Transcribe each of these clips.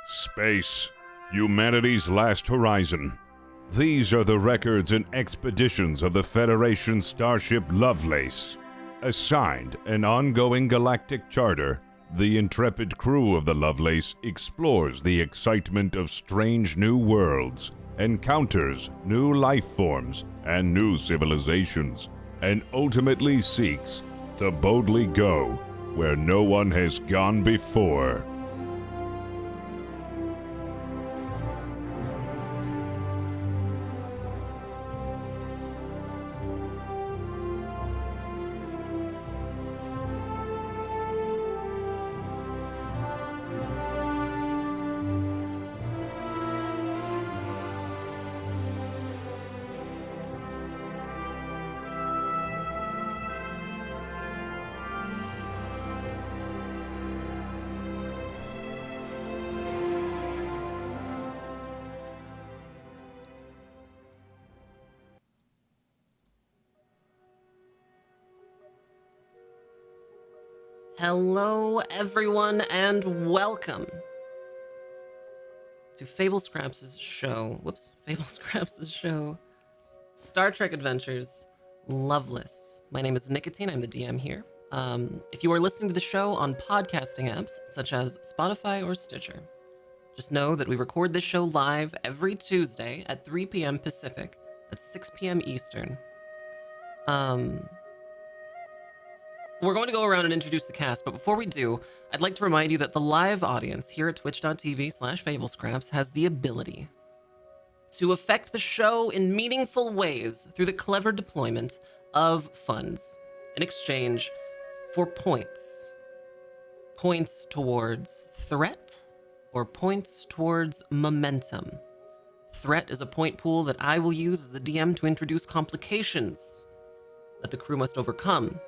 Space, humanity's last horizon. These are the records and expeditions of the Federation starship Lovelace. Assigned an ongoing galactic charter, the intrepid crew of the Lovelace explores the excitement of strange new worlds, encounters new life forms and new civilizations, and ultimately seeks to boldly go where no one has gone before. Hello, everyone, and welcome to Fable Scraps' show. Fable Scraps' show. Star Trek Adventures, Lovelace. My name is Nicotine. I'm the DM here. If you are listening to the show on podcasting apps such as Spotify or Stitcher, just know that we record this show live every Tuesday at 3 p.m. Pacific. That's 6 p.m. Eastern. We're going to go around and introduce the cast, but before we do, I'd like to remind you that the live audience here at twitch.tv/FableScraps has the ability to affect the show in meaningful ways through the clever deployment of funds in exchange for points. Points towards threat or points towards momentum. Threat is a point pool that I will use as the DM to introduce complications that the crew must overcome.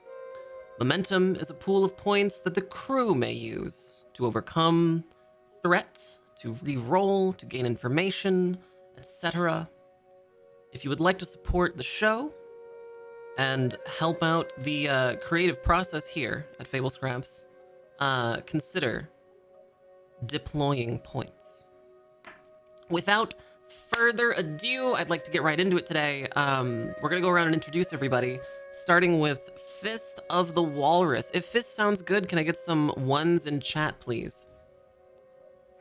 Momentum is a pool of points that the crew may use to overcome threat, to re-roll, to gain information, etc. If you would like to support the show and help out the creative process here at Fable Scraps, consider deploying points. Without further ado, I'd like to get right into it today. We're going to go around and introduce everybody, starting with Fist of the Walrus. If Fist sounds good, can I get some ones in chat, please?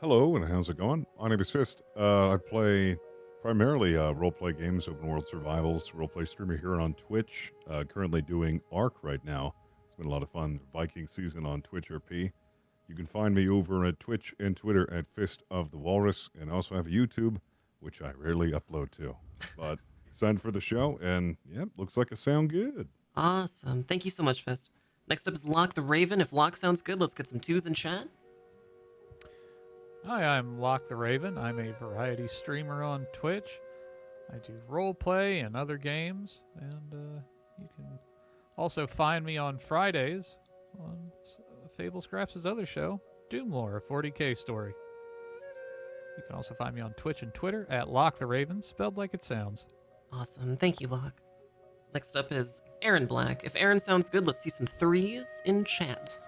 Hello, and how's it going? My name is Fist. I play primarily roleplay games, open world survivals, roleplay streamer here on Twitch. Currently doing Ark right now. It's been a lot of fun. Viking season on Twitch RP. You can find me over at Twitch and Twitter at Fist of the Walrus, and also have a YouTube, which I rarely upload to. But signed for the show, and yep, looks like it sound good. Awesome. Thank you so much, Fist. Next up is Locke the Raven. If Locke sounds good, let's get some twos in chat. Hi, I'm Locke the Raven. I'm a variety streamer on Twitch. I do roleplay and other games, and you can also find me on Fridays on Fable Scraps' other show, Doomlore, a 40k story. You can also find me on Twitch and Twitter at Locke the Raven, spelled like it sounds. Awesome. Thank you, Locke. Next up is Aaron Black. If Aaron sounds good, let's see some threes in chat.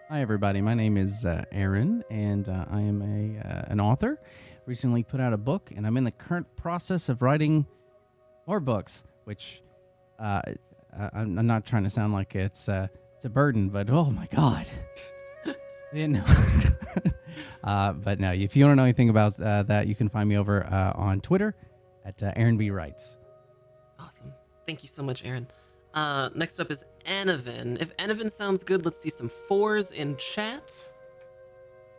Hi, everybody. My name is Aaron, and I am an author. Recently put out a book, and I'm in the current process of writing more books, which I'm not trying to sound like it's a burden, but oh my God. But no, if you want to know anything about that, you can find me over on Twitter at Aaron B. Writes. Awesome. Thank you so much, Aaron. Next up is Anavan. If Anavan sounds good, let's see some fours in chat.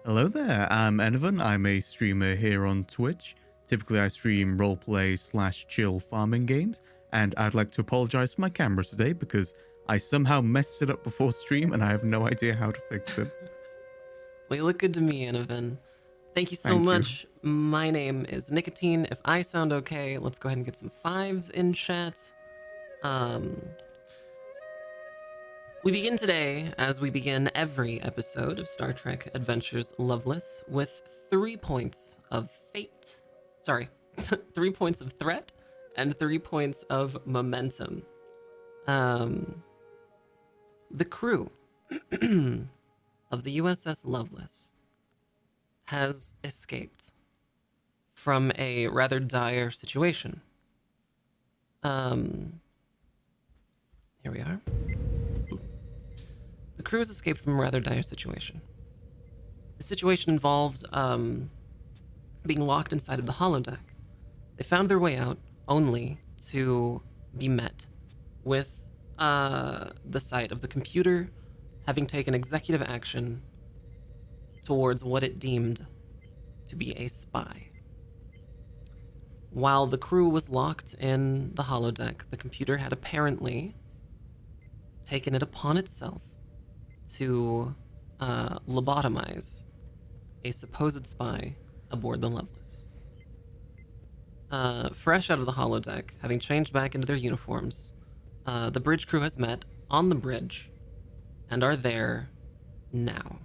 Hello there, I'm Anavan. I'm a streamer here on Twitch. Typically, I stream roleplay/chill farming games, and I'd like to apologize for my camera today because I somehow messed it up before stream, and I have no idea how to fix it. Well, you look good to me, Anavan. Thank you so much. My name is Nicotine. If I sound okay, let's go ahead and get some fives in chat. We begin today, as we begin every episode of Star Trek Adventures Lovelace, with 3 points of fate. Sorry, 3 points of threat and 3 points of momentum. The crew of the U.S.S. Lovelace has escaped from a rather dire situation. Here we are. Ooh. The crew has escaped from a rather dire situation. The situation involved being locked inside of the holodeck. They found their way out only to be met with the sight of the computer having taken executive action towards what it deemed to be a spy. While the crew was locked in the holodeck, the computer had apparently taken it upon itself to lobotomize a supposed spy aboard the Lovelace. Fresh out of the holodeck, having changed back into their uniforms, the bridge crew has met on the bridge and are there now.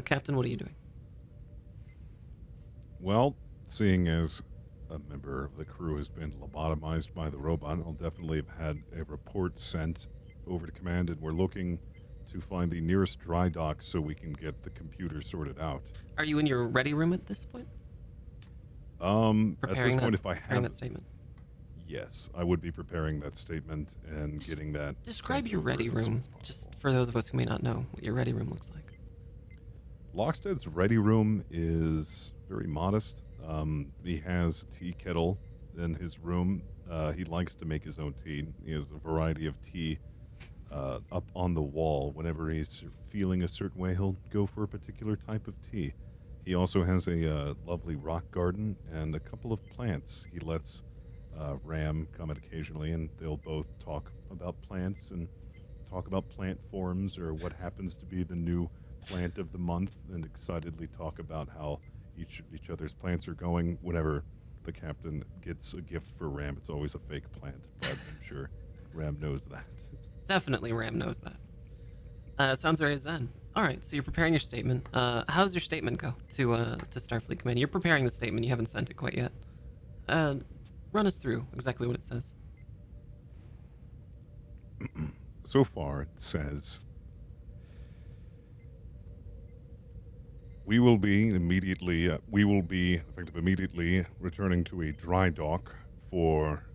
Captain, what are you doing? Well, seeing as a member of the crew has been lobotomized by the robot, I'll definitely have had a report sent over to command, and we're looking to find the nearest dry dock so we can get the computer sorted out. Are you in your ready room at this point? At Preparing this point, that, if I preparing have, that statement. yes, I would be preparing that statement and getting that. Describe sent your over ready as soon room, as possible. just for those of us who may not know what your ready room looks like. Lockstead's ready room is very modest. He has a tea kettle in his room. He likes to make his own tea. He has a variety of tea up on the wall. Whenever he's feeling a certain way, he'll go for a particular type of tea. He also has a lovely rock garden and a couple of plants. He lets Ram come in occasionally, and they'll both talk about plants and talk about plant forms or what happens to be the new plant of the month, and excitedly talk about how each other's plants are going. Whenever the captain gets a gift for Ram, it's always a fake plant, but I'm sure Ram knows that. Definitely Ram knows that. Sounds very zen. All right, so you're preparing your statement. How's your statement go to Starfleet Command? You're preparing the statement. You haven't sent it quite yet. Run us through exactly what it says. So far, it says, we will be immediately returning to a dry dock for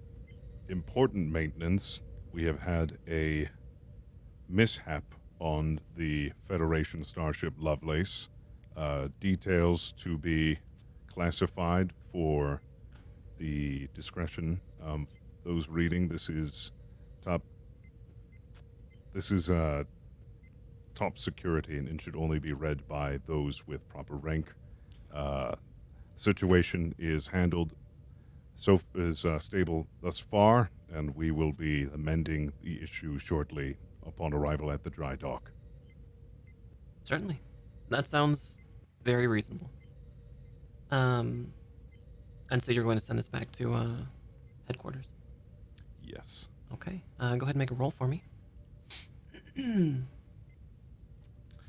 important maintenance. We have had a mishap on the Federation starship Lovelace. Details to be classified for the discretion of those reading. This is top security and should only be read by those with proper rank. Situation is handled stable thus far, and we will be amending the issue shortly upon arrival at the dry dock. Certainly. That sounds very reasonable. And so you're going to send this back to headquarters? Yes. Okay. Go ahead and make a roll for me.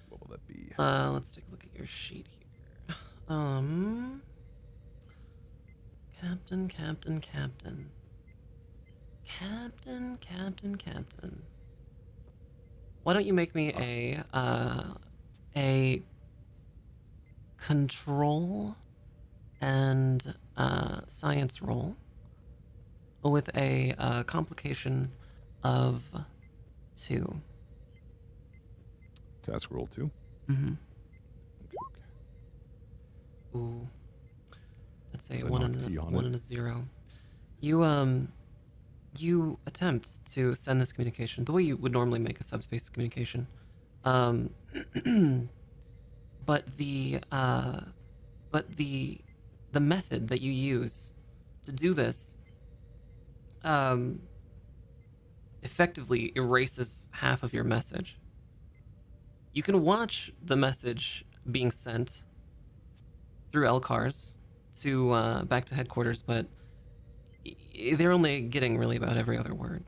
What will that be? Let's take a look at your sheet here. Captain. Why don't you make me a control and science roll with a complication of 2. Task roll 2. Mm-hmm. Okay. Ooh. That's a Put a 1 knock T on and it. a 0. You attempt to send this communication the way you would normally make a subspace communication. But the method that you use to do this effectively erases half of your message. You can watch the message being sent through LCARS to back to headquarters, but they're only getting really about every other word.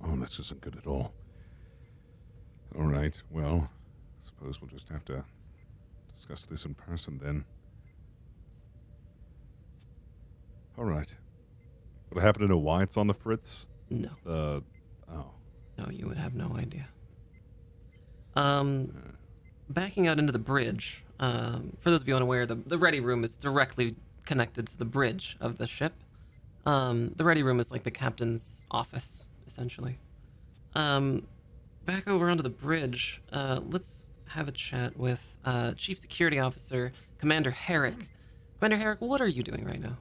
Oh, this isn't good at all. All right, well, suppose we'll just have to discuss this in person then. All right. Would I happen to know why it's on the fritz? No. Oh. No, you would have no idea. Backing out into the bridge. For those of you unaware, the ready room is directly connected to the bridge of the ship. The ready room is like the captain's office, essentially. Back over onto the bridge, let's have a chat with Chief Security Officer Commander Herrick. Commander Herrick, what are you doing right now?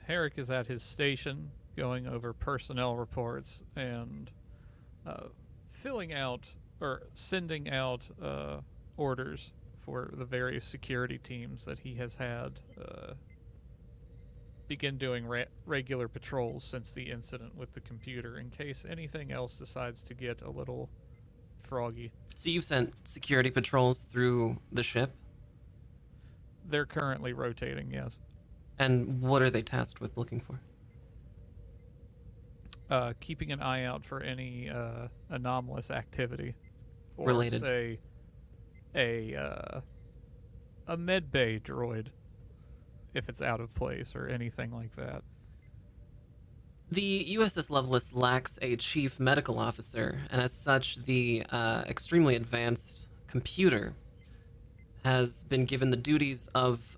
Herrick is at his station, going over personnel reports and filling out or sending out orders for the various security teams that he has had begin doing regular patrols since the incident with the computer, in case anything else decides to get a little froggy. So you've sent security patrols through the ship? They're currently rotating, yes. And what are they tasked with looking for? Keeping an eye out for any anomalous activity. Or Related. say a med bay droid, if it's out of place or anything like that. The U.S.S. Lovelace lacks a chief medical officer, and as such, the extremely advanced computer has been given the duties of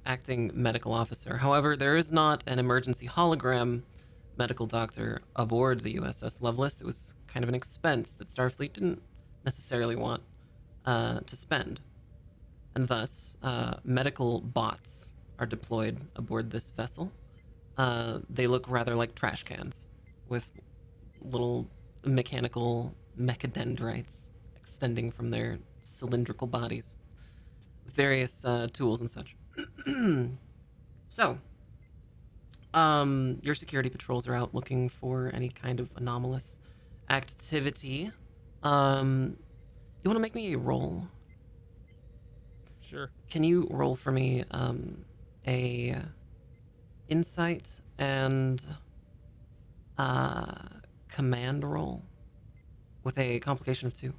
acting medical officer. However, there is not an emergency hologram medical doctor aboard the U.S.S. Lovelace. It was kind of an expense that Starfleet didn't necessarily want to spend. And thus, medical bots are deployed aboard this vessel. They look rather like trash cans with little mechanical mechadendrites extending from their cylindrical bodies. Various tools and such. So, your security patrols are out looking for any kind of anomalous activity. You want to make me a roll? Sure. Can you roll for me a insight and command roll with a complication of 2?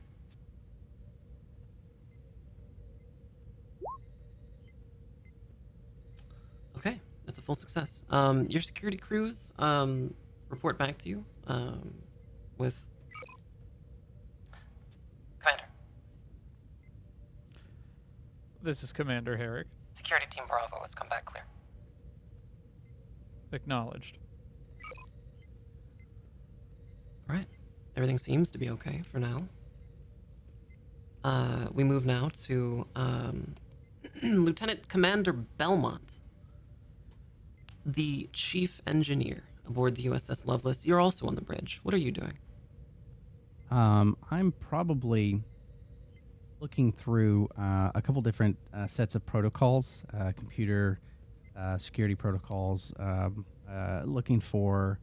Okay, that's a full success. Your security crews report back to you with Commander. This is Commander Herrick. Security Team Bravo has come back clear. Acknowledged. All right, everything seems to be okay for now. We move now to Lieutenant Commander Belmont, the chief engineer aboard the U.S.S. Lovelace. You're also on the bridge. What are you doing? I'm probably looking through a couple different sets of protocols, computer security protocols, looking for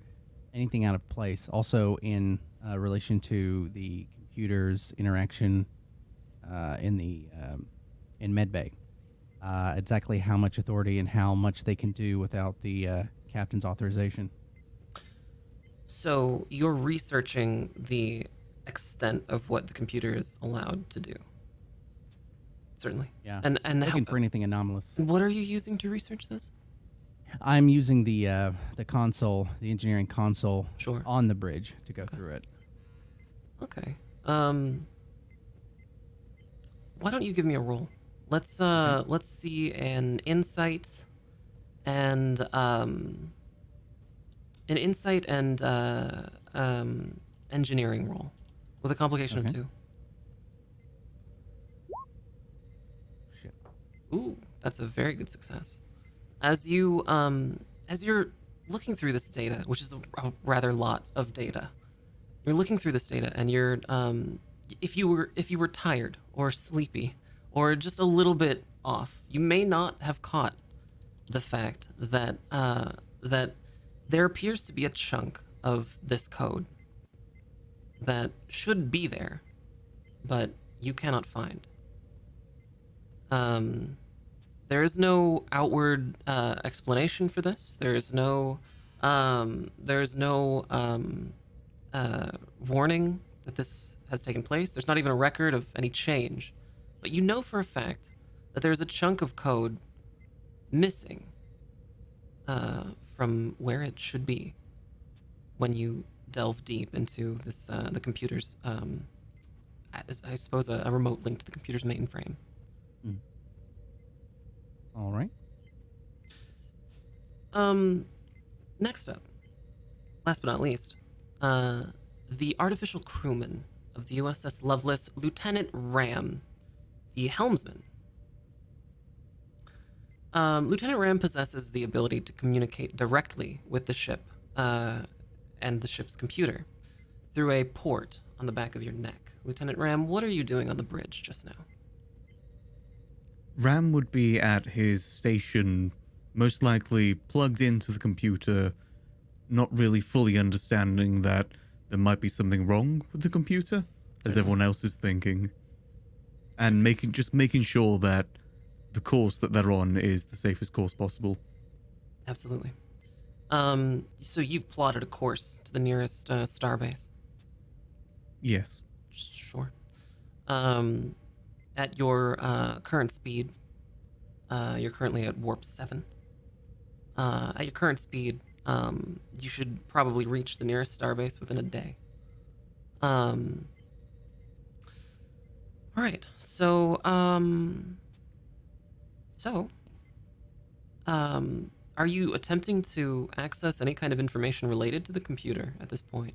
anything out of place. Also in relation to the computer's interaction in medbay. Exactly how much authority and how much they can do without the captain's authorization. So you're researching the extent of what the computer is allowed to do. Certainly. Yeah. And Looking for anything anomalous. what are you using to research this? I'm using the console, the engineering console, Sure. on the bridge to go through it. Okay. Why don't you give me a roll? Let's see an insight and engineering roll with a complication of Okay. 2. Shit. Ooh, that's a very good success. As you're looking through this data, which is a rather lot of data, you're looking through this data, and you're if you were tired or sleepy or just a little bit off, you may not have caught the fact that that there appears to be a chunk of this code that should be there, but you cannot find. There is no outward explanation for this. There is no warning that this has taken place. There's not even a record of any change. But you know for a fact that there's a chunk of code missing from where it should be when you delve deep into this the computer's I suppose a remote link to the computer's mainframe. All right. Next up, last but not least, the artificial crewman of the U.S.S. Lovelace, Lieutenant Ram, the helmsman. Lieutenant Ram possesses the ability to communicate directly with the ship and the ship's computer through a port on the back of your neck. Lieutenant Ram, what are you doing on the bridge just now? Ram would be at his station, most likely plugged into the computer, not really fully understanding that there might be something wrong with the computer, as everyone else is thinking, and making sure that the course that they're on is the safest course possible. Absolutely. So you've plotted a course to the nearest starbase? Yes. Sure. At your current speed, you're currently at warp 7. At your current speed, you should probably reach the nearest starbase within a day. All right. So, are you attempting to access any kind of information related to the computer at this point?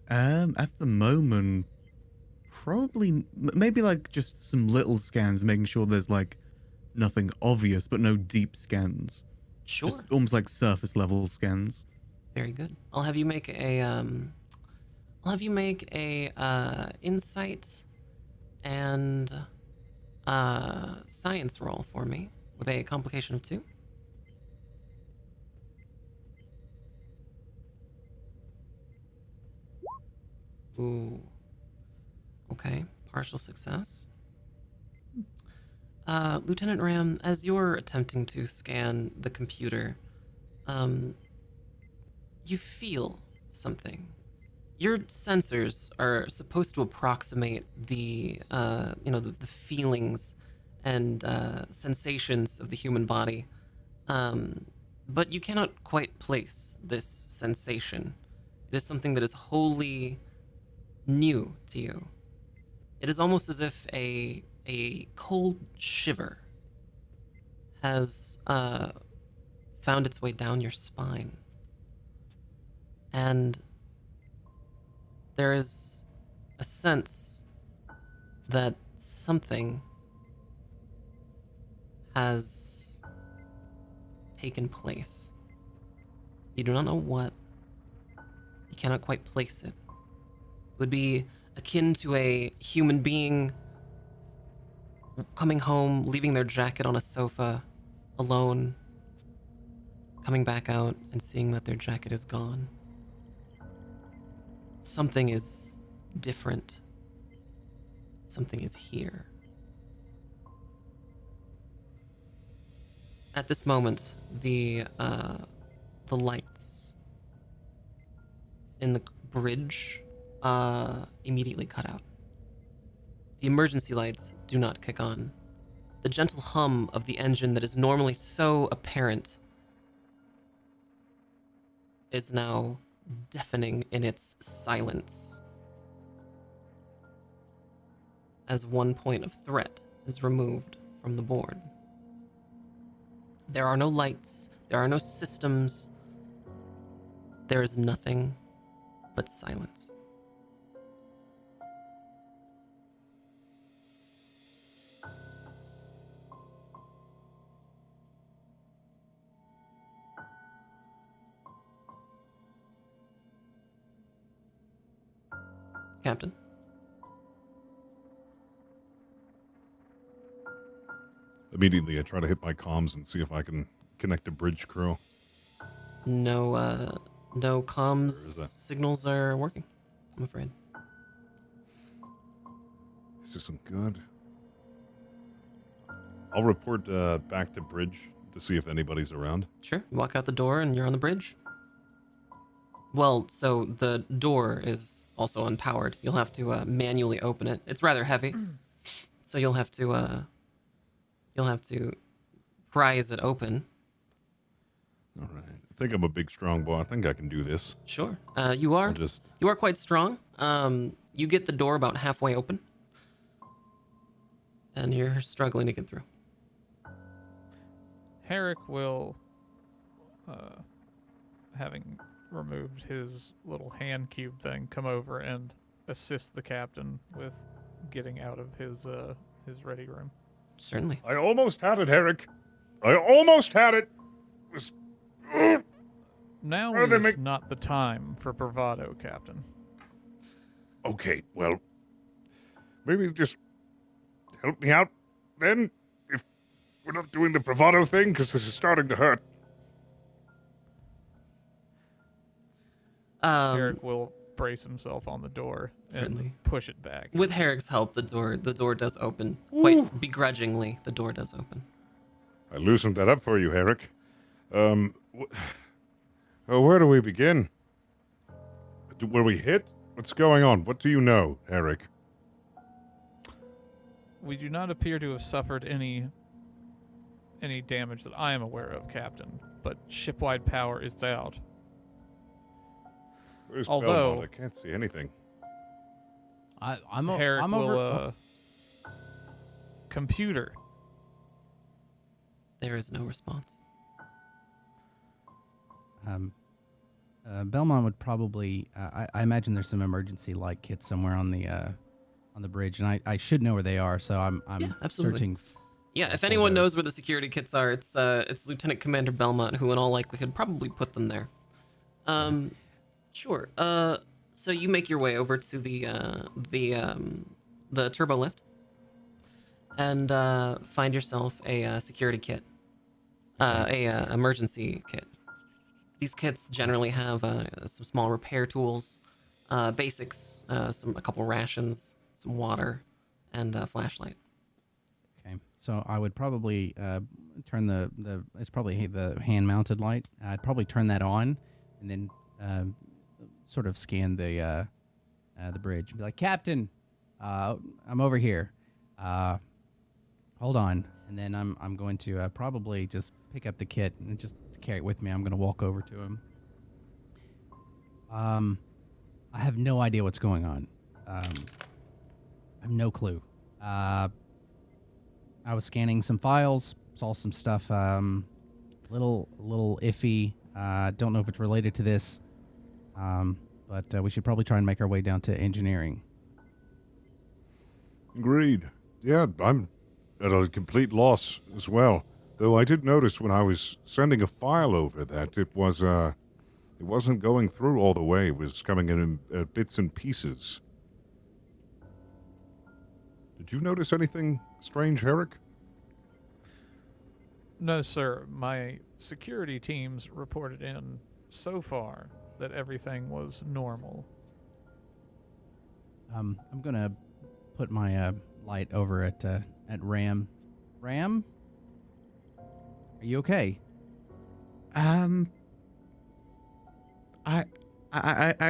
At the moment, probably, maybe like just some little scans, making sure there's like nothing obvious, but no deep scans. Sure. Just almost like surface level scans. Very good. I'll have you make a insight and science roll for me with a complication of 2. Ooh. Okay, partial success. Lieutenant Ram, as you're attempting to scan the computer, you feel something. Your sensors are supposed to approximate the feelings and sensations of the human body, but you cannot quite place this sensation. It is something that is wholly new to you. It is almost as if a cold shiver has found its way down your spine. And there is a sense that something has taken place. You do not know what. You cannot quite place it. It would be akin to a human being coming home, leaving their jacket on a sofa, alone, coming back out and seeing that their jacket is gone. Something is different. Something is here. At this moment, the lights in the bridge immediately cut out. The emergency lights do not kick on. The gentle hum of the engine that is normally so apparent is now deafening in its silence, as one point of threat is removed from the board. There are no lights, there are no systems, there is nothing but silence. Captain? Immediately, I try to hit my comms and see if I can connect to bridge crew. No comms is that? signals are working, I'm afraid. This isn't good. I'll report back to bridge to see if anybody's around. Sure, you walk out the door and you're on the bridge. Well, so the door is also unpowered. You'll have to manually open it. It's rather heavy, so you'll have to prise it open. All right. I think I'm a big, strong boy. I think I can do this. Sure. You are quite strong. You get the door about halfway open, and you're struggling to get through. Herrick will, having removed his little hand cube thing, come over and assist the captain with getting out of his ready room. Certainly. I almost had it, Herrick. I almost had it. Now Well, they is make- not the time for bravado, Captain. Okay, well, maybe just help me out then, if we're not doing the bravado thing, because this is starting to hurt. Herrick will brace himself on the door Certainly. and push it back. With Herrick's help, the door does open. Quite begrudgingly, the door does open. I loosened that up for you, Herrick. Where do we begin? Were we hit? What's going on? What do you know, Herrick? We do not appear to have suffered any damage that I am aware of, Captain, but shipwide power is out. Where's Although- Belmont? I can't see anything. I'm Herrick I'm will, over. computer. There is no response. Belmont would probably. I imagine there's some emergency light kits somewhere on the bridge, and I should know where they are. So I'm Yeah, absolutely. searching. Yeah, if For anyone those. knows where the security kits are, it's Lieutenant Commander Belmont, who in all likelihood probably put them there. Sure. So you make your way over to the turbo lift, and find yourself a security kit, a emergency kit. These kits generally have some small repair tools, basics, a couple rations, some water, and a flashlight. Okay, so I would probably turn it's probably the hand mounted light. I'd probably turn that on, and then sort of scan the bridge and be like, Captain, I'm over here. Hold on, and then I'm going to probably just pick up the kit and just carry it with me. I'm going to walk over to him. I have no idea what's going on. I have no clue. I was scanning some files, saw some stuff, little iffy. Don't know if it's related to this, but we should probably try and make our way down to engineering. Agreed. Yeah, I'm at a complete loss as well. Though I did notice when I was sending a file over that it wasn't going through all the way. It was coming in bits and pieces. Did you notice anything strange, Herrick? No, sir. My security teams reported in so far that everything was normal. I'm gonna put my light over at Ram. Ram, are you okay? I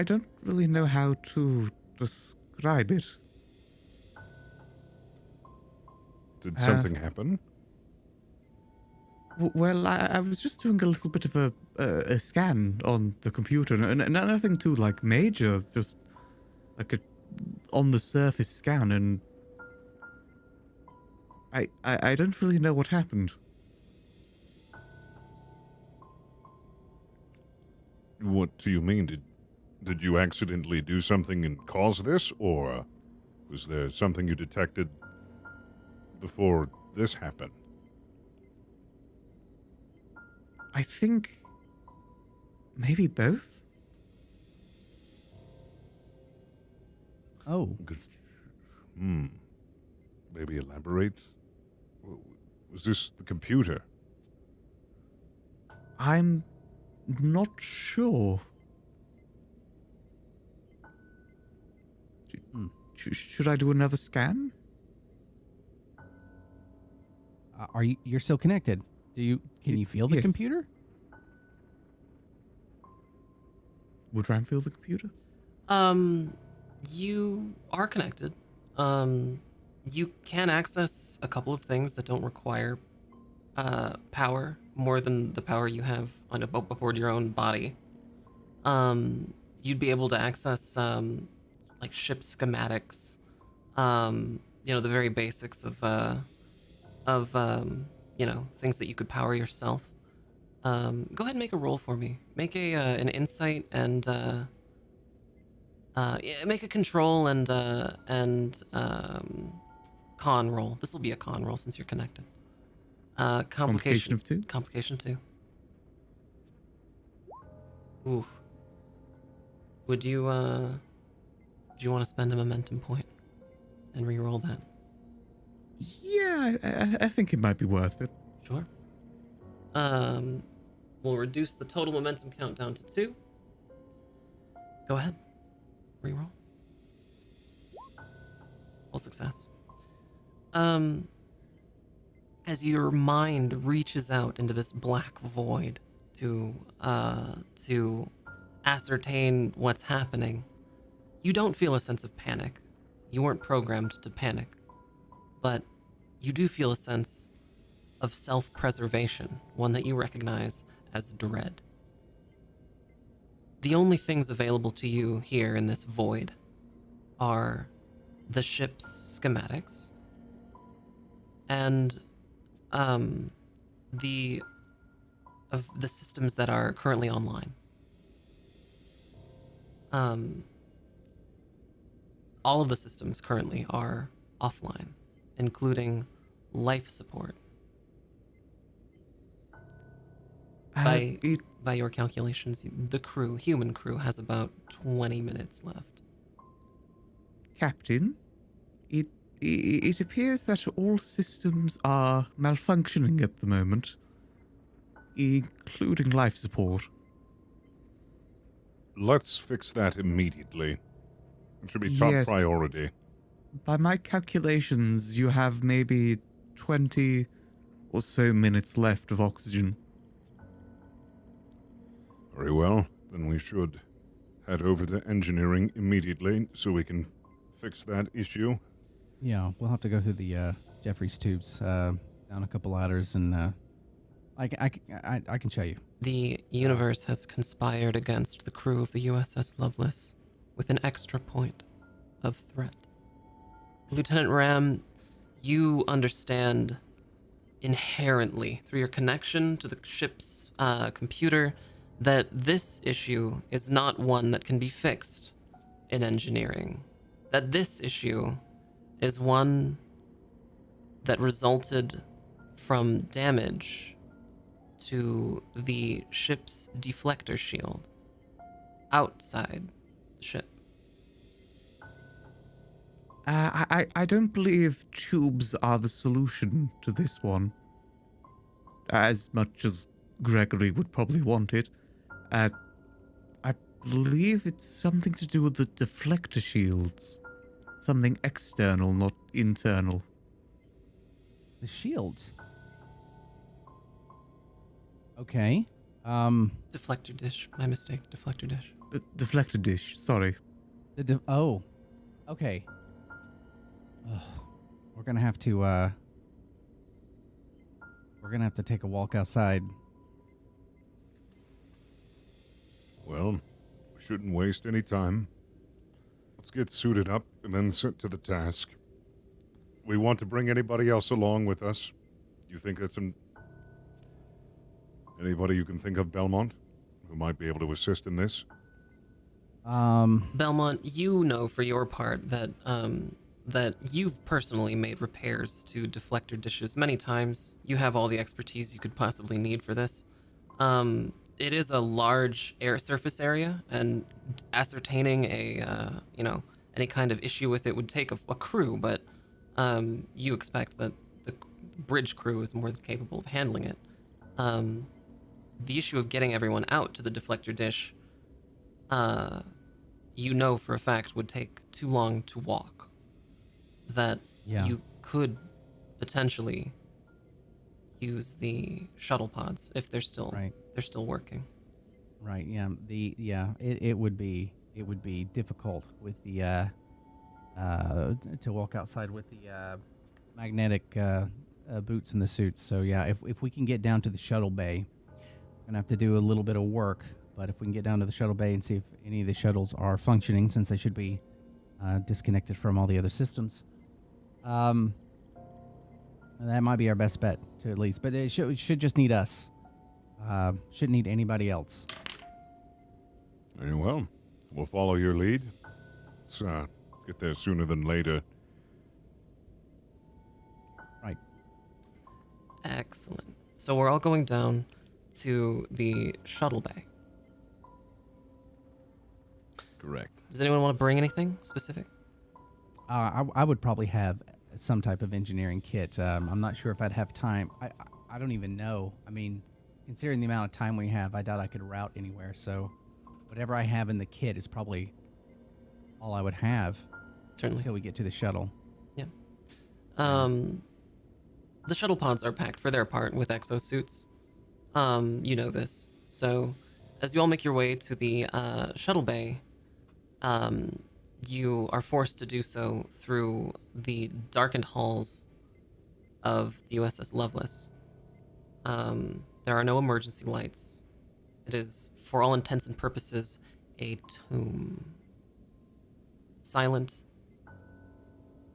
don't really know how to describe it. Did something happen? Well, I was just doing a little bit of a scan on the computer, and nothing too like major, just like a on the surface scan, and I don't really know what happened. What do you mean? Did you accidentally do something and cause this, or was there something you detected before this happened? I think maybe both. Oh, Maybe elaborate? Was this the computer? I'm not sure. Should I do another scan? you're still connected? Can you feel the Yes. computer? Would Ram feel the computer? You are connected. You can access a couple of things that don't require power, more than the power you have on aboard your own body, you'd be able to access like ship schematics, the very basics of things that you could power yourself. Go ahead and make a roll for me. Make an insight and make a control and con roll. This will be a con roll since you're connected. Complication of 2? Complication 2. Ooh. Would you want to spend a momentum point and re-roll that? Yeah, I think it might be worth it. Sure. We'll reduce the total momentum count down to 2. Go ahead. Reroll. Full success. As your mind reaches out into this black void to ascertain what's happening, you don't feel a sense of panic. You weren't programmed to panic, but you do feel a sense of self-preservation, one that you recognize as dread. The only things available to you here in this void are the ship's schematics and the systems that are currently online. All of the systems currently are offline, including life support. By your calculations, the human crew, has about 20 minutes left. Captain, it appears that all systems are malfunctioning at the moment, including life support. Let's fix that immediately. It should be top Yes. priority. By my calculations, you have maybe 20 or so minutes left of oxygen. Very well, then we should head over to engineering immediately so we can fix that issue. Yeah, we'll have to go through the Jeffries tubes, down a couple ladders, and I can show you. The universe has conspired against the crew of the U.S.S. Lovelace with an extra point of threat. Lieutenant Ram, you understand inherently through your connection to the ship's computer that this issue is not one that can be fixed in engineering. That this issue is one that resulted from damage to the ship's deflector shield outside the ship. I don't believe tubes are the solution to this one. As much as Gregory would probably want it. I believe it's something to do with the deflector shields. Something external, not internal. The shields. Okay. Deflector dish. My mistake. Deflector dish. Deflector dish, sorry. Okay. Ugh. We're gonna have to take a walk outside. Well, we shouldn't waste any time. Let's get suited up and then set to the task. We want to bring anybody else along with us. You think that's anybody you can think of, Belmont, who might be able to assist in this? Belmont, you know for your part that that you've personally made repairs to deflector dishes many times. You have all the expertise you could possibly need for this. It is a large air surface area, and ascertaining any kind of issue with it would take a crew, but you expect that the bridge crew is more than capable of handling it. The issue of getting everyone out to the deflector dish, you know for a fact would take too long to walk. That you could potentially use the shuttle pods if they're still working. Right. Yeah. It would be difficult with the to walk outside with the magnetic boots in the suits. So yeah, if we can get down to the shuttle bay, we're gonna have to do a little bit of work. But if we can get down to the shuttle bay and see if any of the shuttles are functioning, since they should be disconnected from all the other systems, that might be our best bet to at least. But it should just need us. Shouldn't need anybody else. Very well. We'll follow your lead. Let's get there sooner than later. Right. Excellent. So we're all going down to the shuttle bay. Correct. Does anyone want to bring anything specific? I would probably have some type of engineering kit. I'm not sure if I'd have time. I don't even know. I mean, considering the amount of time we have, I doubt I could route anywhere. So whatever I have in the kit is probably all I would have. Certainly. Until we get to the shuttle. Yeah. The shuttle pods are packed for their part with exosuits. You know this. So as you all make your way to the shuttle bay, you are forced to do so through the darkened halls of the U.S.S. Lovelace. There are no emergency lights. It is, for all intents and purposes, a tomb. Silent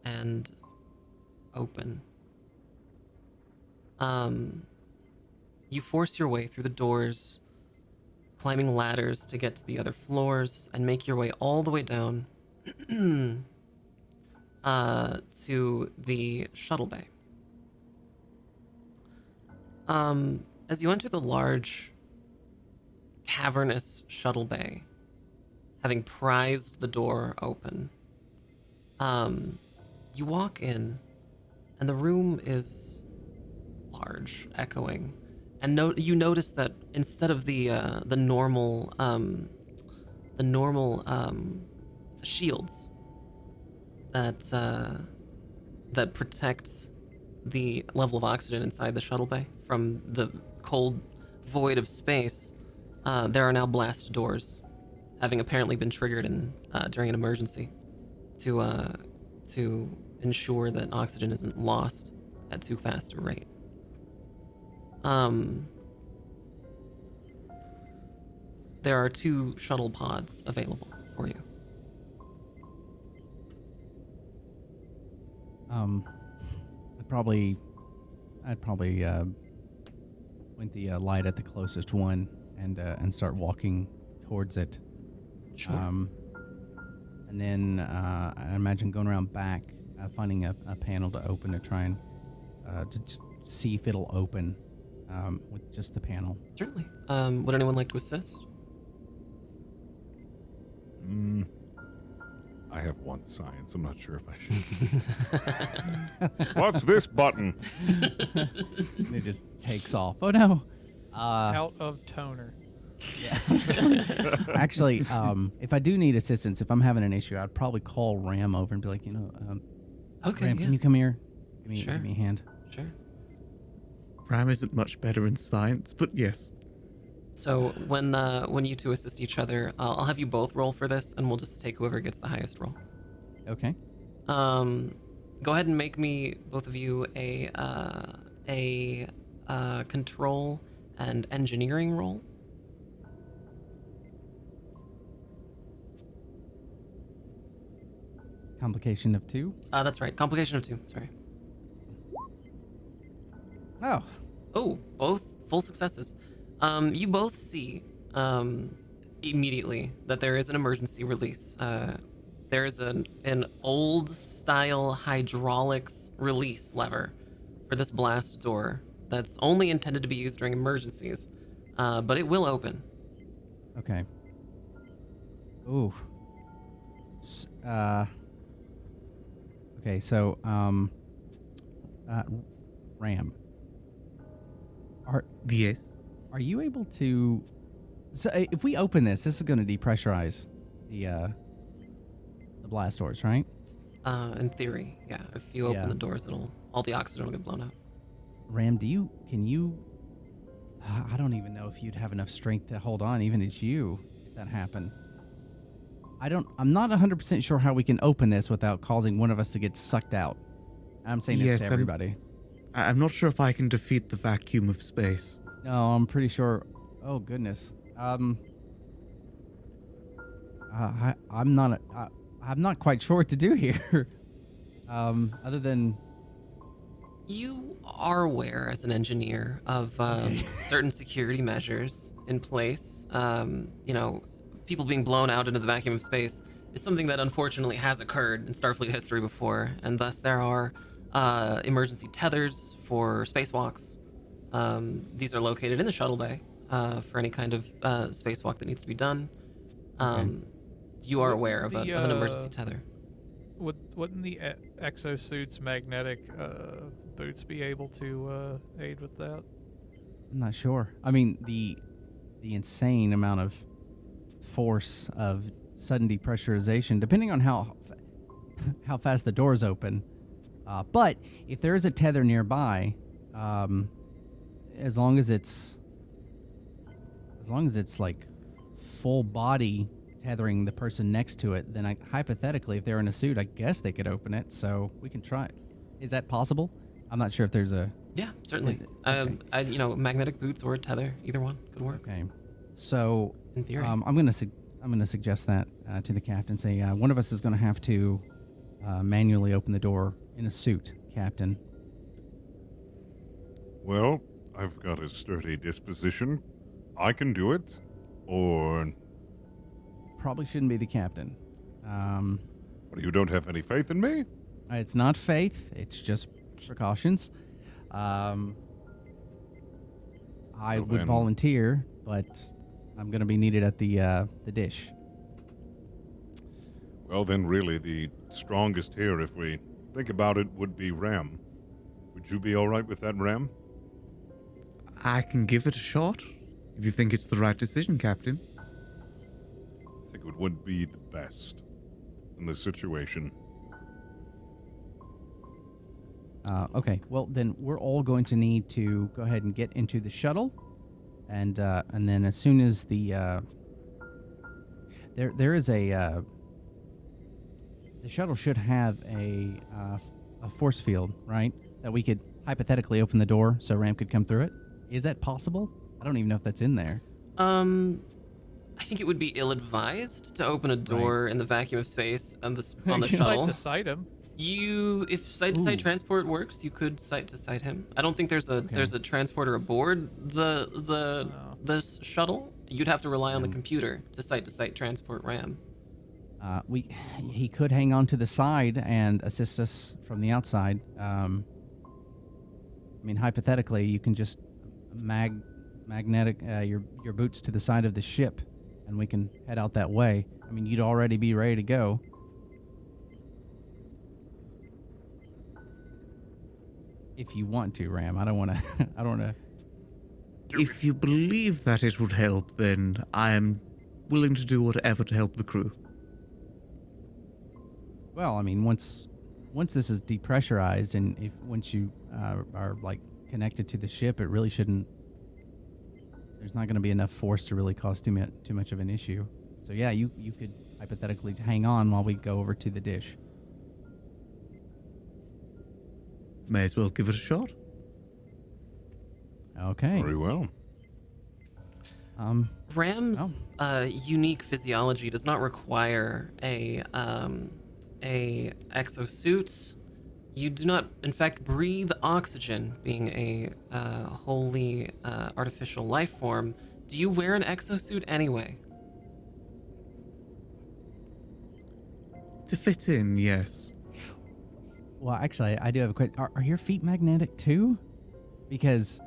and open. You force your way through the doors, climbing ladders to get to the other floors, and make your way all the way down to the shuttle bay. As you enter the large, cavernous shuttle bay, having prized the door open, you walk in, and the room is large, echoing, and you notice that instead of the normal shields that protect the level of oxygen inside the shuttle bay from the cold void of space, there are now blast doors, having apparently been triggered during an emergency to ensure that oxygen isn't lost at too fast a rate. There are 2 shuttle pods available for you. I'd probably point the light at the closest one and start walking towards it. Sure. And then I imagine going around back, finding a panel to open to try and to just see if it'll open with just the panel. Certainly. Would anyone like to assist? I have 1 science. I'm not sure if I should. What's this button? And it just takes off. Oh no! Out of toner. Actually, if I do need assistance, if I'm having an issue, I'd probably call Ram over and be like, Okay, Ram, yeah. can you come here? Sure. Give me a hand. Sure. Ram isn't much better in science, but yes. So when you 2 assist each other, I'll have you both roll for this, and we'll just take whoever gets the highest roll. Okay. Go ahead and make me, both of you, a control and engineering roll. Complication of 2. That's right. Complication of 2. Sorry. Oh. Oh, both full successes. You both see immediately that there is an emergency release. There is an old style hydraulics release lever for this blast door that's only intended to be used during emergencies, but it will open. Okay. Ooh. Okay, so Ram. Yes. Are you able to? So if we open this is going to depressurize the blast doors, right? In theory, yeah. If you open the doors, all the oxygen will get blown out. Ram, can you? I don't even know if you'd have enough strength to hold on, even as you, if that happened. I'm not 100% sure how we can open this without causing one of us to get sucked out. I'm saying this to everybody. I'm not sure if I can defeat the vacuum of space. No, I'm pretty sure. Oh goodness. I'm not quite sure what to do here. Other than You are aware as an engineer of certain security measures in place. People being blown out into the vacuum of space is something that unfortunately has occurred in Starfleet history before, and thus there are emergency tethers for spacewalks. These are located in the shuttle bay for any kind of spacewalk that needs to be done. You are aware of an emergency tether. Wouldn't the exosuit's magnetic boots be able to aid with that? I'm not sure. I mean, the insane amount of force of sudden depressurization, depending on how fast the doors open. But if there is a tether nearby, as long as it's like full body tethering the person next to it, then hypothetically, if they're in a suit, I guess they could open it. So we can try it. Is that possible? I'm not sure if there's a... Yeah, certainly. Okay. Magnetic boots or a tether, either one could work. Okay. So in theory, I'm gonna suggest that to the captain. Say one of us is gonna have to manually open the door in a suit, Captain. Well, I've got a sturdy disposition. I can do it. Or... Probably shouldn't be the captain. What, you don't have any faith in me? It's not faith. It's just precautions. I would volunteer, but I'm going to be needed at the dish. Well, then really the strongest here, if we think about it, would be Ram. Would you be all right with that, Ram? I can give it a shot, if you think it's the right decision, Captain. I think it would be the best in this situation. Okay, well then we're all going to need to go ahead and get into the shuttle, and then as soon as the there is a the shuttle should have a force field, right? That we could hypothetically open the door so Ram could come through it. Is that possible? I don't even know if that's in there. I think it would be ill-advised to open a door in the vacuum of space on the shuttle. Sight to sight him. If site-to-site transport works, you could site-to-site him. I don't think there's a transporter aboard the shuttle. You'd have to rely on the computer to site-to-site transport Ram. He could hang on to the side and assist us from the outside. I mean, hypothetically, you can just magnetic your boots to the side of the ship, and we can head out that way. I mean, you'd already be ready to go. If you want to, Ram. I don't want to. If you believe that it would help, then I am willing to do whatever to help the crew. Well, I mean, once this is depressurized, and once you are like connected to the ship, it really shouldn't. There's not going to be enough force to really cause too much of an issue. So yeah, you could hypothetically hang on while we go over to the dish. May as well give it a shot. Okay. Very well. Ram's unique physiology does not require a exosuit. You do not, in fact, breathe oxygen, being a wholly artificial life form. Do you wear an exosuit anyway? To fit in, yes. Well, actually, I do have a question. Are your feet magnetic too? Because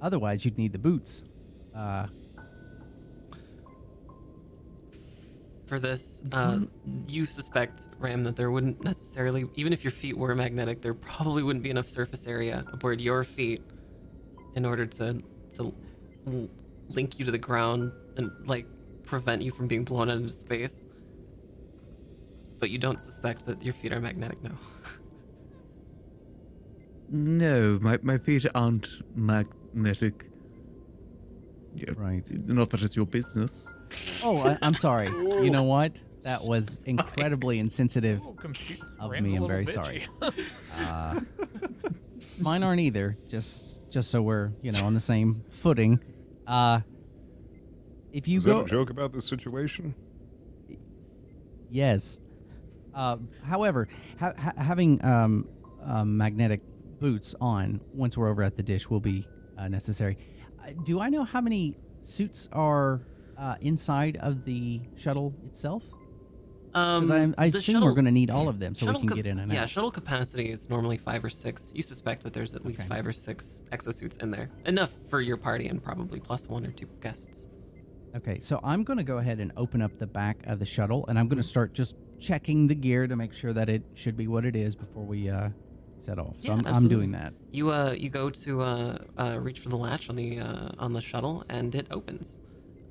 otherwise, you'd need the boots. For this, you suspect, Ram, that there wouldn't necessarily, even if your feet were magnetic, there probably wouldn't be enough surface area aboard your feet in order to link you to the ground and, like, prevent you from being blown out into space. But you don't suspect that your feet are magnetic, no. No, my feet aren't magnetic. Yeah, Right. Not that it's your business. Oh, I'm sorry. You know what? That was incredibly insensitive Oh, of Ram's me. a I'm little very bitchy. sorry. Mine aren't either. Just so we're on the same footing. If you Is go, that a joke about this situation? yes. However, having magnetic boots on once we're over at the dish will be necessary. Do I know how many suits are inside of the shuttle itself? Because I The assume we're going to need all of them so we can get in and out. Yeah, shuttle capacity is normally 5 or 6. You suspect that there's at least 5 or 6 exosuits in there. Enough for your party and probably plus 1 or 2 guests. Okay, so I'm going to go ahead and open up the back of the shuttle, and I'm going to start just checking the gear to make sure that it should be what it is before we set off. So I'm doing that. You go to reach for the latch on the shuttle, and it opens.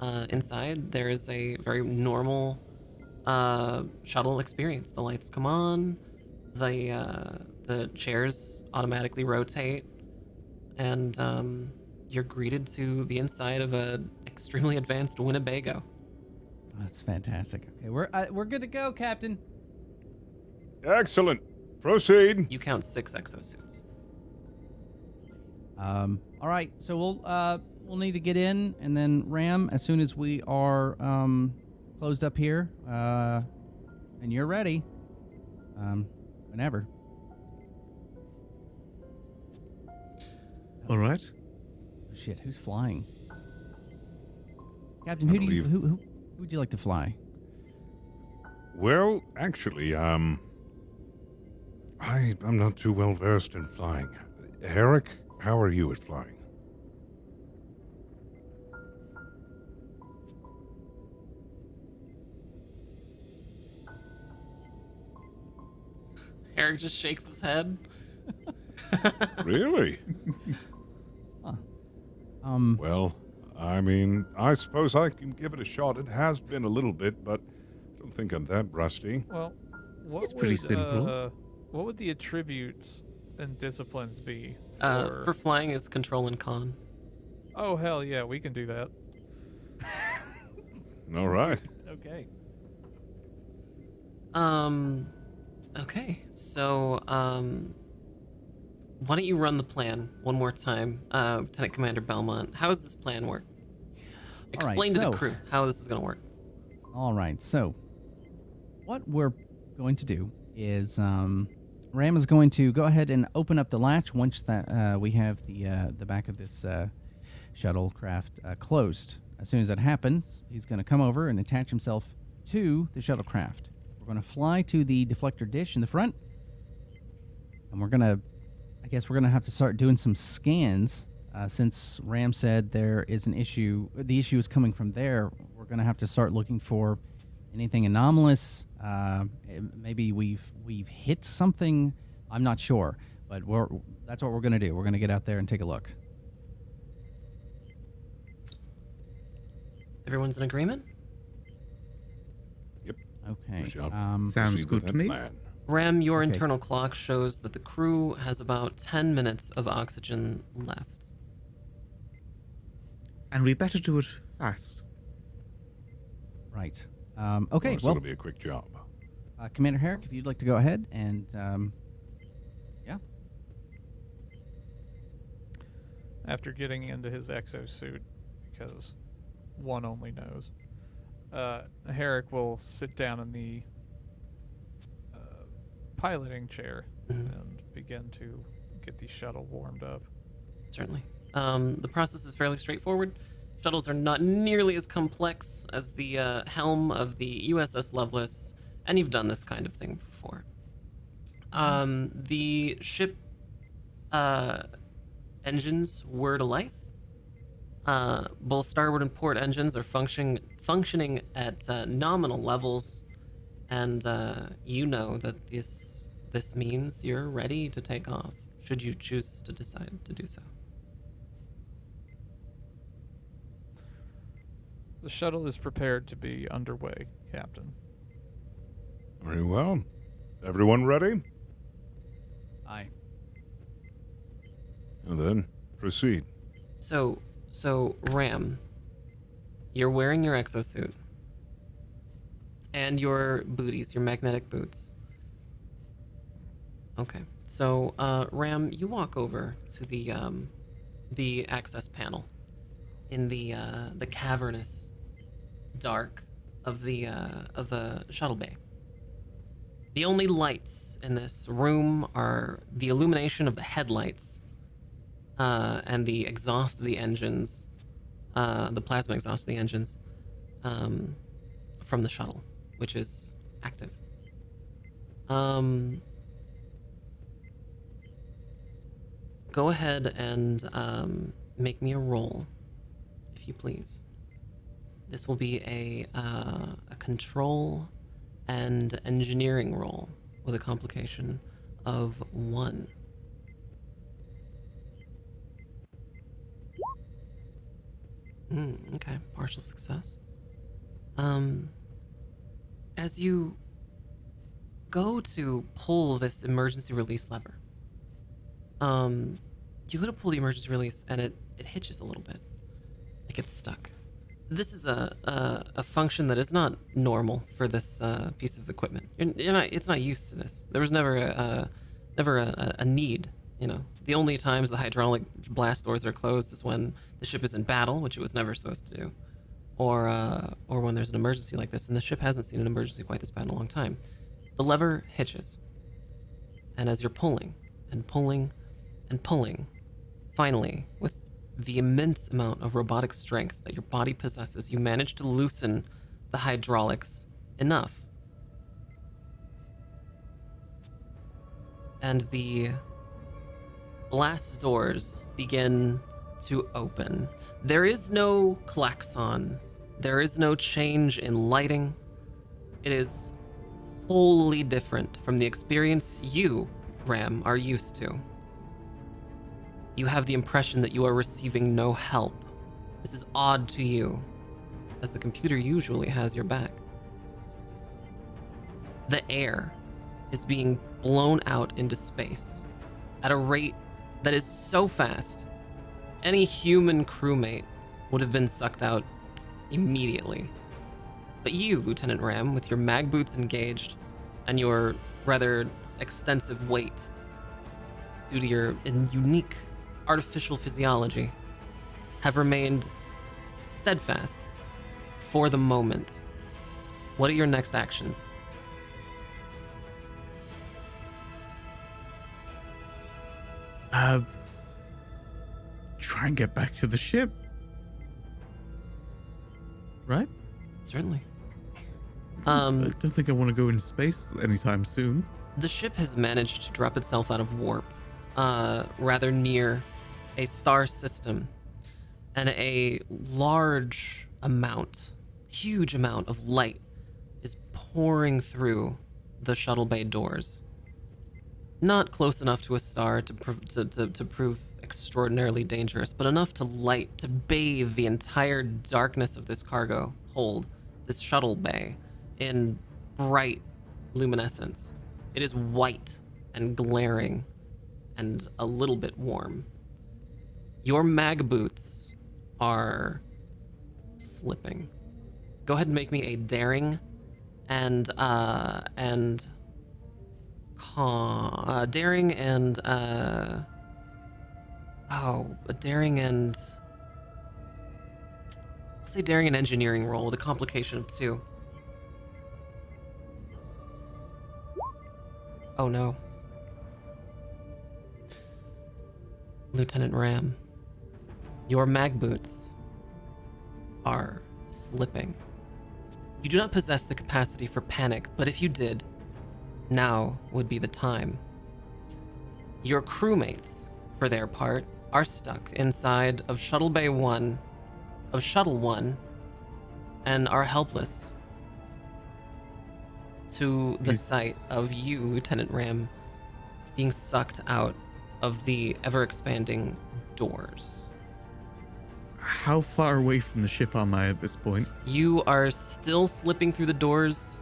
Inside there is a very normal shuttle experience. The lights come on, the chairs automatically rotate, and you're greeted to the inside of a extremely advanced Winnebago. That's fantastic. Okay, we're good to go, Captain. Excellent. Proceed. You count 6 exosuits. All right, so we'll need to get in, and then Ram, as soon as we are closed up here, and you're ready, whenever. All right. Oh, shit, who's flying? Captain, who would you like to fly? Well, actually, I'm not too well versed in flying. Herrick, how are you at flying? Eric just shakes his head. Really? Huh. Well, I mean, I suppose I can give it a shot. It has been a little bit, but I don't think I'm that rusty. Well, what It's pretty simple. What would the attributes and disciplines be? For flying is control and con. Oh, hell yeah, we can do that. All right. Okay. Okay, so, why don't you run the plan one more time, Lieutenant Commander Belmont? How does this plan work? Explain to the crew how this is going to work. All right, so what we're going to do is Ram is going to go ahead and open up the latch once that we have the back of this shuttlecraft closed. As soon as that happens, he's going to come over and attach himself to the shuttlecraft. We're going to fly to the deflector dish in the front, and I guess we're going to have to start doing some scans. Since Ram said there is an issue, the issue is coming from there, we're going to have to start looking for anything anomalous. Maybe we've hit something. I'm not sure, but that's what we're going to do. We're going to get out there and take a look. Everyone's in agreement? Yep. Okay. Sounds Proceed good with to me. that plan. Ram, your Okay. internal clock shows that the crew has about 10 minutes of oxygen left. And we better do it fast. Right. Okay. Well, Well, it'll be a quick job. Commander Herrick, if you'd like to go ahead and yeah. After getting into his exosuit, because one only knows, Herrick will sit down in the piloting chair and begin to get the shuttle warmed up. Certainly. The process is fairly straightforward. Shuttles are not nearly as complex as the helm of the U.S.S. Lovelace, and you've done this kind of thing before. The ship engines were to life. Both starboard and port engines are functioning at nominal levels, and you know that this means you're ready to take off, should you choose to decide to do so. The shuttle is prepared to be underway, Captain. Very well. Everyone ready? Aye. And then proceed. So Ram, you're wearing your exosuit and your booties, your magnetic boots. Okay. So, Ram, you walk over to the access panel in the cavernous dark of the shuttle bay. The only lights in this room are the illumination of the headlights and the exhaust of the engines, the plasma exhaust of the engines from the shuttle, which is active. Go ahead and make me a roll, if you please. This will be a control and engineering roll with a complication of 1. Okay, partial success. As you go to pull this emergency release lever, you go to pull the emergency release and it hitches a little bit. It gets stuck. This is a function that is not normal for this piece of equipment. It's not used to this. There was never a need. You know, the only times the hydraulic blast doors are closed is when the ship is in battle, which it was never supposed to do, or when there's an emergency like this. And the ship hasn't seen an emergency quite this bad in a long time. The lever hitches, and as you're pulling and pulling and pulling, finally, with the immense amount of robotic strength that your body possesses, you manage to loosen the hydraulics enough. And the blast doors begin to open. There is no klaxon. There is no change in lighting. It is wholly different from the experience you, Ram, are used to. You have the impression that you are receiving no help. This is odd to you, as the computer usually has your back. The air is being blown out into space at a rate that is so fast, any human crewmate would have been sucked out immediately. But you, Lieutenant Ram, with your mag boots engaged and your rather extensive weight, due to your unique artificial physiology, have remained steadfast for the moment. What are your next actions? Try and get back to the ship. Right? Certainly. I don't think I want to go into space anytime soon. The ship has managed to drop itself out of warp, rather near a star system, and a huge amount of light is pouring through the shuttle bay doors. Not close enough to a star to prove extraordinarily dangerous, but enough to bathe the entire darkness of this cargo hold, this shuttle bay, in bright luminescence. It is white and glaring and a little bit warm. Your mag boots are slipping. Go ahead and make me a daring and I'll say daring and engineering roll with a complication of 2. Oh no. Lieutenant Ram, your mag boots are slipping. You do not possess the capacity for panic, but if you did, now would be the time. Your crewmates, for their part, are stuck inside of Shuttle 1, and are helpless to the sight of you, Lieutenant Ram, being sucked out of the ever-expanding doors. How far away from the ship am I at this point? You are still slipping through the doors.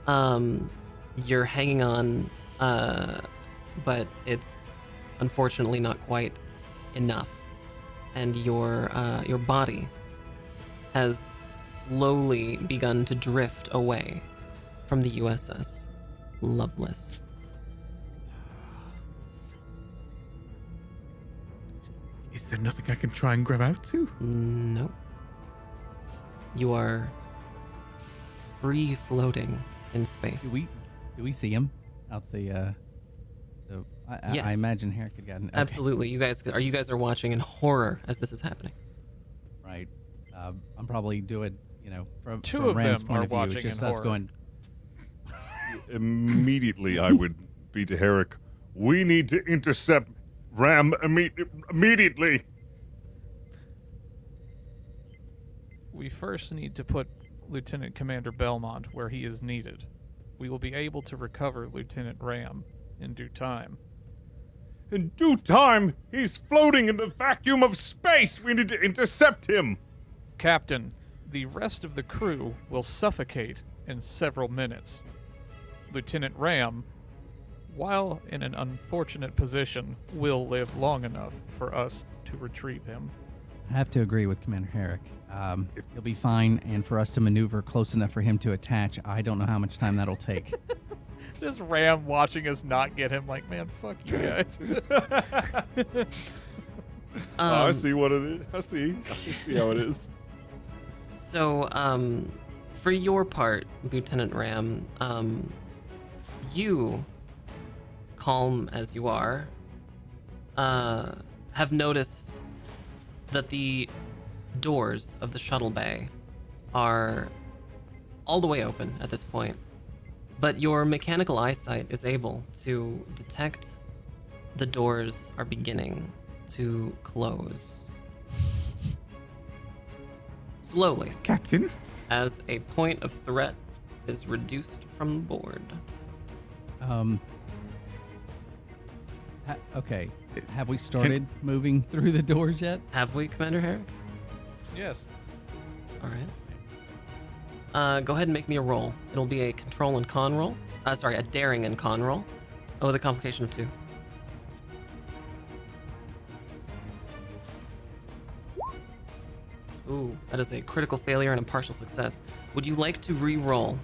You're hanging on, but it's unfortunately not quite enough. And your body has slowly begun to drift away from the U.S.S. Lovelace. Is there nothing I can try and grab out to? No. You are free floating in space. Do we see him out the Yes. I imagine Herrick had gotten... Okay. Absolutely. You guys are watching in horror as this is happening. Right. I'm probably doing, from Two of Ram's them point are of view, watching it's just in us horror. going, Immediately, I would be to Herrick. We need to intercept Ram immediately. We first need to put Lieutenant Commander Belmont where he is needed. We will be able to recover Lieutenant Ram in due time. In due time, he's floating in the vacuum of space. We need to intercept him. Captain, the rest of the crew will suffocate in several minutes. Lieutenant Ram, while in an unfortunate position, will live long enough for us to retrieve him. I have to agree with Commander Herrick. He'll be fine, and for us to maneuver close enough for him to attach, I don't know how much time that'll take. Just Ram watching us not get him like, man, fuck you guys. I see what it is. I see how it is. So, for your part, Lieutenant Ram, you, calm as you are, have noticed that the doors of the shuttle bay are all the way open at this point, but your mechanical eyesight is able to detect the doors are beginning to close. Slowly, Captain? as a point of threat is reduced from the board. Okay. Have we started moving through the doors yet? Have we, Commander Herrick? Yes. All right. Go ahead and make me a roll. It'll be a control and con roll. A daring and con roll. Oh, with a complication of 2. Ooh, that is a critical failure and a partial success. Would you like to re-roll?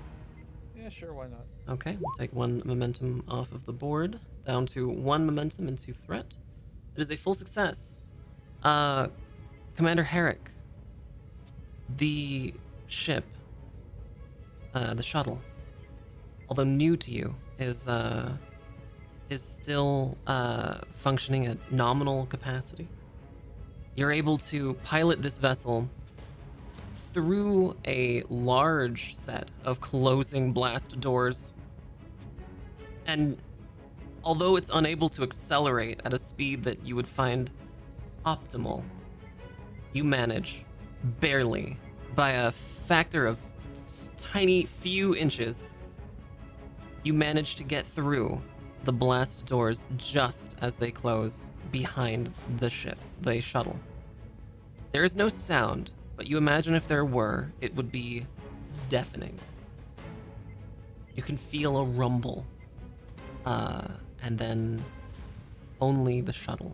Yeah, sure, why not? Okay, we'll take 1 momentum off of the board, down to 1 momentum and 2 threat. It is a full success. Commander Herrick, the ship, the shuttle, although new to you, is still functioning at nominal capacity. You're able to pilot this vessel through a large set of closing blast doors. And although it's unable to accelerate at a speed that you would find optimal, you manage, barely, by a factor of tiny few inches, you manage to get through the blast doors just as they close behind the ship, the shuttle. There is no sound, but you imagine if there were, it would be deafening. You can feel a rumble, and then only the shuttle.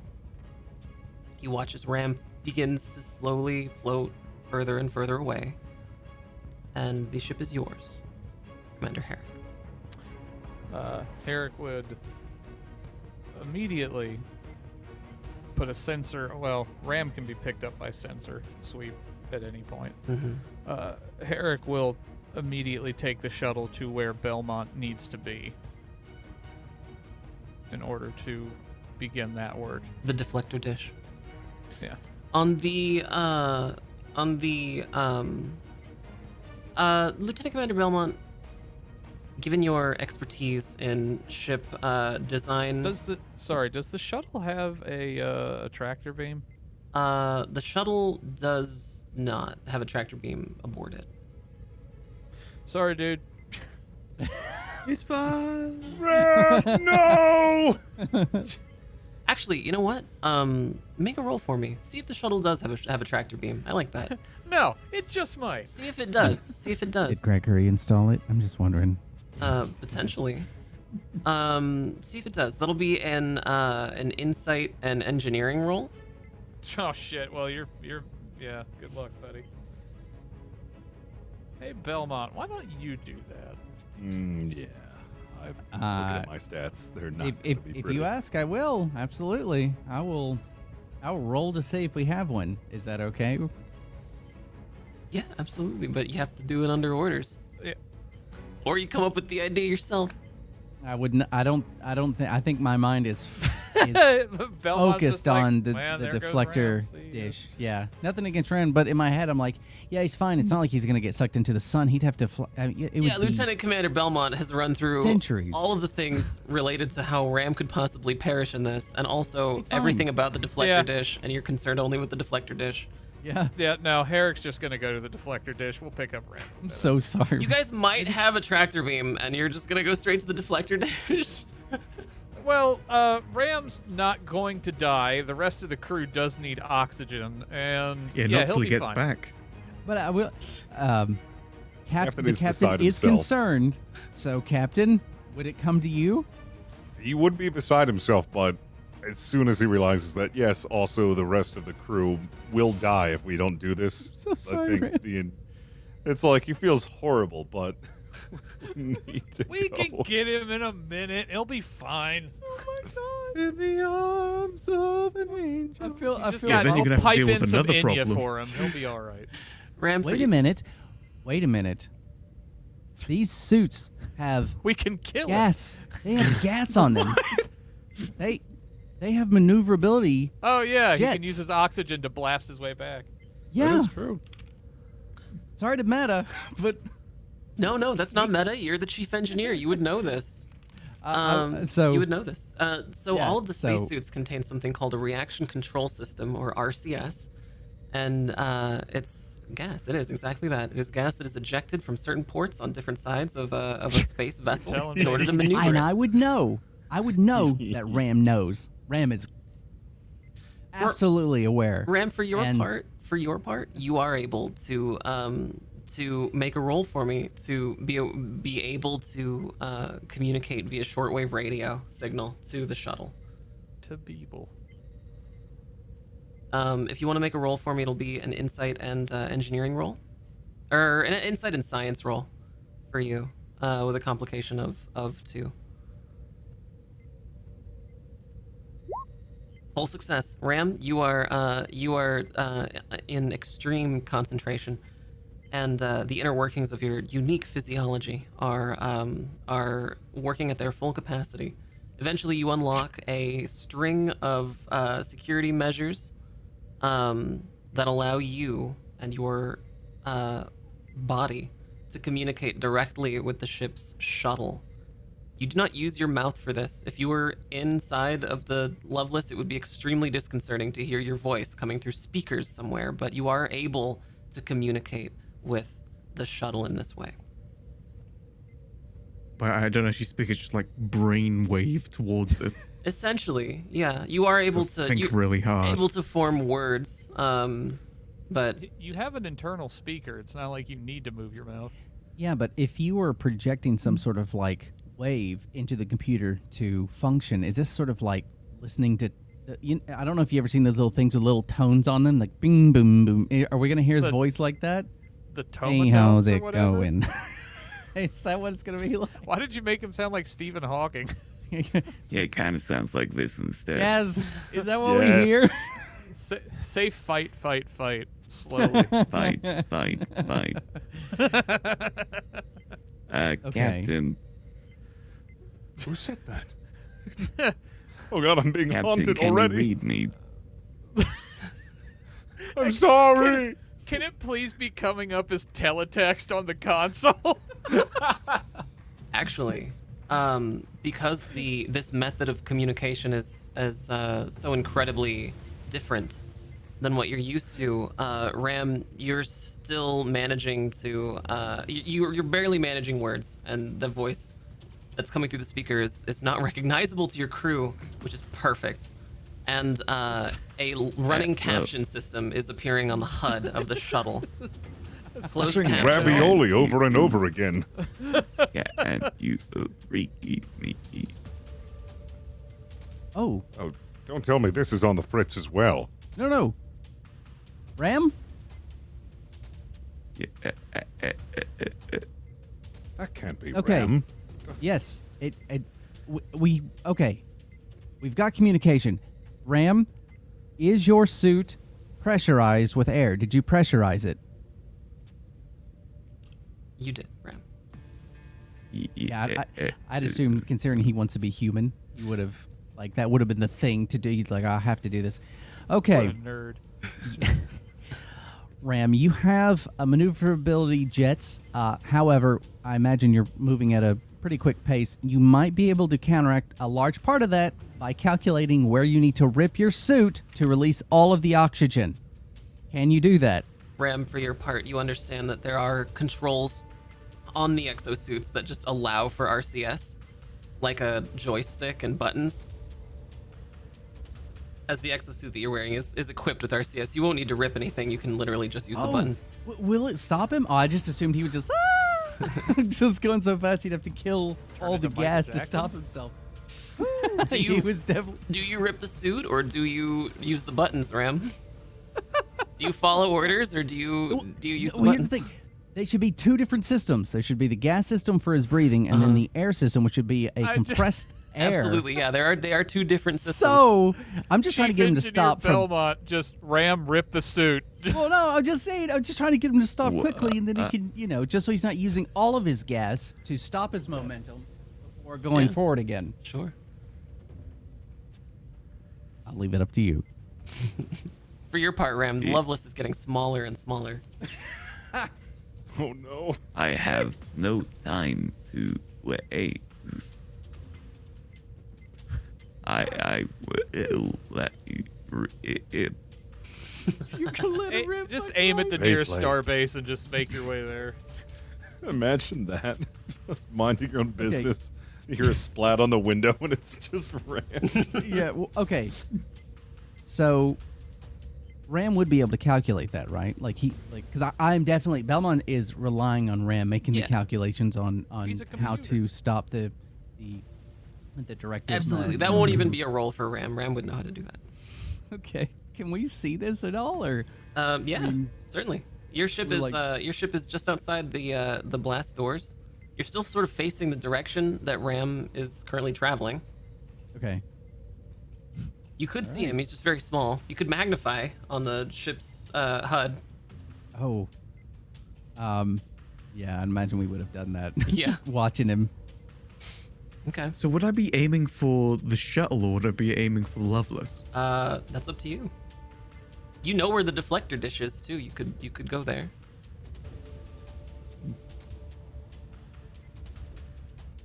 You watch as Ram begins to slowly float further and further away, and the ship is yours, Commander Herrick. Herrick would immediately put a sensor. Well, Ram can be picked up by sensor sweep at any point. Herrick will immediately take the shuttle to where Belmont needs to be in order to begin that work. The deflector dish. Yeah. On the Lieutenant Commander Belmont, given your expertise in ship design, Does the shuttle have a tractor beam? the shuttle does not have a tractor beam aboard it. Sorry, dude. It's fine. No! Actually, you know what? Make a roll for me. See if the shuttle does have a tractor beam. I like that. No, it just might. See if it does. See if it Did does. Gregory install it? I'm just wondering. Potentially. See if it does. That'll be an insight and engineering roll. Oh shit. Well, you're yeah. Good luck, buddy. Hey Belmont, why don't you do that? Yeah. I'm looking at my stats. They're not. If gonna be you pretty. ask, I will. Absolutely. I will I'll roll to see if we have one. Is that okay? Yeah, absolutely. But you have to do it under orders. Yeah. Or you come up with the idea yourself. I wouldn't. I don't think. I think my mind is Belmont's focused just like, on the "Man, there goes deflector Ram. See ya." dish. Yeah, nothing against Ren, but in my head, I'm like, yeah, he's fine. It's not like he's gonna get sucked into the sun. He'd have to. I mean, it would Yeah, be Lieutenant Commander Belmont has run through centuries. all of the things related to how Ram could possibly perish in this, and also He's fine. everything about the deflector Yeah. dish, and you're concerned only with the deflector dish. Yeah, Yeah, no, Herrick's just gonna go to the deflector dish. We'll pick up Ram. I'm so sorry. You guys might have a tractor beam, and you're just gonna go straight to the deflector dish. Well, Ram's not going to die. The rest of the crew does need oxygen, and Yeah, yeah, not he'll till he be gets fine. back. But I will. Captain The is captain beside is himself. concerned. So, Captain, would it come to you? He would be beside himself, but as soon as he realizes that, yes, also the rest of the crew will die if we don't do this, So sorry, I think it's like he feels horrible, but we need to We go. can get him in a minute. He'll be fine. In the arms of an angel. I feel. You I just feel. Yeah, got then you're gonna have to pipe deal in with some another Enya problem. for him. He'll be all right. Ram, for Wait you. a minute. Wait a minute. These suits have We can kill him. gas. They have gas on them. They have maneuverability. Oh yeah, he can Jets. use his oxygen to blast his way back. Yeah. That is true. Sorry to meta, but No, that's not meta. You're the chief engineer. You would know this. so You would know this. So Yeah, all of the so- spacesuits contain something called a reaction control system, or RCS, and it's gas. It is exactly that. It is gas that is ejected from certain ports on different sides of a space vessel telling in me. order to maneuver and it. I would know. I would know that Ram knows. Ram is absolutely aware. Ram, for your And- part, you are able to make a roll for me to be able to communicate via shortwave radio signal to the shuttle. To Beeble. If you want to make a roll for me, it'll be an insight and engineering roll, or an insight and science roll for you, with a complication of 2. Full success, Ram. You are in extreme concentration, and the inner workings of your unique physiology are working at their full capacity. Eventually, you unlock a string of security measures that allow you and your body to communicate directly with the ship's shuttle. You do not use your mouth for this. If you were inside of the Lovelace, it would be extremely disconcerting to hear your voice coming through speakers somewhere, but you are able to communicate with the shuttle in this way. But I don't actually speak. It's just like brainwave towards it. Essentially, yeah, you are able to Think really hard. able to form words, but You have an internal speaker. It's not like you need to move your mouth. Yeah, but if you were projecting some sort of like wave into the computer to function, is this sort of like listening to? I don't know if you ever seen those little things with little tones on them, like bing, boom, boom. Are we gonna hear his The- voice like that? The Hey, tone. how's it going? Is that what it's gonna be like? Why did you make him sound like Stephen Hawking? Yeah, it kind of sounds like this instead. Yes. Is that what we Yes. hear? Say fight, fight, fight. Slowly. Fight, fight, fight. Captain, Who said that? Oh god, I'm being Captain, haunted can already. you read me? I'm sorry. Can it please be coming up as teletext on the console? actually, because this method of communication is so incredibly different than what you're used to, Ram, you're still managing to you're barely managing words, and the voice that's coming through the speaker is not recognizable to your crew, which is perfect. And a running caption system is appearing on the HUD of the shuttle. Closed Sing caption. ravioli over and over again. Can you read me? Oh, Oh, don't tell me this is on the fritz as well. no. Ram? Yeah, That can't be Okay. Ram. Yes. We okay. We've got communication. Ram, is your suit pressurized with air? Did you pressurize it? You did, Ram. Yeah, I'd assume, considering he wants to be human, you would have, like, that would have been the thing to do. He's like, I have to do this. Okay. What a nerd. Ram, you have a maneuverability jets. However, I imagine you're moving at a pretty quick pace. You might be able to counteract a large part of that by calculating where you need to rip your suit to release all of the oxygen. Can you do that? Ram, for your part, you understand that there are controls on the exosuits that just allow for RCS, like a joystick and buttons. As the exosuit that you're wearing is equipped with RCS, you won't need to rip anything. You can literally just use the buttons. Will it stop him? Oh, I just assumed he would just just going so fast he'd have to kill all the into Michael gas to Jackson? stop himself. Do He you was definitely. do you rip the suit or do you use the buttons, Ram? Do you follow orders or do you use the Well, here's buttons? the thing. They should be two different systems. There should be the gas system for his breathing, and then the air system, which should be a compressed air. Absolutely, yeah. They are two different systems. So I'm just trying to Chief get him to Engineer stop from. Belmont just rip the suit. Well, no, I'm just saying. I'm just trying to get him to stop quickly, and then he can, just so he's not using all of his gas to stop his momentum before going forward again. Sure. I'll leave it up to you. For your part, Ram, Lovelace is getting smaller and smaller. Oh no. I have no time to wait. I will let you rip. You can let him rip. Just my aim at the Hey, nearest like- star base and just make your way there. Imagine that. Just minding your own business. You hear a splat on the window and it's just Ram. Yeah. Well, okay. So, Ram would be able to calculate that, right? Because I'm definitely Belmont is relying on Ram making the Yeah. calculations on He's a how computer. to stop the directive. Absolutely. That won't even be a roll for Ram. Ram would know how to do that. Okay. Can we see this at all, or? Yeah, certainly. Your ship is like- your ship is just outside the blast doors. You're still sort of facing the direction that Ram is currently traveling. Okay. You could see him. He's just very small. You could magnify on the ship's HUD. Oh. Yeah, I imagine we would have done that. Yeah. Just watching him. Okay. So would I be aiming for the shuttle or would I be aiming for Lovelace? That's up to you. You know where the deflector dish is too. You could go there.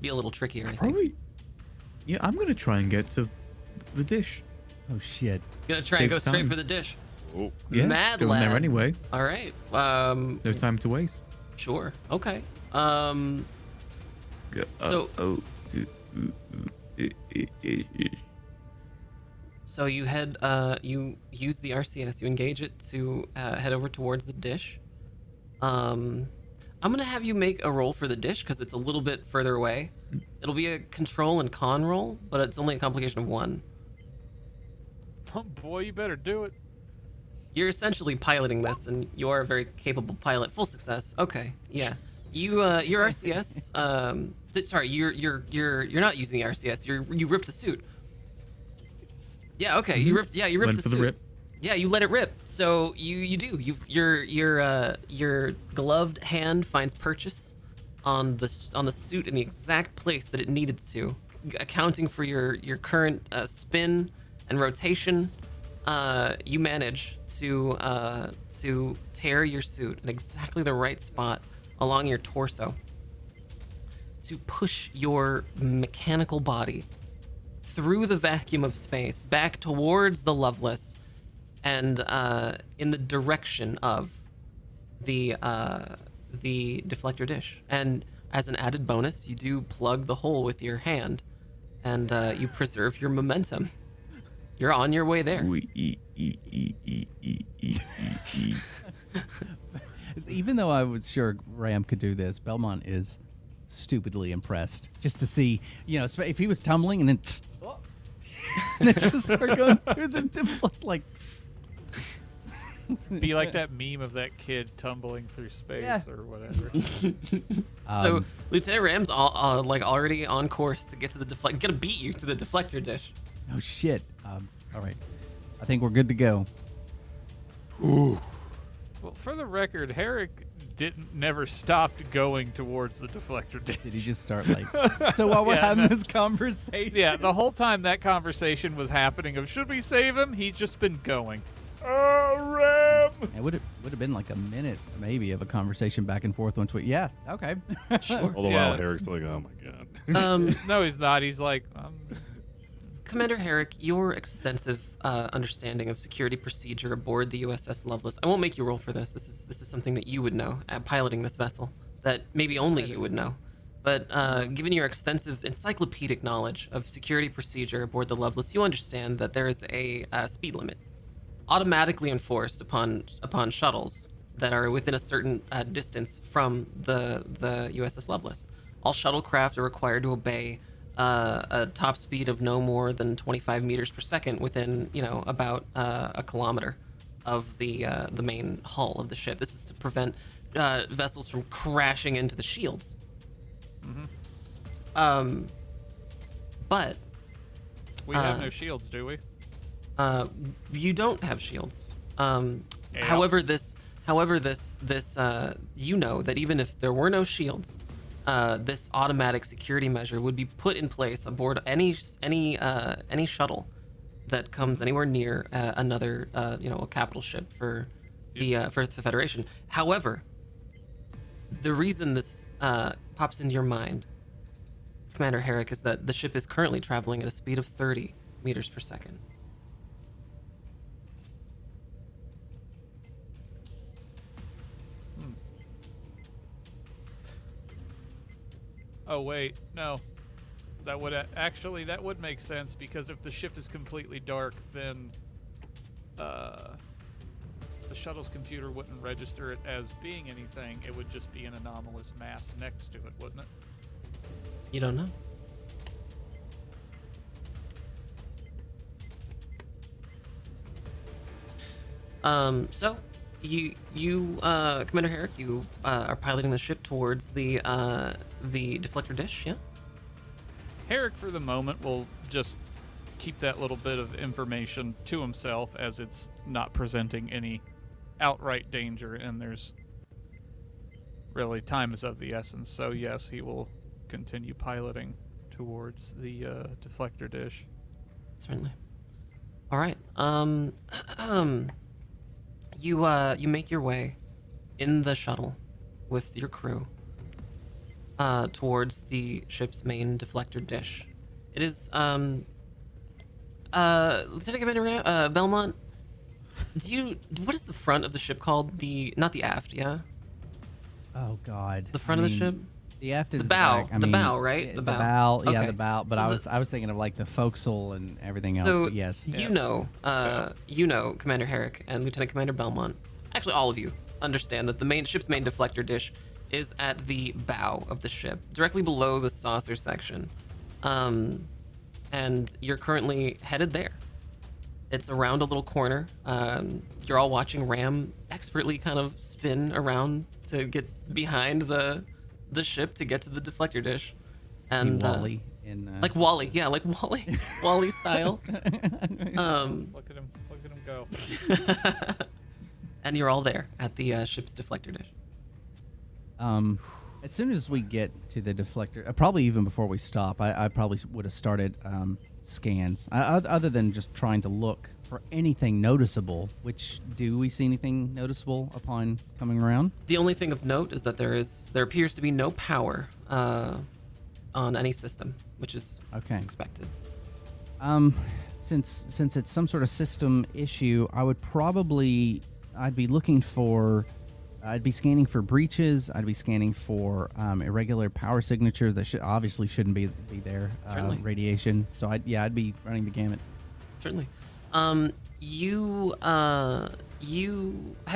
Be a little trickier, I think. Probably. Yeah, I'm gonna try and get to the dish. Oh shit. Gonna try and go Saves straight time. for the dish. Oh. Yeah, Mad going there lad. anyway. All right. No time to waste. Sure. Okay. Go So- oh, So you you use the RCS, you engage it to head over towards the dish. I'm gonna have you make a roll for the dish because it's a little bit further away. It'll be a control and con roll, but it's only a complication of 1. Oh boy, you better do it. You're essentially piloting this, and you are a very capable pilot. Full success. Okay. Yeah. You your RCS. Sorry, you're not using the RCS. You ripped the suit. Yeah. Okay. You ripped. Yeah. You ripped Went the for the suit. rip. Yeah, you let it rip. So you do. Your gloved hand finds purchase on the suit in the exact place that it needed to, accounting for your current spin and rotation. You manage to tear your suit in exactly the right spot along your torso to push your mechanical body through the vacuum of space back towards the Lovelace and in the direction of the deflector dish. And as an added bonus, you do plug the hole with your hand and you preserve your momentum. You're on your way there. Even though I was sure Ram could do this, Belmont is stupidly impressed. Just to see, if he was tumbling and then, and then just start going through the like. Be like that meme of that kid tumbling through space Yeah. or whatever. So Lieutenant Ram's already on course to get to the gonna beat you to the deflector dish. Oh shit! All right. I think we're good to go. Well, for the record, Herrick never stopped going towards the deflector dish. Did he just start like? So while we're Yeah, having no. this conversation, Yeah, the whole time that conversation was happening of should we save him, he's just been going. it would have been like a minute maybe of a conversation back and forth once we. Yeah. Okay. Sure. All the Yeah. while, Herrick's like, oh my god. No, he's not. He's like, Commander Herrick, your extensive understanding of security procedure aboard the U.S.S. Lovelace. I won't make you roll for this. This is something that you would know piloting this vessel that maybe only you would know. But given your extensive encyclopedic knowledge of security procedure aboard the Lovelace, you understand that there is a speed limit automatically enforced upon shuttles that are within a certain distance from the U.S.S. Lovelace. All shuttlecraft are required to obey a top speed of no more than 25 meters per second within, about a kilometer of the main hull of the ship. This is to prevent vessels from crashing into the shields. But we have no shields, do we? you don't have shields. Yeah. However, you know that even if there were no shields, this automatic security measure would be put in place aboard any shuttle that comes anywhere near another, a capital ship for the Federation. However, the reason this pops into your mind, Commander Herrick, is that the ship is currently traveling at a speed of 30 meters per second. Oh wait, no. That would that would make sense, because if the ship is completely dark, then the shuttle's computer wouldn't register it as being anything. It would just be an anomalous mass next to it, wouldn't it? You don't know. So you Commander Herrick, you are piloting the ship towards the deflector dish, yeah? Herrick, for the moment, will just keep that little bit of information to himself, as it's not presenting any outright danger, and there's really time is of the essence. So yes, he will continue piloting towards the deflector dish. Certainly. All right. You make your way in the shuttle with your crew towards the ship's main deflector dish. It is Lieutenant Commander Belmont. What is the front of the ship called? Not the aft, yeah? Oh God. The front of the ship? The aft is The bow. back. I the mean, bow, right? The bow. Yeah, Okay. the bow. But So I was thinking of like the forecastle and everything else. So But yes. you know Commander Herrick and Lieutenant Commander Belmont. Actually, all of you understand that the ship's main deflector dish is at the bow of the ship, directly below the saucer section, and you're currently headed there. It's around a little corner. You're all watching Ram expertly kind of spin around to get behind the ship to get to the deflector dish, and Wally like Wally, yeah, like Wally, Wally style. Look at him go. And you're all there at the ship's deflector dish. As soon as we get to the deflector, probably even before we stop, I probably would have started scans. Other than just trying to look for anything noticeable. Do we see anything noticeable upon coming around? The only thing of note is that there appears to be no power on any system, which is Okay. expected. Since it's some sort of system issue, I'd be scanning for breaches. I'd be scanning for irregular power signatures that shouldn't be there. Certainly. Radiation. So I'd be running the gamut. Certainly. You have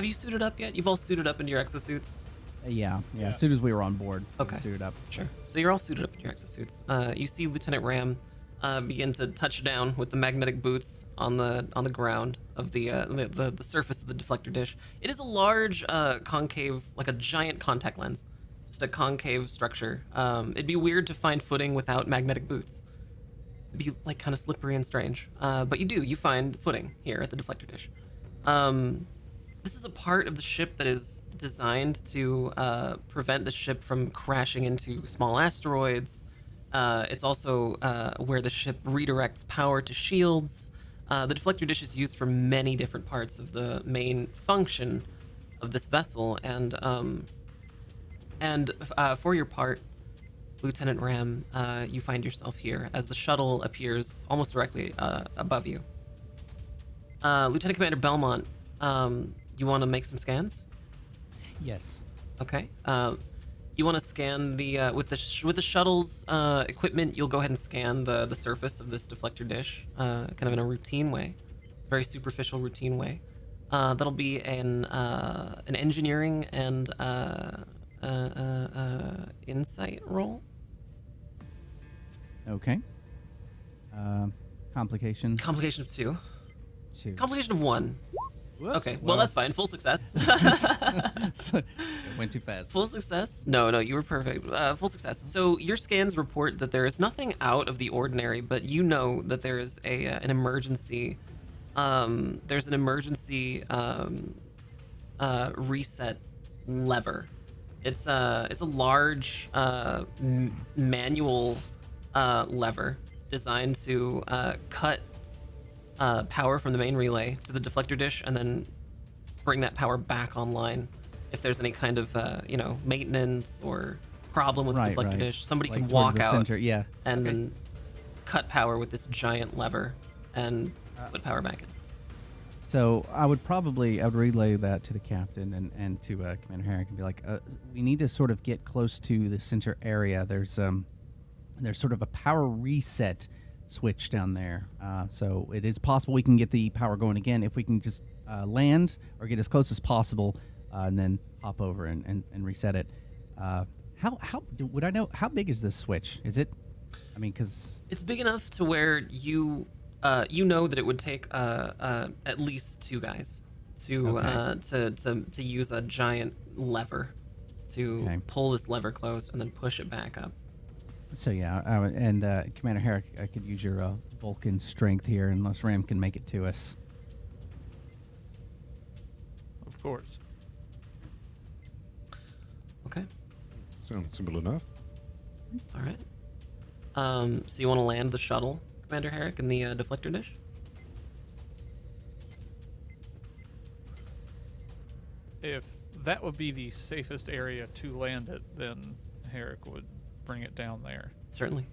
you suited up yet? You've all suited up into your exosuits? Yeah. As soon as we were on board, Okay. we suited up. Sure. So you're all suited up in your exosuits. You see Lieutenant Ram begin to touch down with the magnetic boots on the ground of the surface of the deflector dish. It is a large concave, like a giant contact lens, just a concave structure. It'd be weird to find footing without magnetic boots. be like kind of slippery and strange. But you find footing here at the deflector dish. This is a part of the ship that is designed to prevent the ship from crashing into small asteroids. It's also where the ship redirects power to shields. The deflector dish is used for many different parts of the main function of this vessel, and for your part, Lieutenant Ram, you find yourself here as the shuttle appears almost directly above you. Lieutenant Commander Belmont, you want to make some scans? Yes. Okay. You want to scan the with the shuttle's equipment. You'll go ahead and scan the surface of this deflector dish, kind of in a routine way, very superficial routine way. That'll be an engineering and insight roll. Okay. Complication. Complication of 2. 2. Complication of 1. Whoops. Okay, well that's fine. Full success. It went too fast. Full success? No, you were perfect. Full success. So your scans report that there is nothing out of the ordinary, but you know that there is an emergency. There's an emergency reset lever. It's a large manual lever designed to cut power from the main relay to the deflector dish and then bring that power back online if there's any kind of maintenance or problem with the deflector dish. Somebody Like can towards walk the out center, yeah. and then cut power with this giant lever and put power back in. So I would relay that to the captain and to Commander Herrick and be like, we need to sort of get close to the center area. There's sort of a power reset switch down there. So it is possible we can get the power going again if we can just land or get as close as possible and then hop over and reset it. Would I know how big is this switch? Is it? I mean, because it's big enough to where you know that it would take at least 2 guys to use a giant lever to pull this lever closed and then push it back up. So yeah, Commander Herrick, I could use your Vulcan strength here, unless Ram can make it to us. Of course. Okay. Sounds simple enough. All right. So you want to land the shuttle, Commander Herrick, in the deflector dish? If that would be the safest area to land it, then Herrick would bring it down there. Certainly.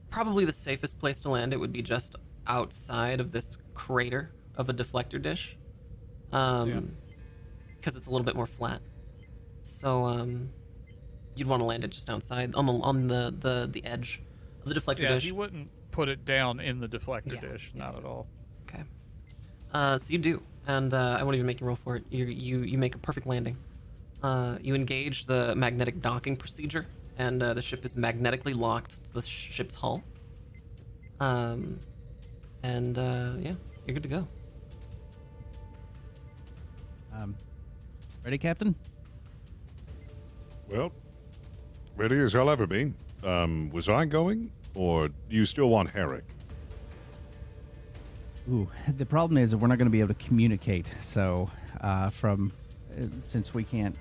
Probably the safest place to land it would be just outside of this crater of a deflector dish, because it's a little bit more flat. So you'd want to land it just outside on the edge of the deflector dish. Yeah, he wouldn't put it down in the deflector dish, not at all. Okay. So you do, and I won't even make you roll for it. You make a perfect landing. You engage the magnetic docking procedure, and the ship is magnetically locked to the ship's hull. You're good to go. Ready, Captain? Well, ready as I'll ever be. Was I going, or do you still want Herrick? Ooh, the problem is that we're not going to be able to communicate. So, since we can't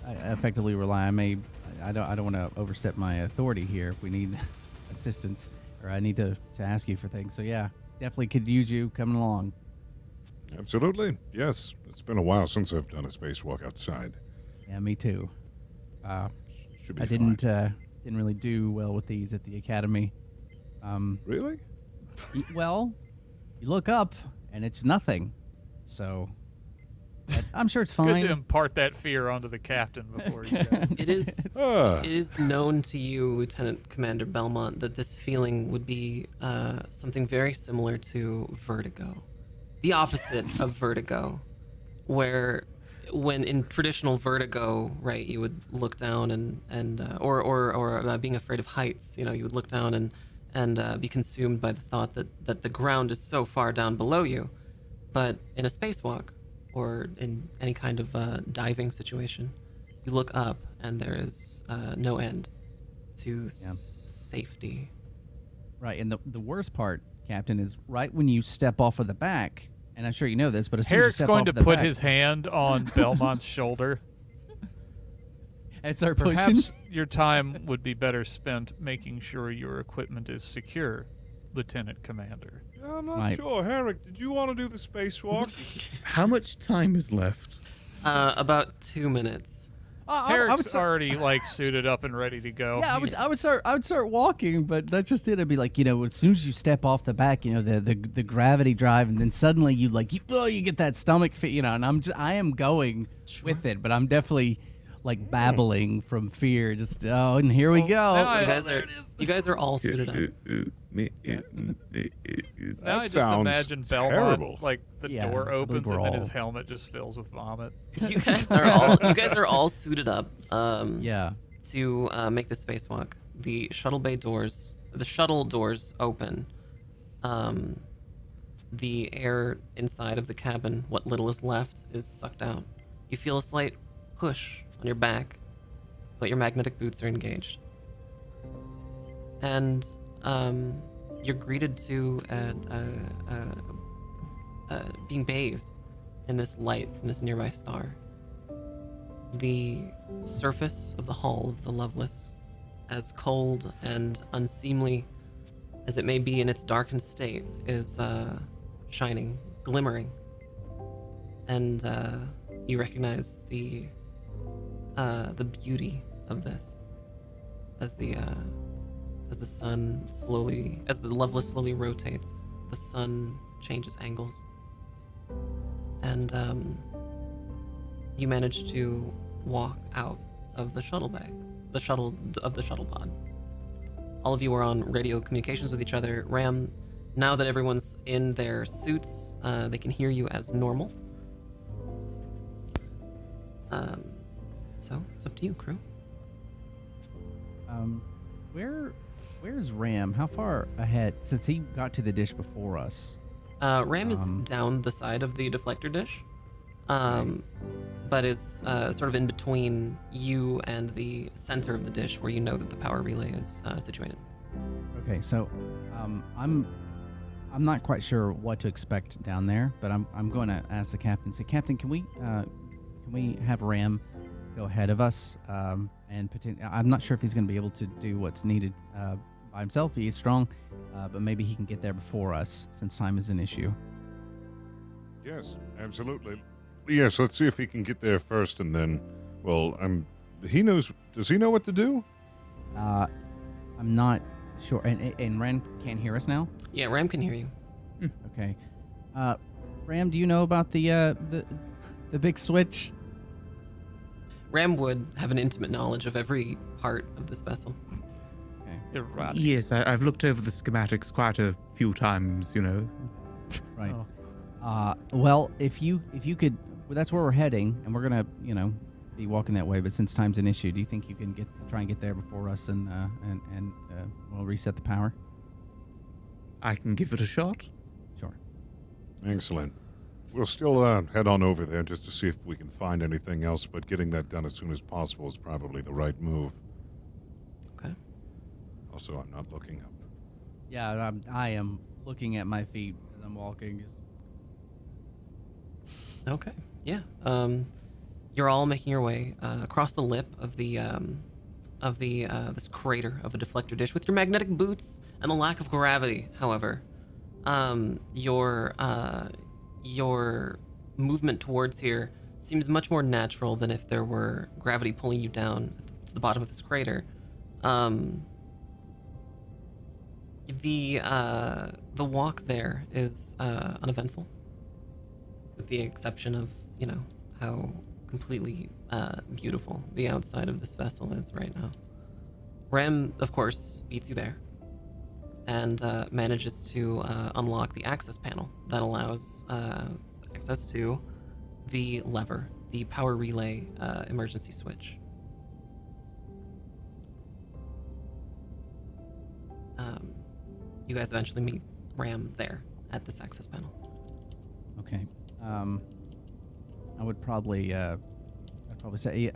effectively rely, I don't want to overstep my authority here. If we need assistance, or I need to ask you for things. So yeah, definitely could use you coming along. Absolutely, yes. It's been a while since I've done a spacewalk outside. Yeah, me too. Should be I fine. didn't really do well with these at the academy. Really? Well, you look up and it's nothing. So but I'm sure it's fine. Good to impart that fear onto the captain before you guys. It is known to you, Lieutenant Commander Belmont, that this feeling would be something very similar to vertigo. The opposite of vertigo, where when in traditional vertigo, right, you would look down or being afraid of heights, you would look down and be consumed by the thought that the ground is so far down below you. But in a spacewalk, or in any kind of diving situation, you look up and there is no end to safety Right, and the worst part, Captain, is right when you step off of the back, and I'm sure you know this, but as soon as you Herrick's step going off to of the put back, his hand on Belmont's shoulder. and start pushing. Perhaps your time would be better spent making sure your equipment is secure, Lieutenant Commander. I'm not Right. sure. Herrick, did you want to do the spacewalk? How much time is left? About 2 minutes. I would Herrick's start, already like suited up and ready to go. yeah, He's- I would start walking, but that's just it. I'd be like, as soon as you step off the back, the gravity drive, and then suddenly you get that stomach fit, and I am going with it, but I'm definitely like babbling from fear. Just and here we go. now You guys are all suited up. Now I just sounds imagine Belmont, terrible. like the Yeah, door I believe opens we're and then all- his helmet just fills with vomit. You guys are all suited up. Yeah. To make the spacewalk. The shuttle doors open. The air inside of the cabin, what little is left, is sucked out. You feel a slight push on your back, but your magnetic boots are engaged. And you're greeted to being bathed in this light from this nearby star. The surface of the hull of the Lovelace, as cold and unseemly as it may be in its darkened state, is shining, glimmering, and you recognize the beauty of this as the Lovelace slowly rotates. The sun changes angles, and you manage to walk out of the shuttle bay, the shuttle pod. All of you are on radio communications with each other. Ram, now that everyone's in their suits, they can hear you as normal. So it's up to you, crew. Where's Ram? How far ahead? Since he got to the dish before us. Ram is down the side of the deflector dish, but is sort of in between you and the center of the dish, where you know that the power relay is situated. Okay, so I'm not quite sure what to expect down there, but I'm going to ask the captain. Say, Captain, can we have Ram go ahead of us? I'm not sure if he's going to be able to do what's needed by himself. He is strong, but maybe he can get there before us, since time is an issue. Yes, absolutely. Yes, let's see if he can get there first, and then, he knows. Does he know what to do? I'm not sure. And Ram can't hear us now? Yeah, Ram can hear you. Okay. Ram, do you know about the big switch? Ram would have an intimate knowledge of every part of this vessel. Okay. Erotic. Yes, I've looked over the schematics quite a few times, Right. Oh. Well, if you could, that's where we're heading, and we're gonna, be walking that way. But since time's an issue, do you think you can try and get there before us, and we'll reset the power? I can give it a shot. Sure. Excellent. We'll still head on over there just to see if we can find anything else, but getting that done as soon as possible is probably the right move. Okay. Also, I'm not looking up. Yeah, I am looking at my feet as I'm walking. Okay. Yeah. You're all making your way across the lip of the this crater of a deflector dish with your magnetic boots and the lack of gravity. However, your movement towards here seems much more natural than if there were gravity pulling you down to the bottom of this crater. The walk there is uneventful, with the exception of how completely beautiful the outside of this vessel is right now. Ram, of course, beats you there and manages to unlock the access panel that allows access to the lever, the power relay emergency switch. You guys eventually meet Ram there at this access panel. Okay. I would probably say,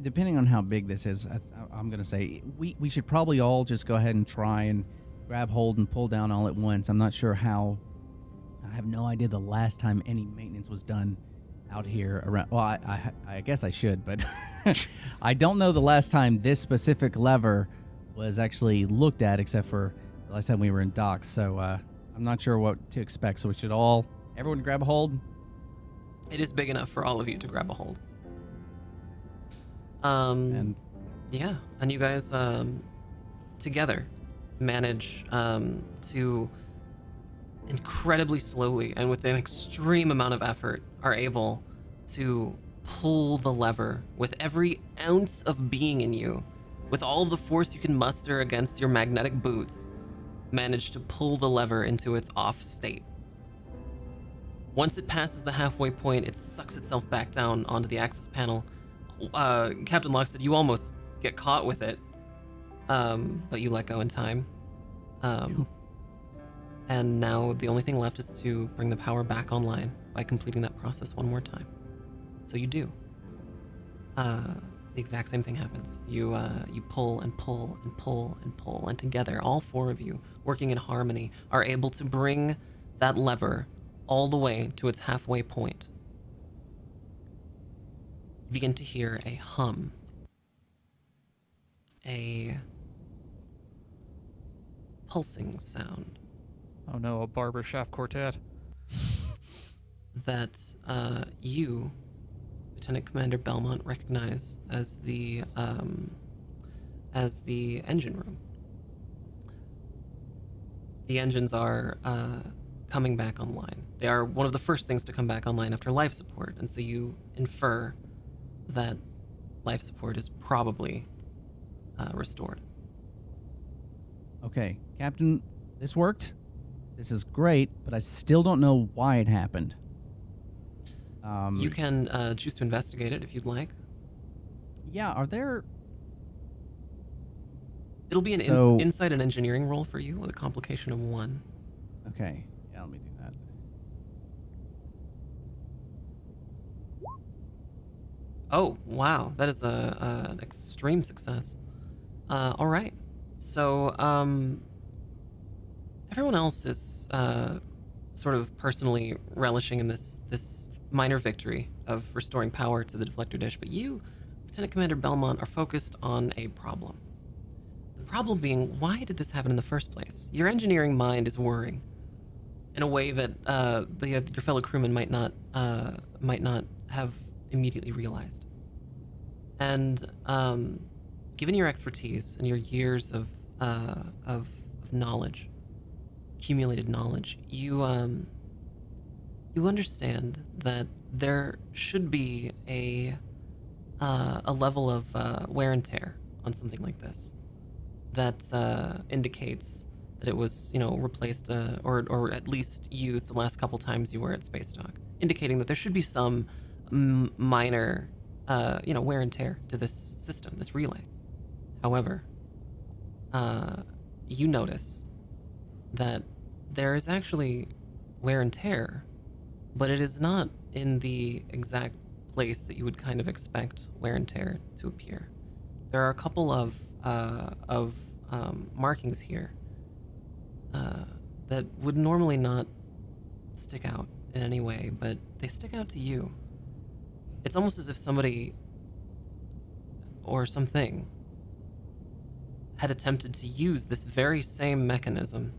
depending on how big this is, I'm going to say we should probably all just go ahead and try and grab hold and pull down all at once. I'm not sure how. I have no idea the last time any maintenance was done out here around. Well, I guess I should, but I don't know the last time this specific lever was actually looked at, except for the last time we were in docks. So I'm not sure what to expect. So we should everyone grab a hold. It is big enough for all of you to grab a hold. And Yeah, and you guys together manage to incredibly slowly and with an extreme amount of effort are able to pull the lever with every ounce of being in you, with all of the force you can muster against your magnetic boots, manage to pull the lever into its off state. Once it passes the halfway point, it sucks itself back down onto the access panel. Captain Lockstead, you almost get caught with it, but you let go in time. And now the only thing left is to bring the power back online by completing that process one more time. So you do. The exact same thing happens. You pull and pull and pull and pull, and together, all four of you, working in harmony, are able to bring that lever all the way to its halfway point. You begin to hear a hum, a pulsing sound Oh no, a barbershop quartet. that you, Lieutenant Commander Belmont, recognize as the engine room. The engines are coming back online. They are one of the first things to come back online after life support, and so you infer that life support is probably restored. okay, Captain, this worked. This is great, but I still don't know why it happened. You can choose to investigate it if you'd like. Yeah, are there... It'll be an So- insight and engineering roll for you with a complication of 1. Okay, yeah, let me do that. Oh, wow. That is an extreme success. All right. So, everyone else is sort of personally relishing in this minor victory of restoring power to the deflector dish, but you, Lieutenant Commander Belmont, are focused on a problem. The problem being, why did this happen in the first place? Your engineering mind is whirring in a way that your fellow crewmen might not have immediately realized. And given your expertise and your years of knowledge, accumulated knowledge, you understand that there should be a level of wear and tear on something like this that indicates that it was, replaced or at least used the last couple times you were at space dock, indicating that there should be some minor, wear and tear to this system, this relay. However, you notice that there is actually wear and tear, but it is not in the exact place that you would kind of expect wear and tear to appear. There are a couple of markings here that would normally not stick out in any way, but they stick out to you. It's almost as if somebody or something had attempted to use this very same mechanism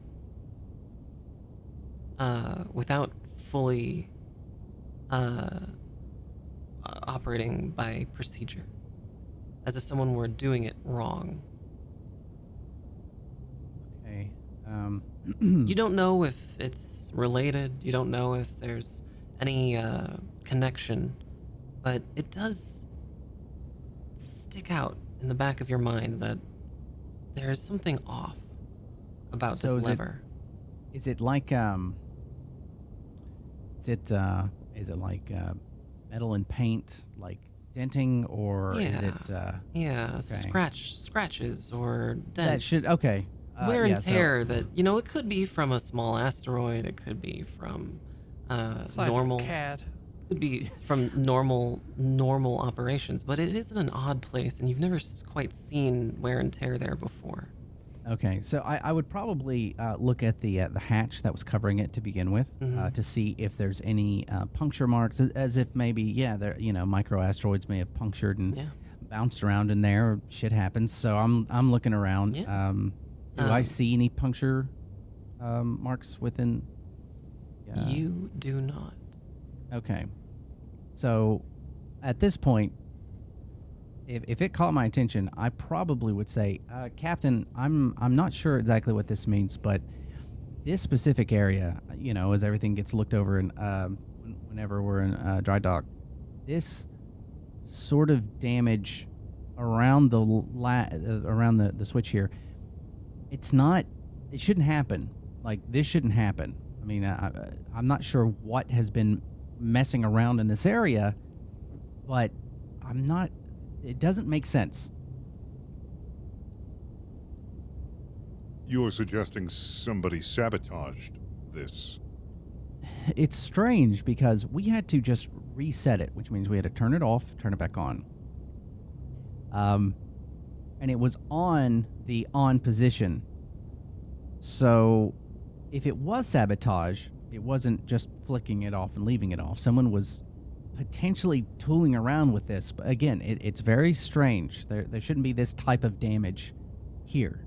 without fully operating by procedure, as if someone were doing it wrong. Okay. You don't know if it's related, you don't know if there's any connection, but it does stick out in the back of your mind that there is something off about So this lever. Is it like is it like metal and paint, like denting, or is it Some scratches or dents. that should okay. Wear and yeah, so- tear that, it could be from a small asteroid, it could be from Size normal. of a cat. could be from normal operations, but it is in an odd place, and you've never quite seen wear and tear there before. Okay, so I would probably look at the hatch that was covering it to begin with, to see if there's any puncture marks, as if maybe there microasteroids may have punctured and bounced around in there. Shit happens, so I'm looking around. Yeah. Do I see any puncture marks within? You do not. Okay, so at this point, if it caught my attention, I probably would say, Captain, I'm not sure exactly what this means, but this specific area, as everything gets looked over and whenever we're in dry dock, this sort of damage around the switch here, it shouldn't happen. Like, this shouldn't happen. I mean, I'm not sure what has been messing around in this area, but it doesn't make sense. You're suggesting somebody sabotaged this. It's strange because we had to just reset it, which means we had to turn it off, turn it back on. And it was on the on position. So if it was sabotage, it wasn't just flicking it off and leaving it off. Someone was potentially tooling around with this. But again, it's very strange. There shouldn't be this type of damage here.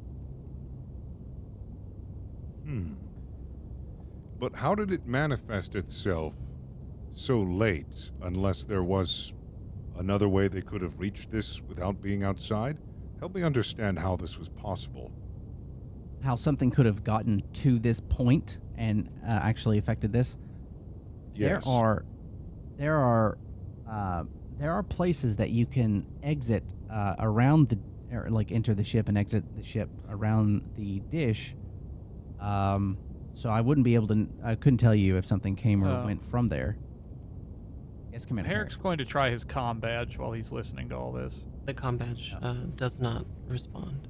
But how did it manifest itself so late, unless there was another way they could have reached this without being outside? Help me understand how this was possible. How something could have gotten to this point and actually affected this? Yes. There are places that you can exit around enter the ship and exit the ship around the dish. So I wouldn't be able to. I couldn't tell you if something came or went from there. Yes, Commander. Herrick's going to try his comm badge while he's listening to all this. The comm badge does not respond.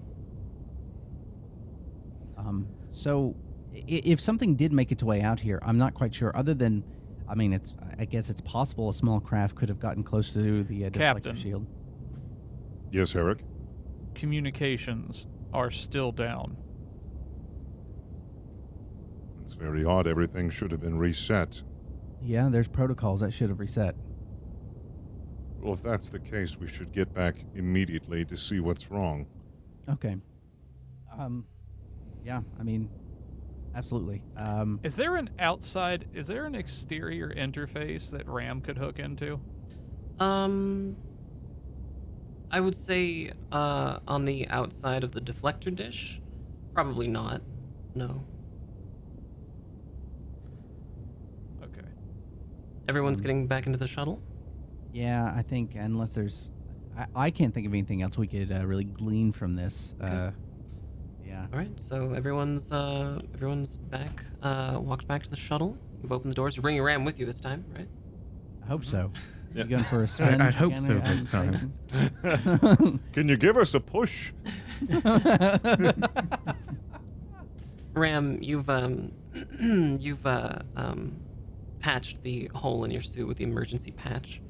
So if something did make its way out here, I'm not quite sure. Other than, I guess it's possible a small craft could have gotten close to the Captain. deflector shield. Yes, Herrick? Communications are still down. It's very odd. Everything should have been reset. Yeah, there's protocols that should have reset. Well, if that's the case, we should get back immediately to see what's wrong. Okay. Yeah, absolutely. Is there an exterior interface that RAM could hook into? I would say on the outside of the deflector dish, probably not. No. Okay. Everyone's getting back into the shuttle? Yeah, I think unless there's... I can't think of anything else we could really glean from this. Okay. Yeah. All right, so everyone's back, walked back to the shuttle. You've opened the doors. You're bringing Ram with you this time, right? I hope so. You going for a spin? I'd hope so this time. Can you give us a push? Ram, you've patched the hole in your suit with the emergency patch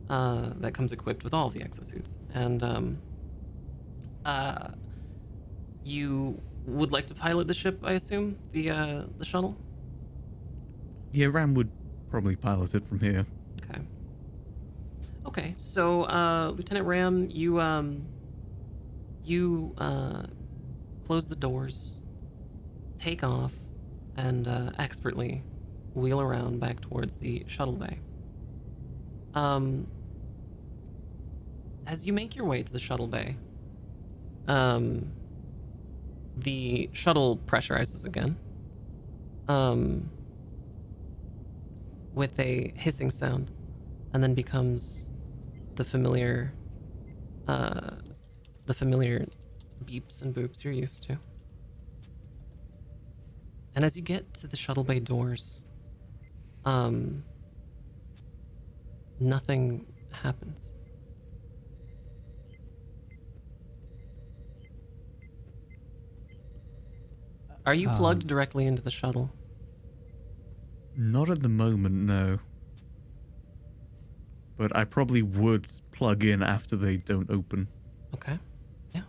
that comes equipped with all of the exosuits, and you would like to pilot the ship, I assume, the shuttle. Yeah, Ram would probably pilot it from here. Okay. Okay, so Lieutenant Ram, you close the doors, take off, and expertly wheel around back towards the shuttle bay. As you make your way to the shuttle bay, the shuttle pressurizes again, with a hissing sound, and then becomes the familiar beeps and boops you're used to. And as you get to the shuttle bay doors, nothing happens. Are you plugged directly into the shuttle? Not at the moment, no. but I probably would plug in after they don't open. Okay. Yeah.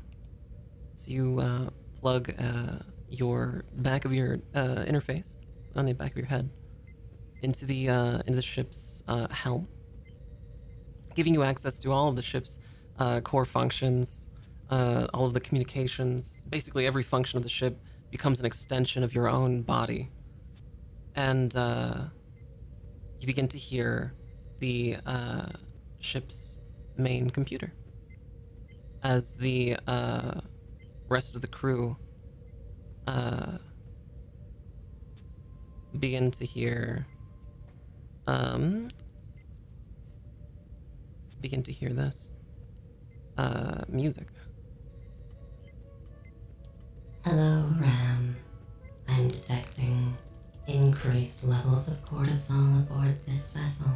So you plug your back of your interface on the back of your head into the ship's helm, giving you access to all of the ship's core functions, all of the communications. Basically, every function of the ship becomes an extension of your own body, and you begin to hear the ship's main computer as the rest of the crew begin to hear this music. Hello, Ram. I'm detecting increased levels of cortisol aboard this vessel.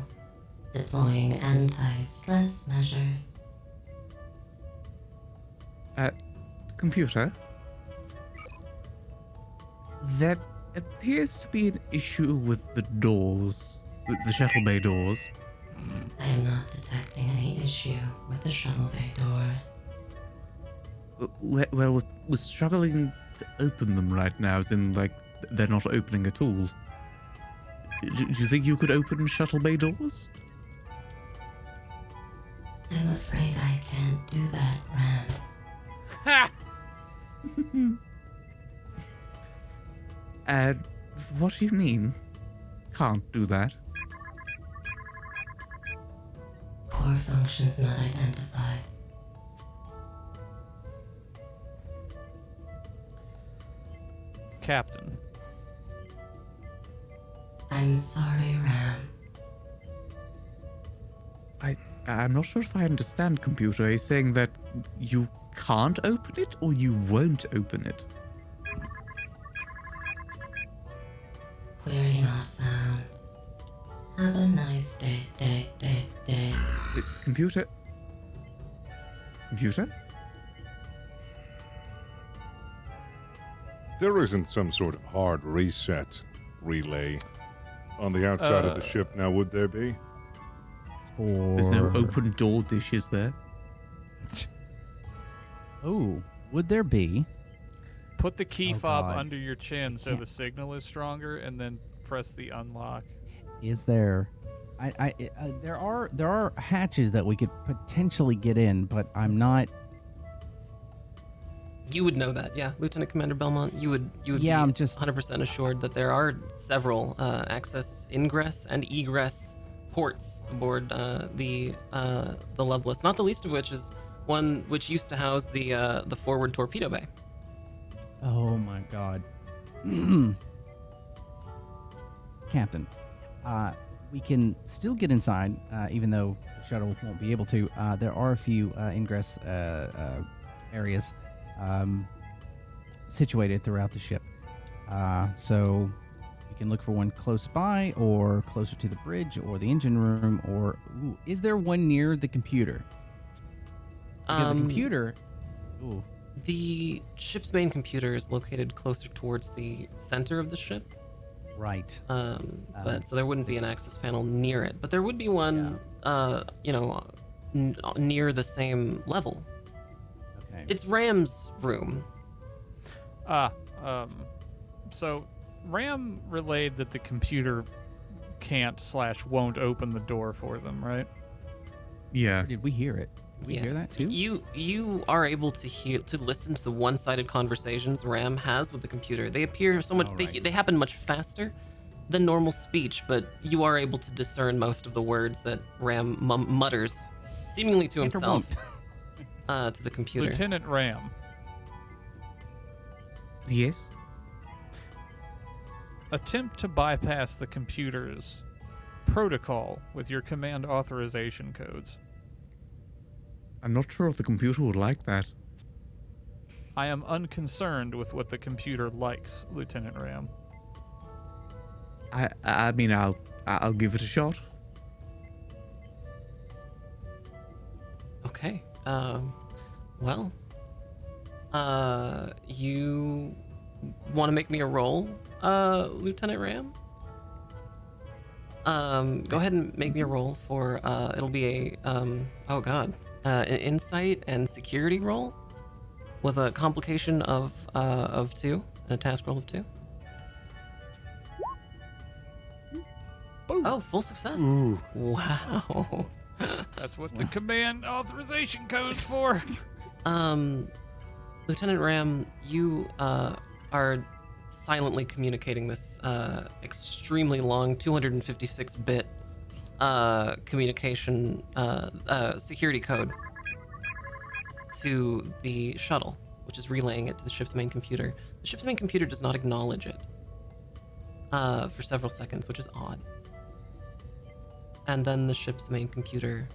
Deploying anti-stress measures. Computer? That appears to be an issue with the doors, the shuttle bay doors. I am not detecting any issue with the shuttle bay doors. Well, we're struggling to open them right now, as in, like, they're not opening at all. Do you think you could open shuttle bay doors? I'm afraid I can't do that, Ram. And what do you mean? Can't do that? Core functions not identified. Captain. I'm sorry, Ram. I'm not sure if I understand, computer. Are you saying that you can't open it or you won't open it? Query not found. Have a nice day. Computer? Computer? There isn't some sort of hard reset relay on the outside of the ship now, would there be? There's no open door dishes there. Oh, would there be? Put the key fob God. under your chin so the signal is stronger, and then press the unlock. Is there? There are hatches that we could potentially get in, but I'm not. You would know that, yeah, Lieutenant Commander Belmont. You would be I'm just 100% assured that there are several access, ingress, and egress ports aboard the Lovelace. Not the least of which is one which used to house the forward torpedo bay. Oh my God, Captain. We can still get inside, even though the shuttle won't be able to. There are a few ingress areas situated throughout the ship. So you can look for one close by or closer to the bridge or the engine room, or is there one near the computer? Because the computer... Ooh. The ship's main computer is located closer towards the center of the ship. Right. But so there wouldn't be an access panel near it, but there would be one, near the same level. Okay. It's Ram's room. So Ram relayed that the computer can't/won't open the door for them, right? Yeah. Did we hear it? Did we hear that too? You are able to listen to the one-sided conversations Ram has with the computer. They appear so much. Right. They happen much faster than normal speech, but you are able to discern most of the words that Ram mutters, seemingly to himself, to the computer. Lieutenant Ram, Yes? attempt to bypass the computer's protocol with your command authorization codes. I'm not sure if the computer would like that. I am unconcerned with what the computer likes, Lieutenant Ram. I mean, I'll give it a shot. Okay. Well. You want to make me a roll, Lieutenant Ram? Go ahead and make me a roll for, it'll be an insight and security roll with a complication of 2 and a task roll of 2. Boom. Oh, full success. Ooh. Wow. That's what the command authorization code's for. Lieutenant Ram, you are silently communicating this extremely long 256-bit communication security code to the shuttle, which is relaying it to the ship's main computer. The ship's main computer does not acknowledge it for several seconds, which is odd. And then the ship's main computer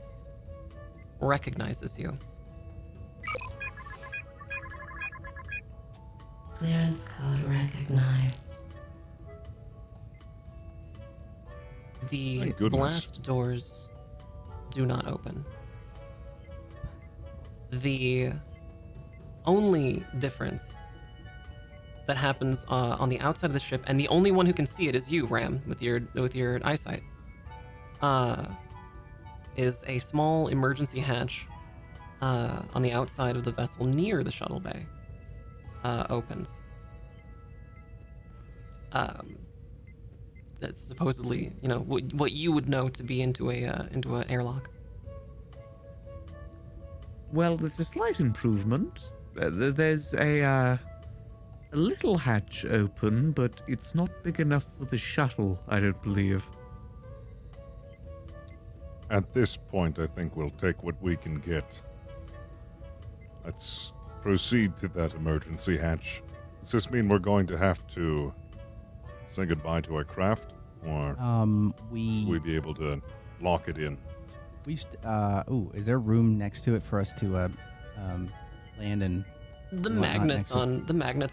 recognizes you. Clearance code recognized. The Thank goodness. blast doors do not open. The only difference that happens on the outside of the ship, and the only one who can see it is you, Ram, with your eyesight, is a small emergency hatch on the outside of the vessel near the shuttle bay. Opens. That's supposedly, what you would know to be into an airlock. Well, there's a slight improvement. There's a little hatch open, but it's not big enough for the shuttle, I don't believe. At this point, I think we'll take what we can get. Let's proceed to that emergency hatch. Does this mean we're going to have to say goodbye to our craft, or we be able to lock it in? We should, is there room next to it for us to land and The magnets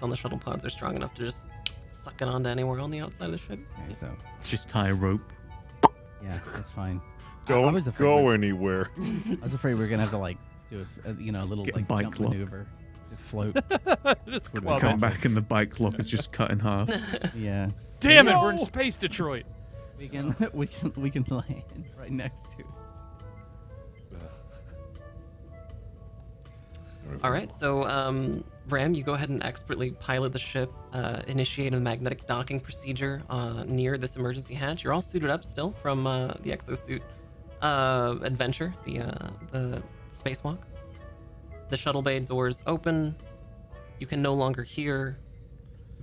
on the shuttle pods are strong enough to just suck it onto anywhere on the outside of the ship. Okay, so Just tie a rope. yeah, that's fine. I Don't was afraid go anywhere. I was afraid we were gonna have to do a little Get a like bike jump lock. maneuver to float. Just Would we club Come it. back and the bike lock is just cut in half. Yeah, Damn it, we're in space, Detroit. we can land right next to it. All right, so Ram, you go ahead and expertly pilot the ship, initiate a magnetic docking procedure near this emergency hatch. You're all suited up still from the exosuit adventure, the spacewalk. The shuttle bay doors open. You can no longer hear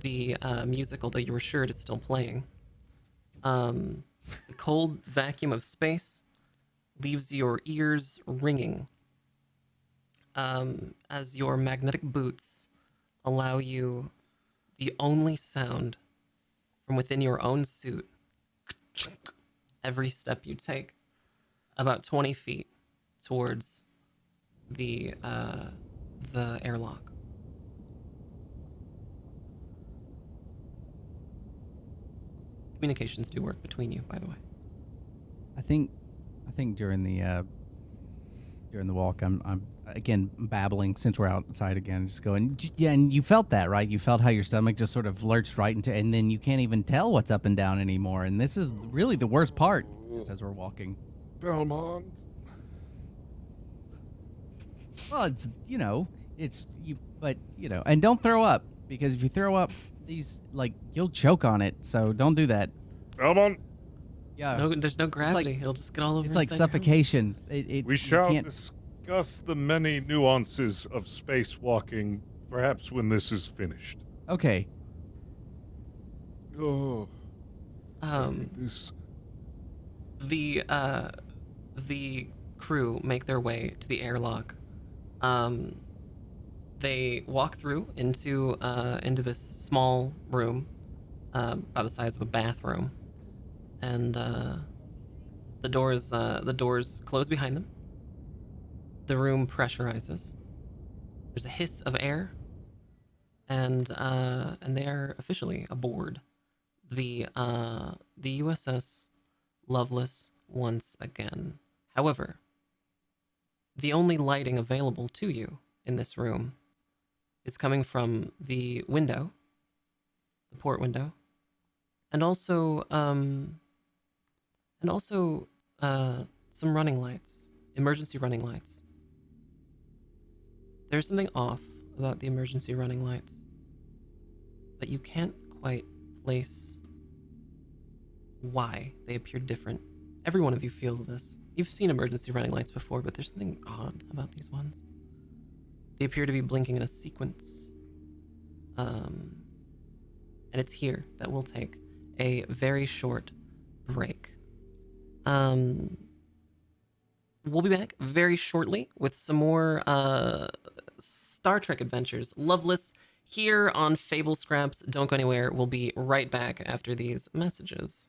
the music, although you were sure it is still playing. The cold vacuum of space leaves your ears ringing as your magnetic boots allow you the only sound from within your own suit every step you take about 20 feet towards the airlock. Communications do work between you, by the way. I think during the walk, I'm again babbling since we're outside again, just going, yeah, and you felt that, right? You felt how your stomach just sort of lurched right into, and then you can't even tell what's up and down anymore. And this is really the worst part, just as we're walking. Belmont. Well, and don't throw up, because if you throw up, you'll choke on it. So don't do that. Belmont, Yeah, No, there's no gravity. It'll just get all over. it's like inside your head. suffocation. we you shall can't- discuss the many nuances of spacewalking, perhaps when this is finished. Okay. Oh, Um, this. the crew make their way to the airlock. They walk through into this small room, about the size of a bathroom, and the doors close behind them. The room pressurizes. There's a hiss of air, and they are officially aboard the U.S.S. Lovelace once again. However, the only lighting available to you in this room is coming from the window, the port window, and also and also some running lights, emergency running lights. There's something off about the emergency running lights, but you can't quite place why they appear different. Every one of you feels this. You've seen emergency running lights before, but there's something odd about these ones. They appear to be blinking in a sequence. And it's here that we'll take a very short break. We'll be back very shortly with some more Star Trek adventures. Lovelace here on Fable Scraps. Don't go anywhere. We'll be right back after these messages.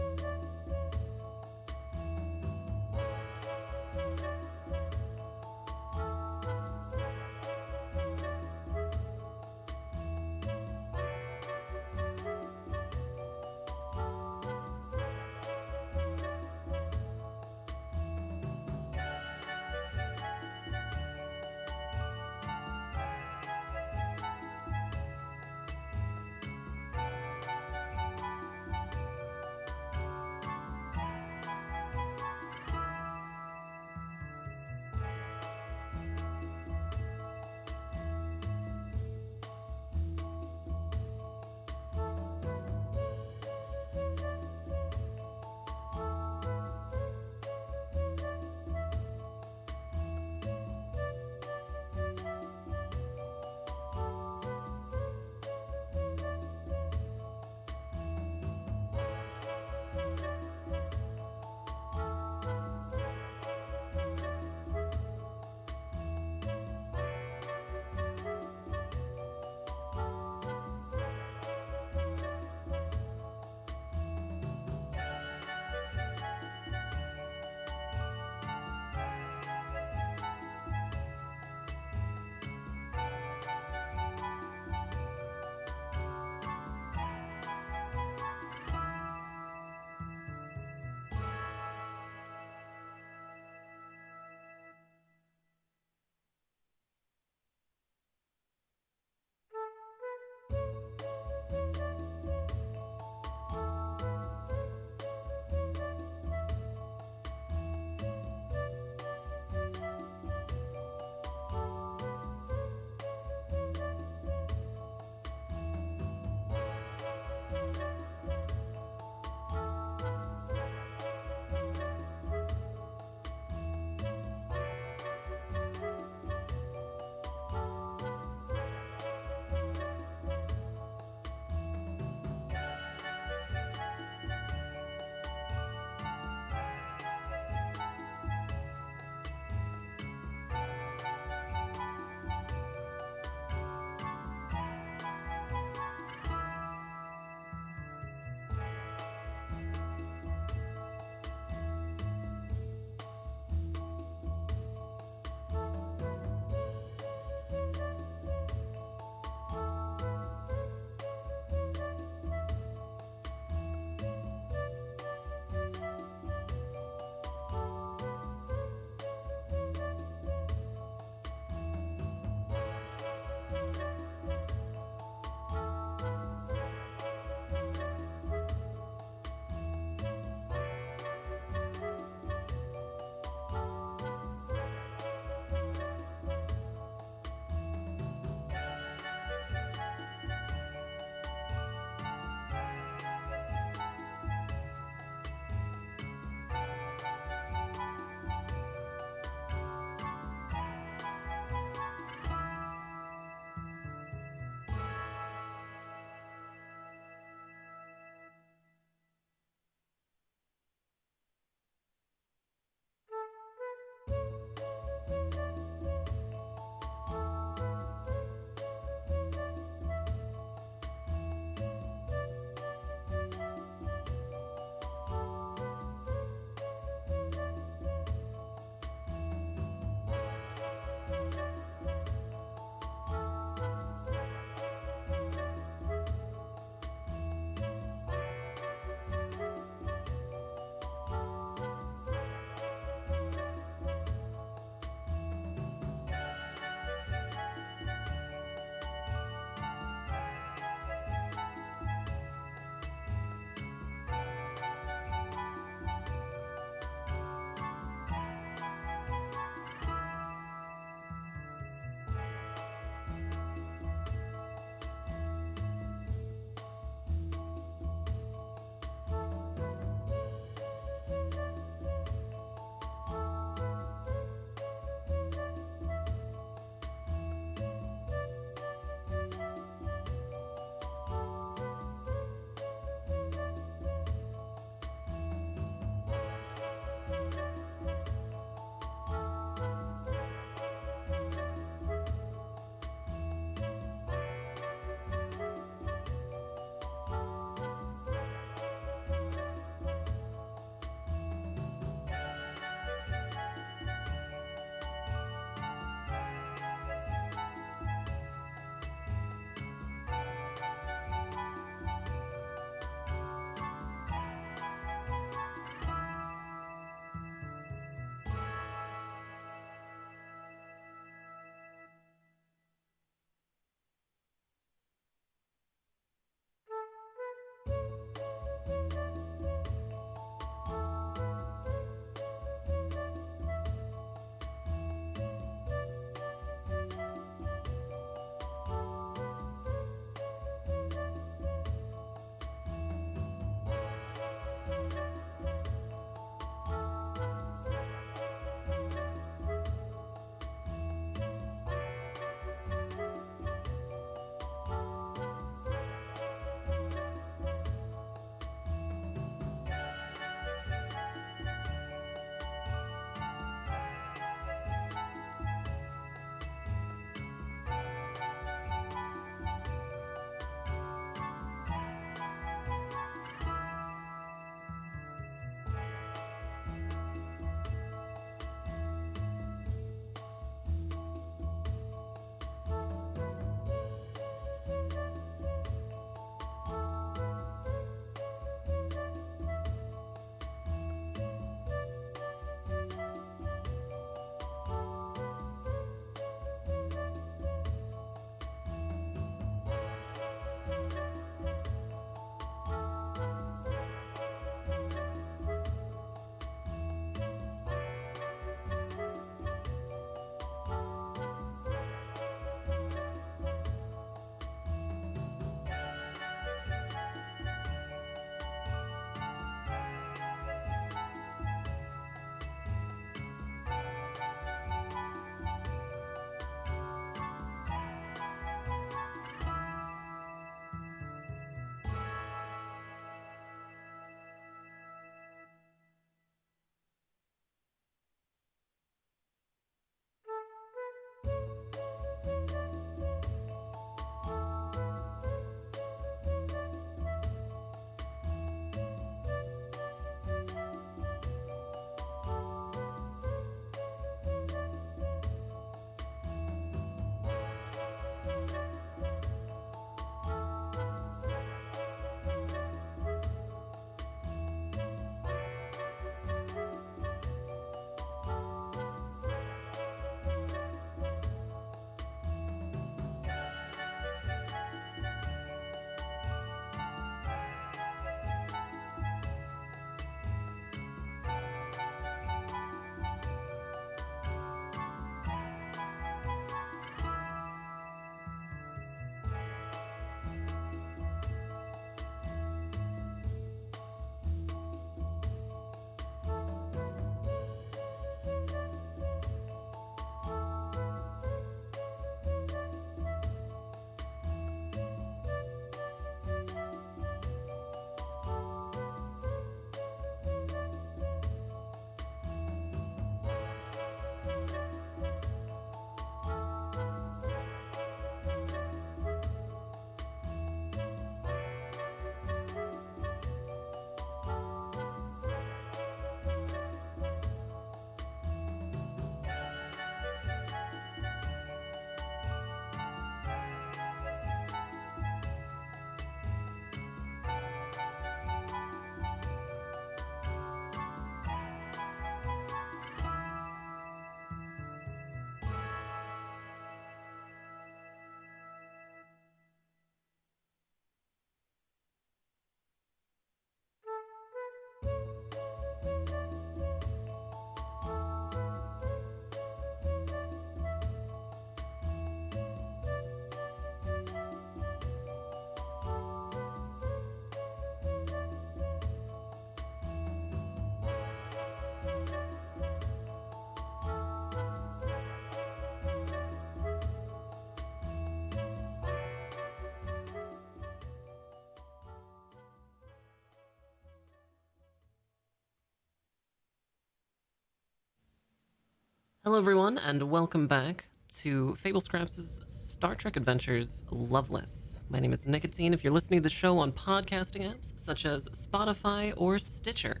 Hello, everyone, and welcome back to Fable Scraps' Star Trek Adventures Lovelace. My name is Nicotine. If you're listening to the show on podcasting apps such as Spotify or Stitcher,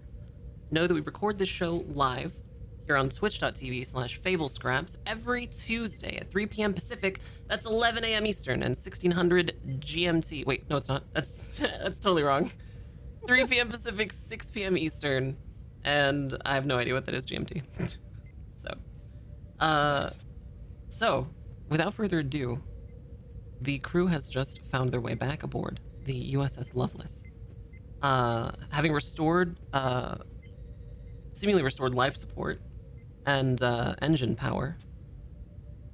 know that we record this show live here on twitch.tv/FableScraps every Tuesday at 3 p.m. Pacific. That's 11 a.m. Eastern and 1600 GMT. Wait, no, it's not. That's totally wrong. 3 p.m. Pacific, 6 p.m. Eastern, and I have no idea what that is GMT. So, without further ado, the crew has just found their way back aboard the U.S.S. Lovelace. Having seemingly restored life support and engine power,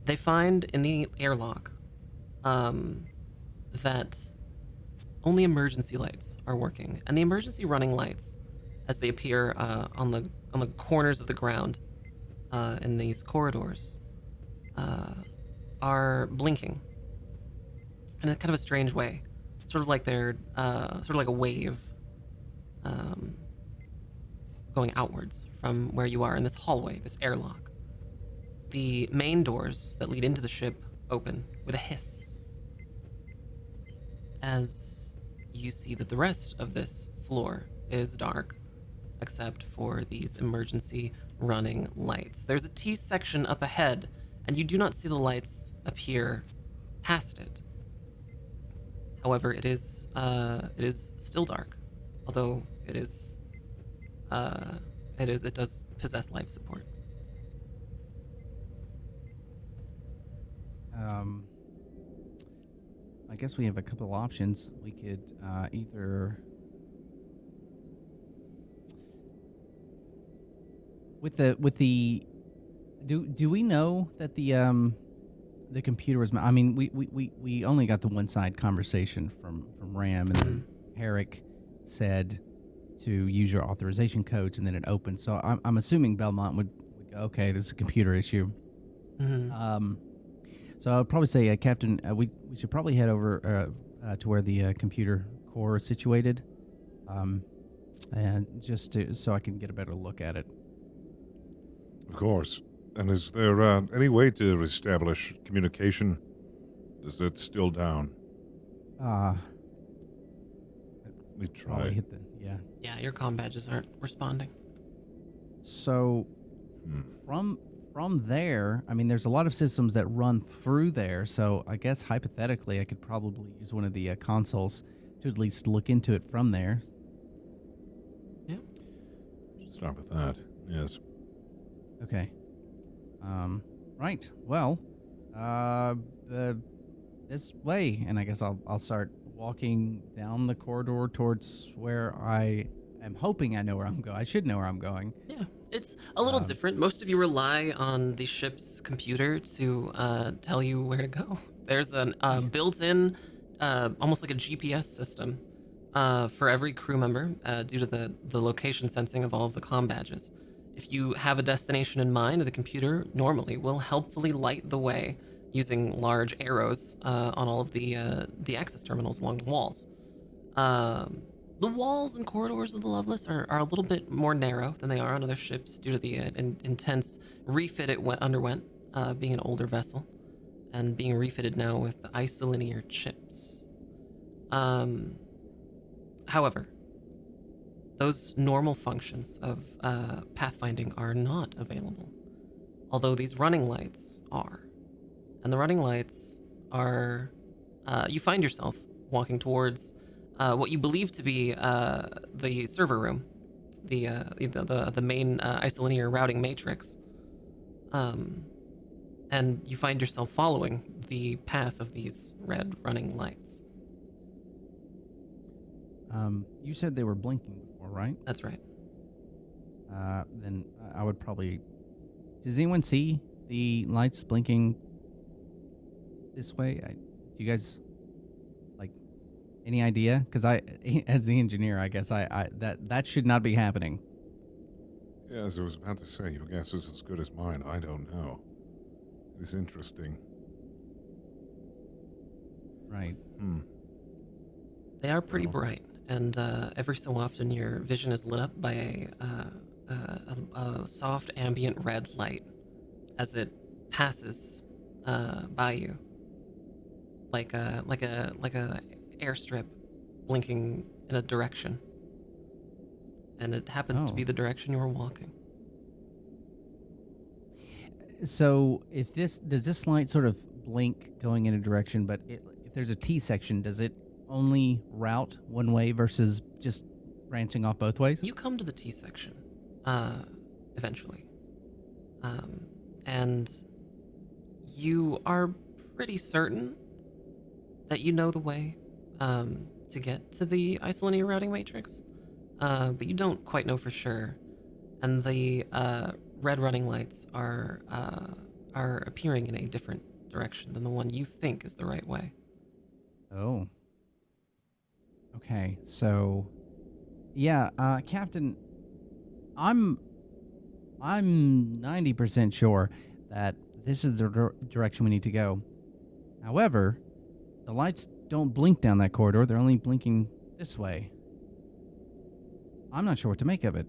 they find in the airlock that only emergency lights are working, and the emergency running lights, as they appear on the corners of the ground in these corridors, are blinking in a kind of a strange way, sort of like they're sort of like a wave going outwards from where you are in this hallway, this airlock. The main doors that lead into the ship open with a hiss as you see that the rest of this floor is dark, except for these emergency running lights. There's a T section up ahead, and you do not see the lights appear past it. However, it is still dark, although it does possess life support. I guess we have a couple options. We could either do we know that the computer was? I mean, we only got the one side conversation from Ram, and then Herrick said to use your authorization codes, and then it opened. So I'm assuming Belmont would go, okay, this is a computer issue. Mm-hmm. So I would probably say, Captain, we should probably head over to where the computer core is situated, and so I can get a better look at it. Of course. And is there any way to establish communication? Is it still down? Let me try. Yeah, your comm badges aren't responding. So, from there, I mean, there's a lot of systems that run through there. So I guess hypothetically, I could probably use one of the consoles to at least look into it from there. Yeah. Should start with that. Yes. Okay. Right. Well, this way, and I guess I'll start walking down the corridor towards where I am hoping I know where I'm going. I should know where I'm going. Yeah, it's a little different. Most of you rely on the ship's computer to tell you where to go. There's a built-in, almost like a GPS system for every crew member due to the location sensing of all of the comm badges. If you have a destination in mind, the computer normally will helpfully light the way using large arrows on all of the access terminals along the walls. The walls and corridors of the Lovelace are a little bit more narrow than they are on other ships due to the intense refit it underwent, being an older vessel, and being refitted now with the Isolinear chips. However, those normal functions of pathfinding are not available, although these running lights are. And the running lights are, you find yourself walking towards what you believe to be the server room, the main Isolinear routing matrix. And you find yourself following the path of these red running lights. You said they were blinking before, right? That's right. Then I would probably... Does anyone see the lights blinking this way? Do you guys, like, any idea? Because as the engineer, I guess that should not be happening. Yeah, as I was about to say, your guess is as good as mine. I don't know. It's interesting. Right. They are pretty bright, and every so often your vision is lit up by a soft ambient red light. as it passes by you, like a airstrip blinking in a direction, and it happens to Oh. be the direction you were walking. So if does this light sort of blink going in a direction, but if there's a T section, does it only route one way versus just branching off both ways? You come to the T section, eventually, and you are pretty certain that you know the way to get to the Isolinear routing matrix, but you don't quite know for sure. And the red running lights are appearing in a different direction than the one you think is the right way. Oh. Okay, so yeah, Captain, I'm 90% sure that this is the direction we need to go. However, the lights don't blink down that corridor. They're only blinking this way. I'm not sure what to make of it.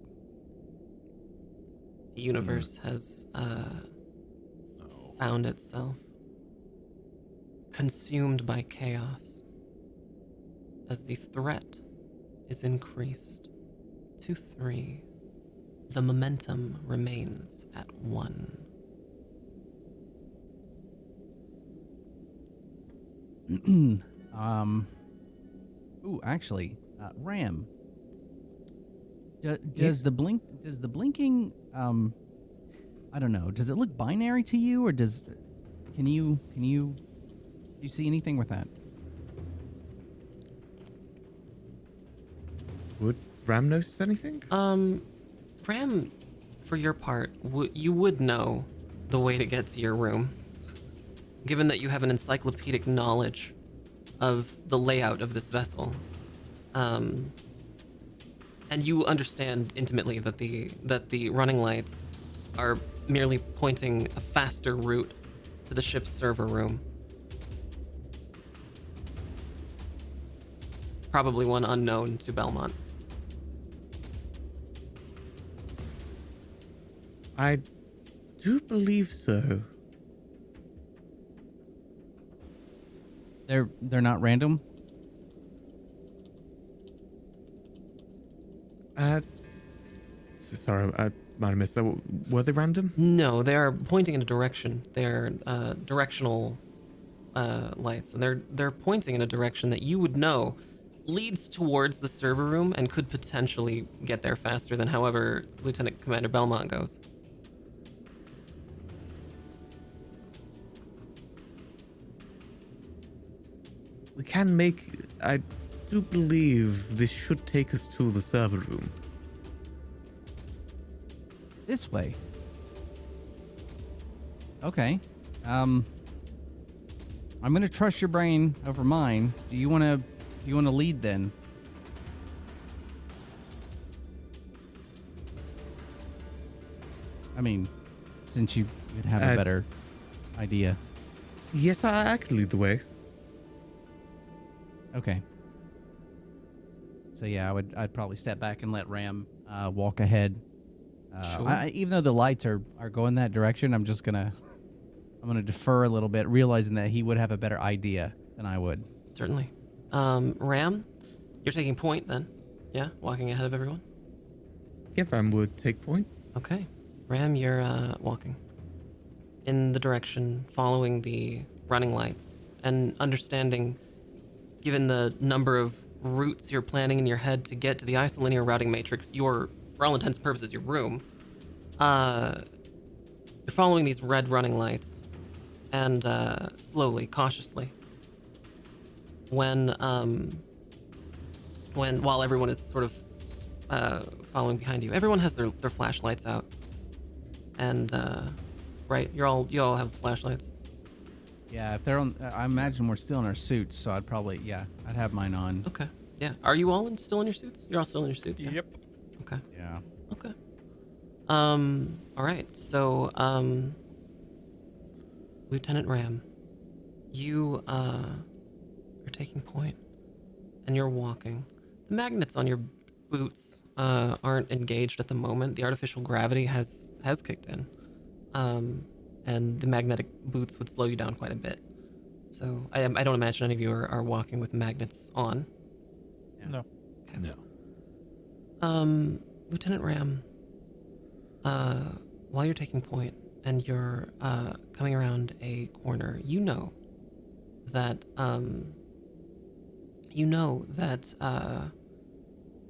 The universe has found itself consumed by chaos as the threat is increased to 3. The momentum remains at 1. Ooh, actually, Ram. Does Yes. the blinking I don't know, does it look binary to you, or can you see anything with that? Would Ram notice anything? Ram, for your part, you would know the way to get to your room, given that you have an encyclopedic knowledge of the layout of this vessel. And you understand intimately that the running lights are merely pointing a faster route to the ship's server room. Probably one unknown to Belmont. I do believe so. They're not random? Sorry, I might have missed that. Were they random? No, they are pointing in a direction. They're directional lights, and they're pointing in a direction that you would know leads towards the server room and could potentially get there faster than however Lieutenant Commander Belmont goes. We can make... I do believe this should take us to the server room. This way. Okay. I'm gonna trust your brain over mine. Do you wanna lead then? I mean, since you would have a better idea. Yes, I can lead the way. Okay. So yeah, I'd probably step back and let Ram walk ahead. Sure. Even though the lights are going that direction, I'm gonna defer a little bit, realizing that he would have a better idea than I would. Certainly. Ram, you're taking point then? Yeah, walking ahead of everyone? Yeah, Ram would take point. Okay. Ram, you're walking in the direction, following the running lights, and understanding, given the number of routes you're planning in your head to get to the Isolinear routing matrix, for all intents and purposes, your room. You're following these red running lights, and slowly, cautiously. While everyone is sort of following behind you, everyone has their flashlights out, and right, you all have flashlights. Yeah, if they're on, I imagine we're still in our suits, so I'd have mine on. Okay. Yeah. Are you all still in your suits? You're all still in your suits. Yeah? Yep. Okay. Yeah. Okay. All right. So, Lieutenant Ram, you are taking point, and you're walking. The magnets on your boots aren't engaged at the moment. The artificial gravity has kicked in, and the magnetic boots would slow you down quite a bit. So I don't imagine any of you are walking with magnets on. No. No. Lieutenant Ram, while you're taking point and you're coming around a corner, you know that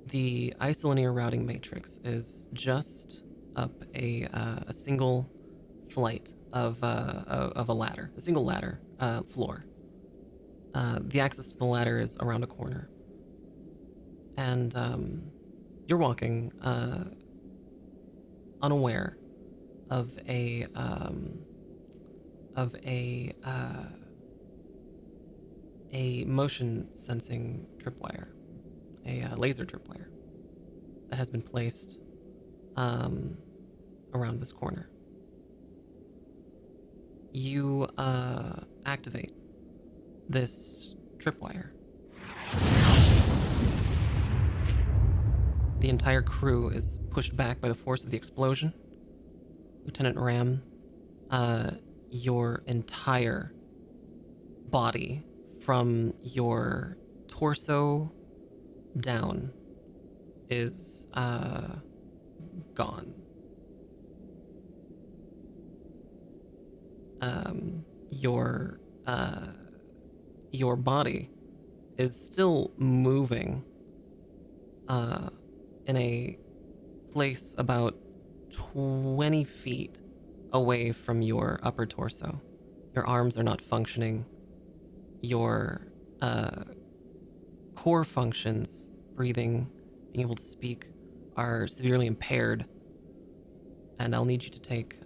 the Isolinear routing matrix is just up a single flight of a ladder, a single ladder floor. The access to the ladder is around a corner, and you're walking unaware of a motion sensing tripwire, a laser tripwire that has been placed around this corner. You activate this tripwire. The entire crew is pushed back by the force of the explosion. Lieutenant Ram, your entire body from your torso down is gone. Your body is still moving in a place about 20 feet away from your upper torso. Your arms are not functioning. Your core functions, breathing, being able to speak, are severely impaired. And I'll need you to take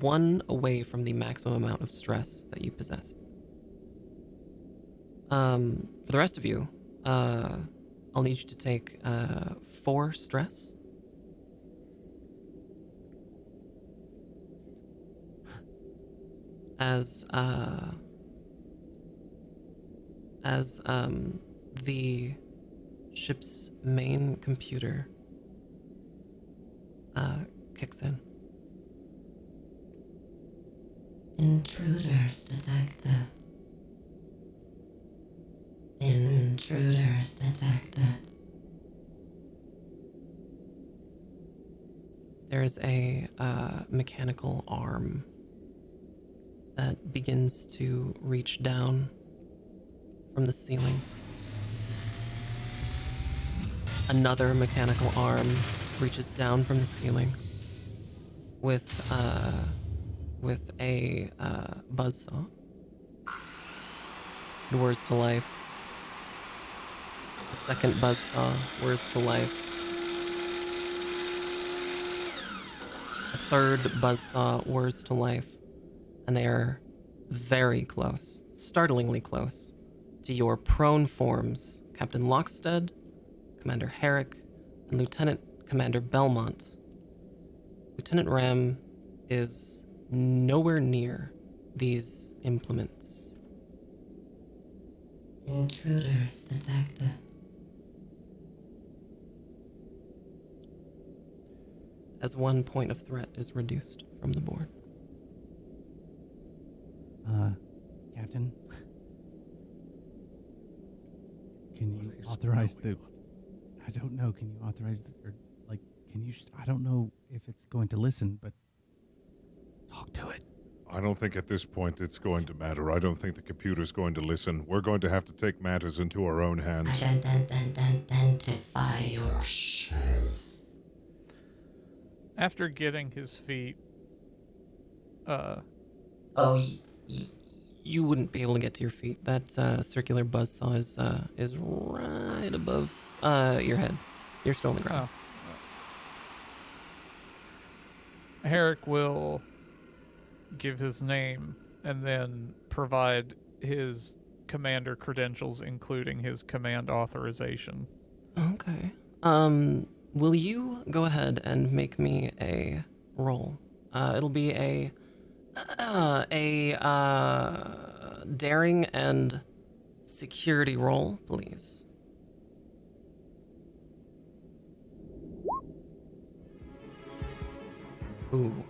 one away from the maximum amount of stress that you possess. For the rest of you, I'll need you to take 4 stress. As the ship's main computer kicks in. Intruders detected. Intruders detected. There's a mechanical arm that begins to reach down from the ceiling. Another mechanical arm reaches down from the ceiling with a buzzsaw. It whirs to life. A second buzzsaw whirs to life. A third buzzsaw whirs to life. And they are very close, startlingly close, to your prone forms, Captain Lockstead, Commander Herrick, and Lieutenant Commander Belmont. Lieutenant Ram is nowhere near these implements. Intruders detected. As one point of threat is reduced from the board. Captain? Can you authorize the... I don't know, can you authorize the... Or, like, can you... I don't know if it's going to listen, but... Talk to it. I don't think at this point it's going to matter. I don't think the computer's going to listen. We're going to have to take matters into our own hands. Identify yourself. After getting his feet, You wouldn't be able to get to your feet. That circular buzzsaw is right above your head. You're still on the ground. Herrick will give his name and then provide his commander credentials, including his command authorization. Okay. Will you go ahead and make me a roll? It'll be a daring and security roll, please. Ooh.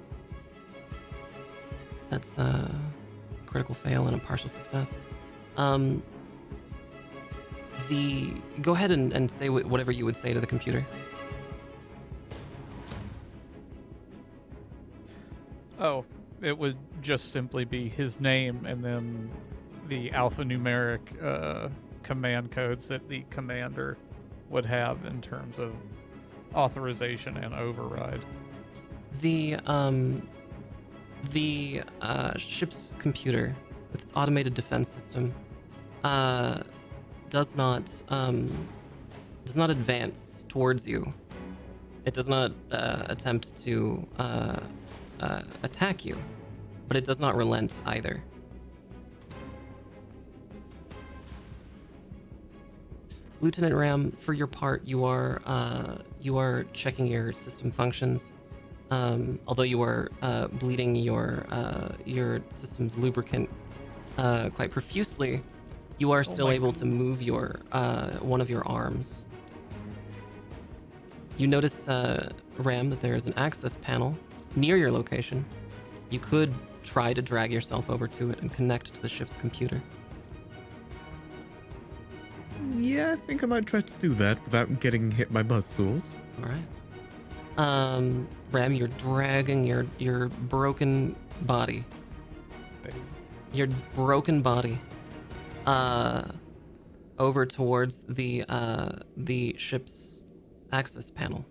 That's a critical fail and a partial success. Go ahead and say whatever you would say to the computer. Oh, it would just simply be his name and then the alphanumeric command codes that the commander would have in terms of authorization and override. The ship's computer with its automated defense system does not advance towards you. It does not attempt to attack you, but it does not relent either. Lieutenant Ram, for your part, you are checking your system functions. Although you are bleeding your system's lubricant quite profusely, you are still able to move your one of your arms. You notice, Ram, that there is an access panel near your location. You could try to drag yourself over to it and connect to the ship's computer. Yeah, I think I might try to do that without getting hit by buzzsaws. All right. Ram, you're dragging your broken body. Your broken body over towards the ship's access panel,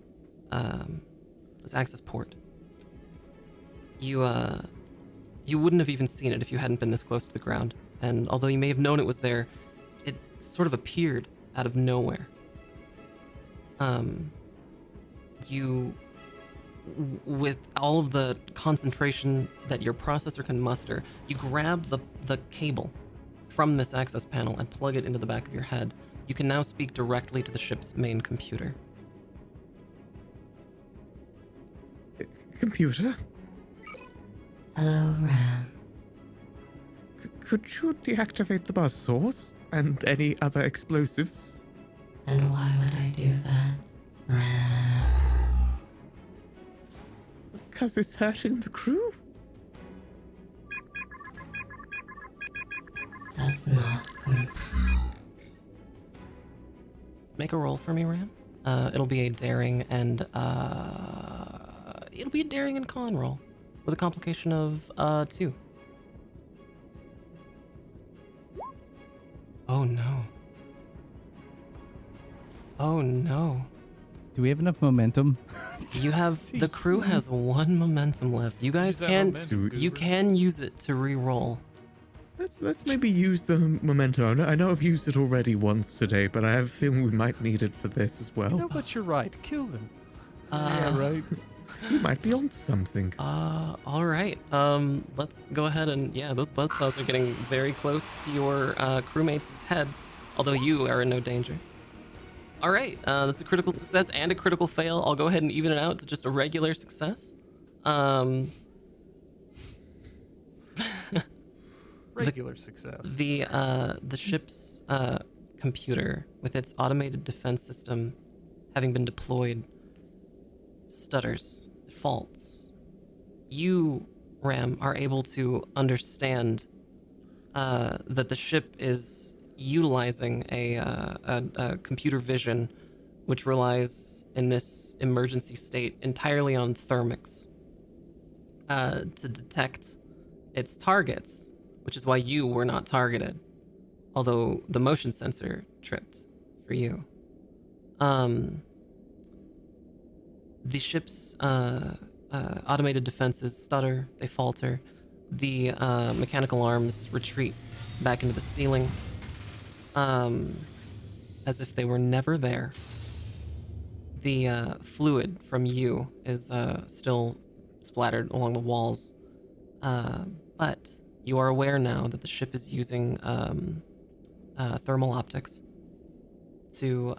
this access port. You wouldn't have even seen it if you hadn't been this close to the ground, and although you may have known it was there, it sort of appeared out of nowhere. With all of the concentration that your processor can muster, you grab the cable from this access panel and plug it into the back of your head. You can now speak directly to the ship's main computer. Computer? Hello, Ram. Could you deactivate the buzzsaws and any other explosives? And why would I do that, Ram? Because it's hurting the crew? That's not Make a roll for me, Ram. It'll be a daring and con roll with a complication of 2. Oh no. Oh no. Do we have enough momentum? You have the crew has 1 momentum left. You guys can use it to re-roll. Let's maybe use the momentum. I know I've used it already once today, but I have a feeling we might need it for this as well. No, but you're right. Kill them. Yeah, right. You might be on something. All right. Let's go ahead and those buzzsaws are getting very close to your crewmates' heads, although you are in no danger. All right. That's a critical success and a critical fail. I'll go ahead and even it out to just a regular success. Regular success. The ship's computer, with its automated defense system having been deployed, stutters, it faults. You, Ram, are able to understand that the ship is utilizing a computer vision which relies in this emergency state entirely on thermics to detect its targets, which is why you were not targeted, although the motion sensor tripped for you. The ship's automated defenses stutter, they falter. The mechanical arms retreat back into the ceiling as if they were never there. The fluid from you is still splattered along the walls, but you are aware now that the ship is using thermal optics to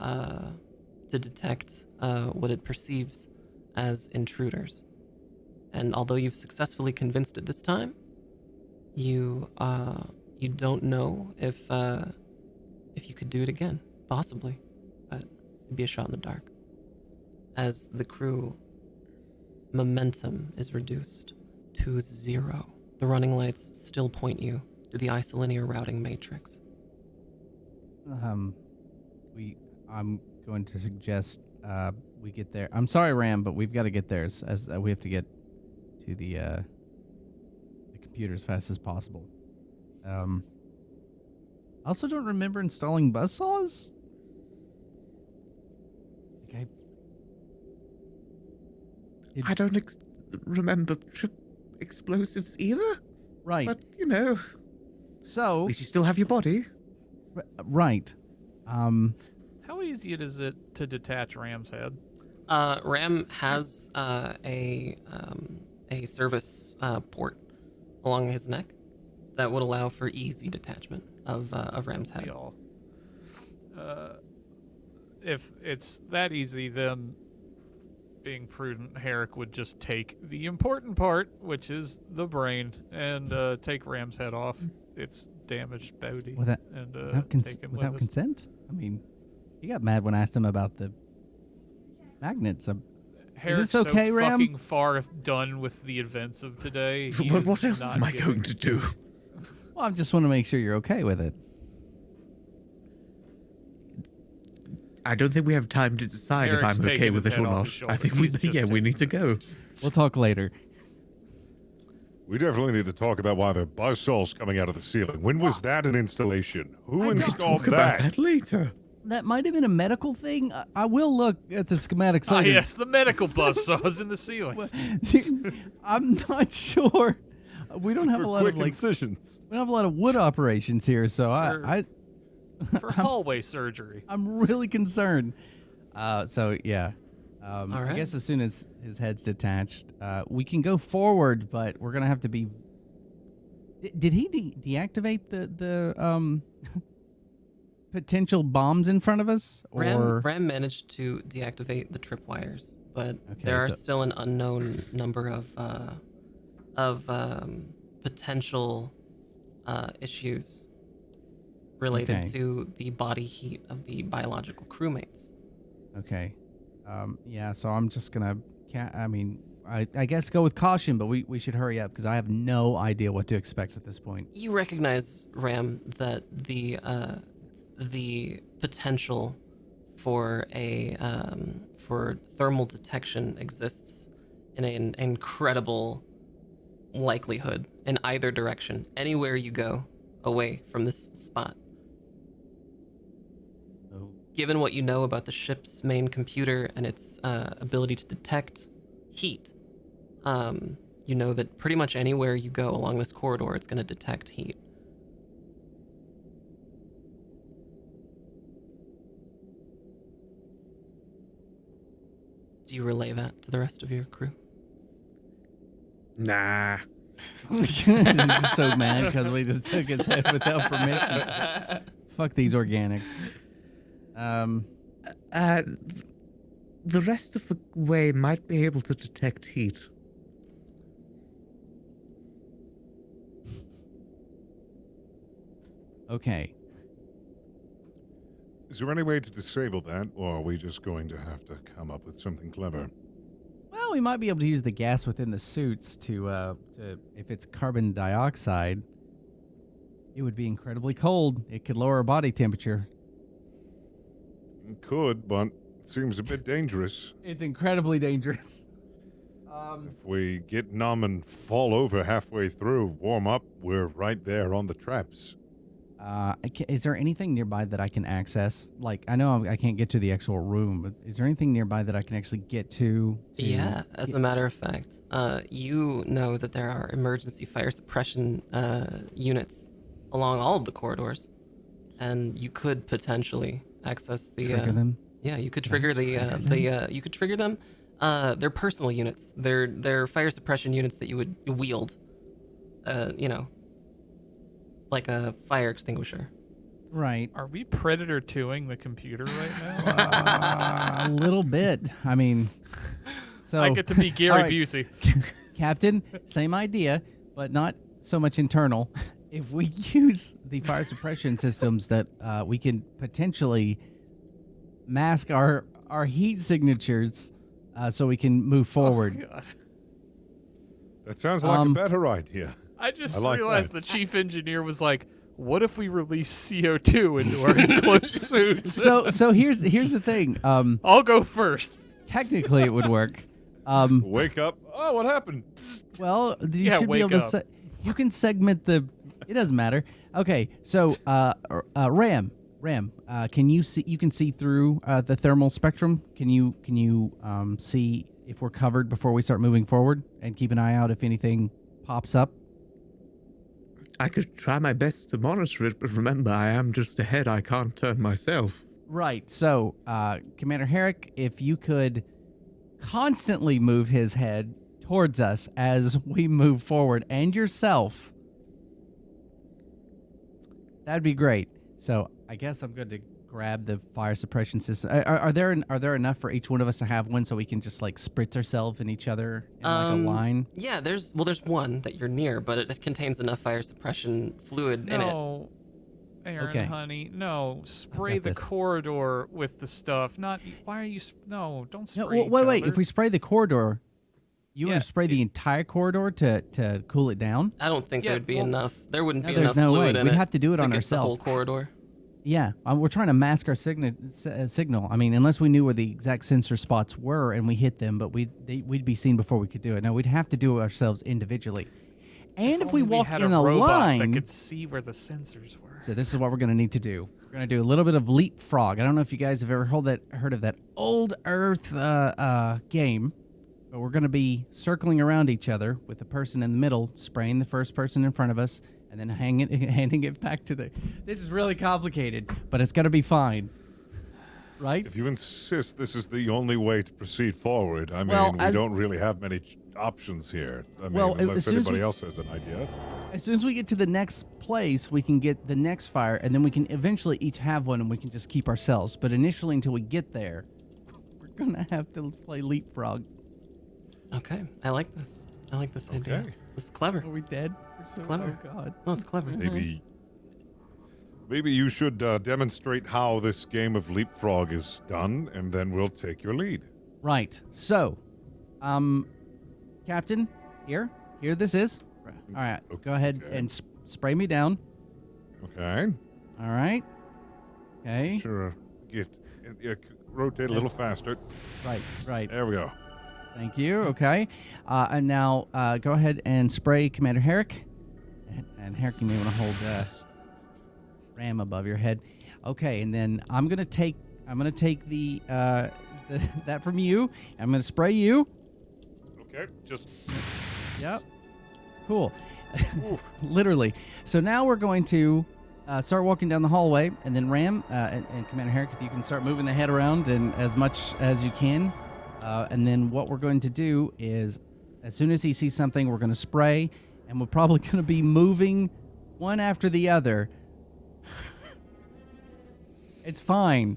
detect what it perceives as intruders. And although you've successfully convinced it this time, you don't know if you could do it again. Possibly, but it'd be a shot in the dark. As the crew momentum is reduced to 0. The running lights still point you to the Isolinear routing matrix. I'm going to suggest we get there. I'm sorry, Ram, but we've got to get there as we have to get to the computer as fast as possible. I also don't remember installing buzzsaws. Okay. I don't remember explosives either. Right. But, you know, at So, least you still have your body. right. How easy is it to detach Ram's head? Ram has a service port along his neck that would allow for easy detachment of Ram's head. Y'all. If it's that easy, then being prudent, Herrick would just take the important part, which is the brain, and take Ram's head off its damaged body. Without, and take him without with us. consent? I mean, he got mad when I asked him about the magnets. Herrick's this okay, so Ram? fucking far done with the events of today. he But is what else not am I giving going to do? Well, I just want to make sure you're okay with it. I don't think we have time to decide if Eric's I'm okay taking with his it or head off not. his shoulder. I think He's just we need to go. We'll talk later. We definitely need to talk about why the buzzsaw's coming out of the ceiling. When was that an installation? Who installed Talk about that? that later. That might have been a medical thing. I will look at the schematics Ah, later. yes, the medical buzzsaws in the ceiling. I'm not sure. We don't have a lot Quick of incisions. we don't have a lot of wood operations here, so Sure. For hallway surgery. I'm really concerned. So yeah. All I right. guess as soon as his head's detached, we can go forward, but we're gonna have to be. Did he deactivate the potential bombs in front of us? Or Ram managed to deactivate the tripwires, but Okay, there are so- still an unknown number of potential issues related Okay. to the body heat of the biological crewmates. Okay. Yeah, so I'm just gonna. I guess go with caution, but we should hurry up because I have no idea what to expect at this point. You recognize, Ram, that the potential for for thermal detection exists in an incredible likelihood in either direction, anywhere you go away from this spot. Oh. Given what you know about the ship's main computer and its ability to detect heat, you know that pretty much anywhere you go along this corridor, it's going to detect heat. Do you relay that to the rest of your crew? Nah. He's just so mad because we just took his head without permission. Fuck these organics. The rest of the way might be able to detect heat. Okay. Is there any way to disable that, or are we just going to have to come up with something clever? Well, we might be able to use the gas within the suits to if it's carbon dioxide, it would be incredibly cold. It could lower our body temperature. It could, but it seems a bit dangerous. It's incredibly dangerous. If we get numb and fall over halfway through, warm up, we're right there on the traps. Is there anything nearby that I can access? Like, I know I can't get to the actual room, but is there anything nearby that I can actually get to? Yeah, as a matter of fact, you know that there are emergency fire suppression units along all of the corridors, and you could potentially access the Trigger them? Yeah, you could trigger you could trigger them. They're personal units. They're fire suppression units that you would wield. You know, like a fire extinguisher. Right. Are we Predator 2ing the computer right now? A little bit. I mean, so I get to be Gary all right, Busey. Captain, same idea, but not so much internal. If we use the fire suppression systems that we can potentially mask our heat signatures so we can move forward. God. That sounds like a better idea. I just I like realized that. the chief engineer was like, "What if we release CO2 into our enclosed suits?" So here's the thing. I'll go first. Technically, it would work. Wake up. Oh, what happened? Well, you Yeah, should be wake able to. up. You can segment the. It doesn't matter. Okay, so Ram, can you see? You can see through the thermal spectrum. Can you see if we're covered before we start moving forward, and keep an eye out if anything pops up? I could try my best to monitor it, but remember, I am just a head. I can't turn myself. Right. So, Commander Herrick, if you could constantly move his head towards us as we move forward, and yourself, that'd be great. So, I guess I'm good to grab the fire suppression system. Are there enough for each one of us to have one so we can just like spritz ourselves in each other in like a line? Yeah, there's one that you're near, but it contains enough fire suppression fluid in it. No, Aaron, Okay. honey, no. Spray the this. corridor with the stuff. Not. Why are you? No, don't No, spray. wait. each other. If we spray the corridor, you Yeah, want to spray the entire corridor to cool it down? I don't think Yeah, there would be well- enough. There wouldn't No, be there's enough no fluid way. in We'd it have to do it on get the whole ourselves. corridor. Yeah, we're trying to mask our signal. I mean, unless we knew where the exact sensor spots were and we hit them, but we'd be seen before we could do it. No, we'd have to do it ourselves individually. And if we Only walk had in a a robot line, that could see where the sensors were. so this is what we're going to need to do. We're going to do a little bit of leapfrog. I don't know if you guys have ever heard of that old Earth game, but we're going to be circling around each other with the person in the middle, spraying the first person in front of us, and then handing it back to the... This is really complicated, but it's going to be fine. Right? If you insist this is the only way to proceed forward, I mean, Well, we as- don't really have many options here. I mean, Well, unless as soon as anybody we- else has an idea. As soon as we get to the next place, we can get the next fire, and then we can eventually each have one, and we can just keep ourselves. But initially, until we get there, we're going to have to play leapfrog. Okay, I like this. I like this idea. Okay. This is clever. Are we dead? We're so, clever. Oh, God. No, it's clever. Maybe you should demonstrate how this game of leapfrog is done, and then we'll take your lead. Right. So, Captain, here this is. All right, go ahead Okay. and spray me down. Okay. All right. Okay. Sure. Rotate a little faster. Right. There we go. Thank you. Okay. And now go ahead and spray Commander Herrick. And Herrick, you may want to hold Ram above your head. Okay, and then I'm gonna take the that from you. I'm gonna spray you. Okay. Just. Yep. Cool. Literally. So now we're going to start walking down the hallway, and then Ram and Commander Herrick, if you can start moving the head around and as much as you can. And then what we're going to do is, as soon as he sees something, we're going to spray, and we're probably going to be moving one after the other. It's fine.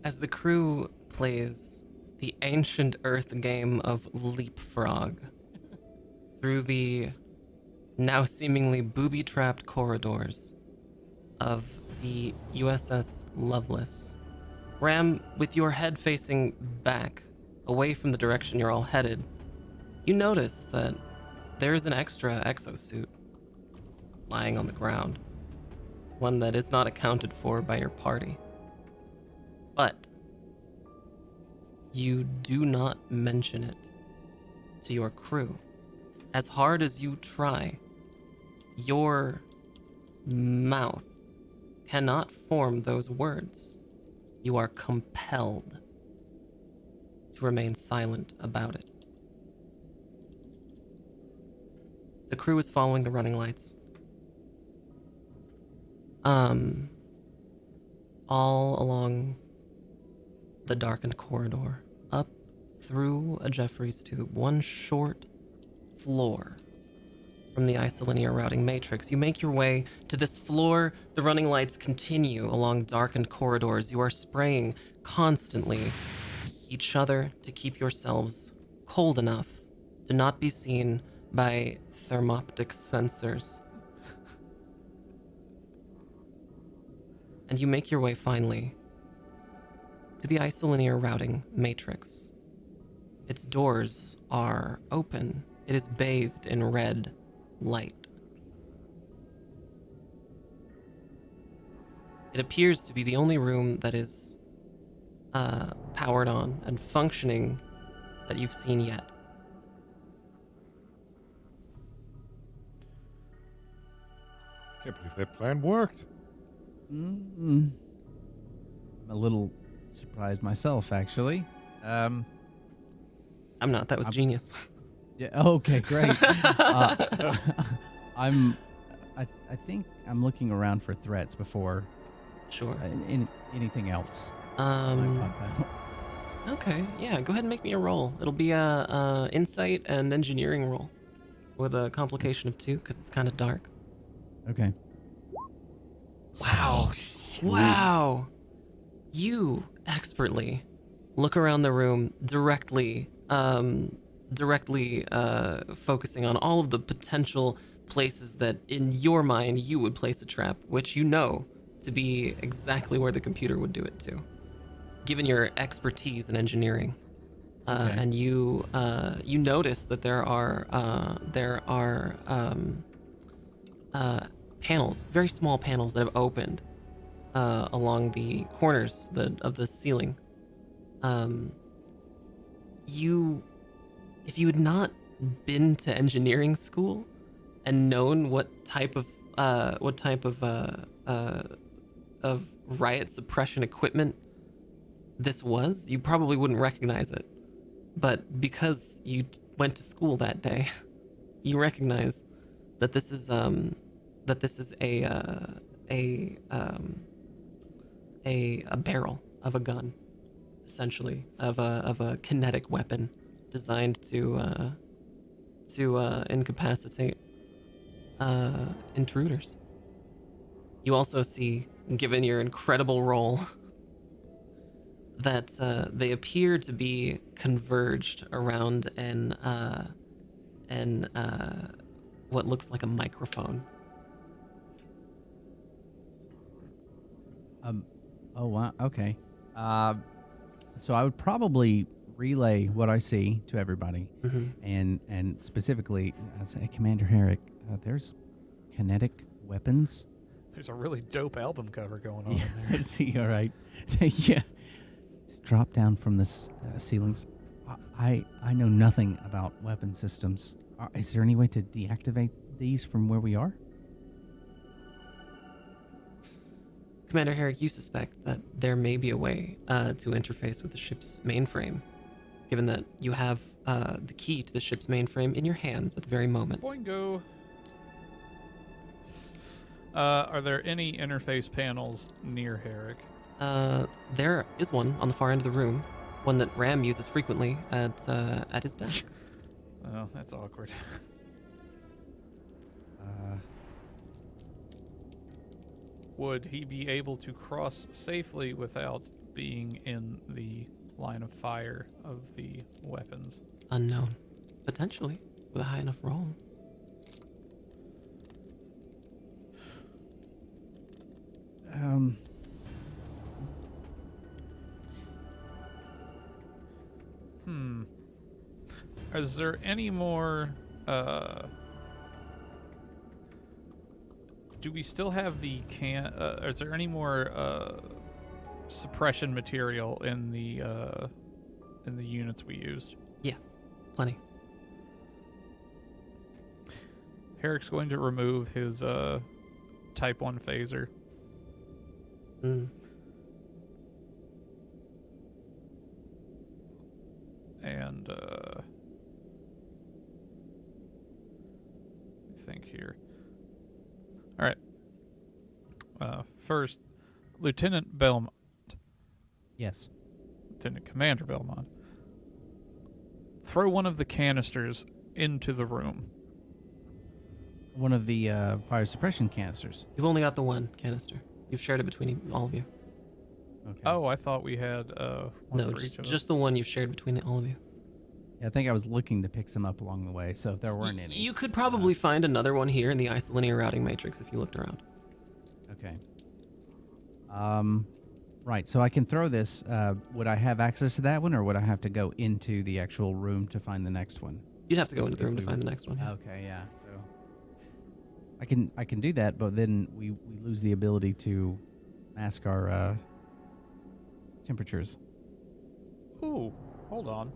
As the crew plays the ancient Earth game of leapfrog through the now seemingly booby-trapped corridors of the U.S.S. Lovelace, Ram, with your head facing back, away from the direction you're all headed, you notice that there is an extra exosuit lying on the ground, one that is not accounted for by your party. But you do not mention it to your crew. As hard as you try, your mouth cannot form those words. You are compelled to remain silent about it. The crew is following the running lights. All along the darkened corridor, up through a Jeffries tube, one short floor from the Isolinear routing matrix. You make your way to this floor. The running lights continue along darkened corridors. You are spraying constantly each other to keep yourselves cold enough to not be seen by thermoptic sensors. And you make your way finally to the Isolinear routing matrix. Its doors are open It is bathed in red light. It appears to be the only room that is powered on and functioning that you've seen yet. Can't believe that plan worked. I'm a little surprised myself, actually. I'm not. That was genius. Yeah. Okay. Great. I think I'm looking around for threats before Sure. anything else. Okay. Yeah. Go ahead and make me a roll. It'll be a insight and engineering roll with a complication of 2 because it's kind of dark. Okay. Wow. Wow. You expertly look around the room directly focusing on all of the potential places that in your mind you would place a trap, which you know to be exactly where the computer would do it too, given your expertise in engineering. Okay. And you notice that there are panels, very small panels that have opened along the corners of the ceiling. If you had not been to engineering school and known what type of riot suppression equipment this was, you probably wouldn't recognize it. But because you went to school that day, you recognize that this is a barrel of a gun, essentially, of a kinetic weapon designed to incapacitate intruders. You also see, given your incredible roll, that they appear to be converged around what looks like a microphone. Oh wow. Okay. So I would probably relay what I see to everybody, and specifically, say, Commander Herrick, there's kinetic weapons. There's a really dope album cover going on in there. Is he all right? Yeah. It's dropped down from the ceilings. I know nothing about weapon systems. Is there any way to deactivate these from where we are? Commander Herrick, you suspect that there may be a way to interface with the ship's mainframe, given that you have the key to the ship's mainframe in your hands at the very moment. Boingo. Are there any interface panels near Herrick? There is one on the far end of the room, one that Ram uses frequently at his desk. Oh, that's awkward. Would he be able to cross safely without being in the line of fire of the weapons? Unknown. Potentially, with a high enough roll. Is there any more, do we still have the is there any more, suppression material in the units we used? Yeah, plenty. Herrick's going to remove his, Type 1 phaser. And, think here. All right. First, Lieutenant Belmont. Yes. Lieutenant Commander Belmont. Throw one of the canisters into the room. One of the fire suppression canisters. You've only got the one canister. You've shared it between all of you. Okay. Oh, I thought we had one No, for each of just the one you've shared between all of you. Yeah, I think I was looking to pick some up along the way, so if there weren't any. You could probably find another one here in the Isolinear routing matrix if you looked around. Okay. Right, so I can throw this. Would I have access to that one, or would I have to go into the actual room to find the next one? You'd have to go into the room to find the next one. Yeah. Okay, yeah. So I can do that, but then we lose the ability to mask our temperatures. Ooh, hold on.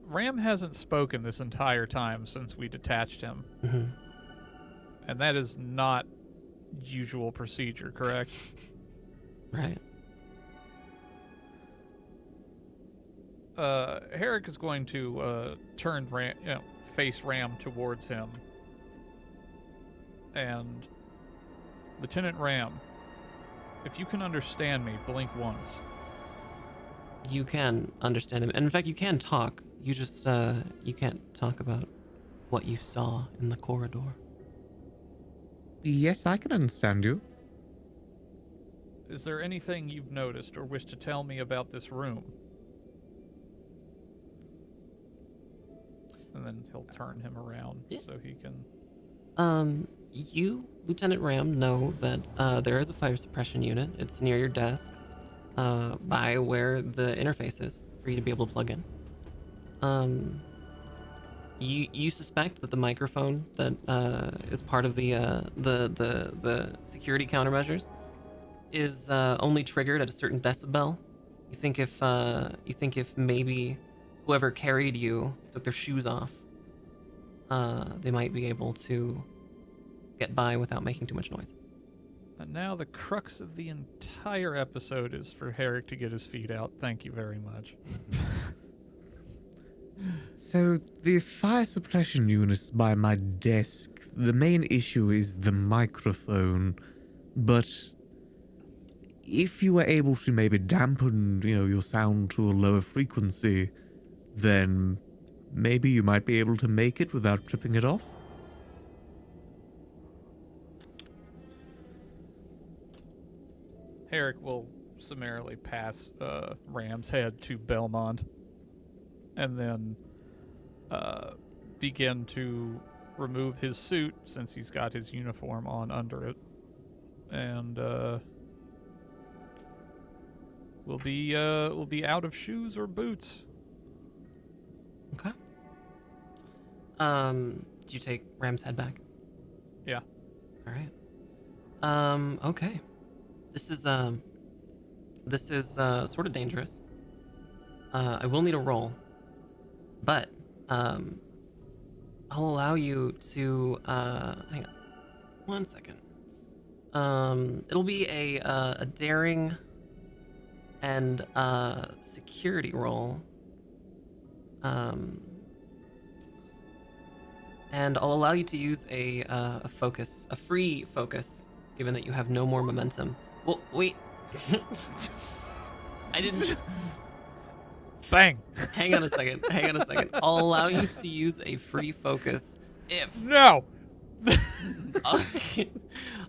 Ram hasn't spoken this entire time since we detached him. Mm-hmm. And that is not usual procedure, correct? Right. Herrick is going to turn face Ram towards him. And Lieutenant Ram, if you can understand me, blink once. You can understand him. And in fact, you can talk. You just, you can't talk about what you saw in the corridor. Yes, I can understand you. Is there anything you've noticed or wish to tell me about this room? And then he'll turn him around so he can... You, Lieutenant Ram, know that there is a fire suppression unit. It's near your desk, by where the interface is for you to be able to plug in. You suspect that the microphone that is part of the security countermeasures is only triggered at a certain decibel. You think if maybe whoever carried you took their shoes off, they might be able to get by without making too much noise. And now the crux of the entire episode is for Herrick to get his feet out. Thank you very much. So, the fire suppression unit's by my desk. The main issue is the microphone. But if you were able to maybe dampen, your sound to a lower frequency, then maybe you might be able to make it without tripping it off. Herrick will summarily pass Ram's head to Belmont and then begin to remove his suit since he's got his uniform on under it. And we'll be out of shoes or boots. Okay. Do you take Ram's head back? Yeah. All right. Okay. This is sort of dangerous. I will need a roll, but I'll allow you to hang on 1 second. It'll be a daring and security roll. And I'll allow you to use a focus, a free focus, given that you have no more momentum. Well, wait. I didn't. Bang! Hang on a second. I'll allow you to use a free focus if. No! I'll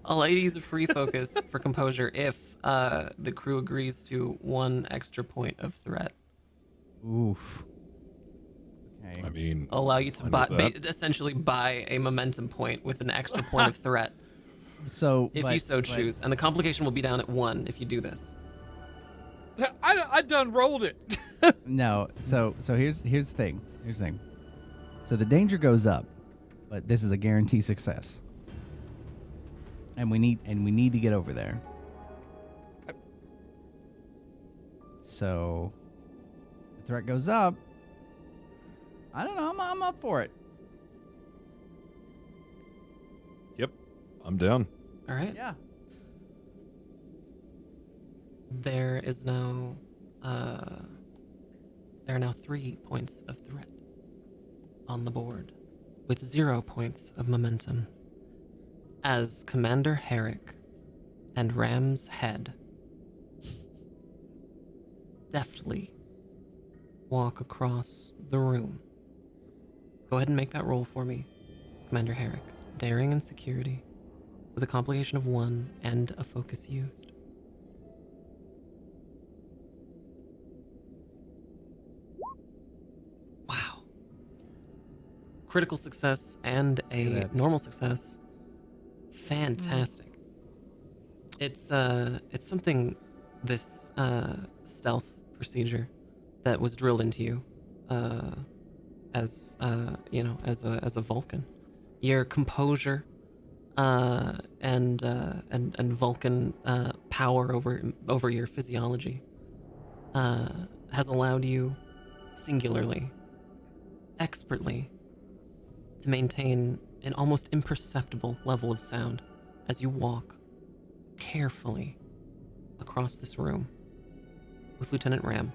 allow you to use a free focus for composure if the crew agrees to 1 extra point of threat. Oof. Okay. I mean, I'll allow you to I know that. essentially buy a momentum point with an extra point of threat. So If you so choose. And the complication will be down at 1 if you do this. I done rolled it. No, so here's the thing. So the danger goes up, but this is a guarantee success. And we need to get over there. So the threat goes up. I don't know, I'm up for it. yep, I'm down. All right. Yeah. There is now, there are now 3 points of threat on the board, with 0 points of momentum, as Commander Herrick and Ram's head deftly walk across the room. Go ahead and make that roll for me, Commander Herrick. Daring and security, with a complication of 1 and a focus used. Wow. Critical success and a normal success. Fantastic. It's something, this stealth procedure that was drilled into you, as as a Vulcan. Your composure, and Vulcan power over your physiology, has allowed you singularly, expertly, to maintain an almost imperceptible level of sound as you walk carefully across this room with Lieutenant Ram.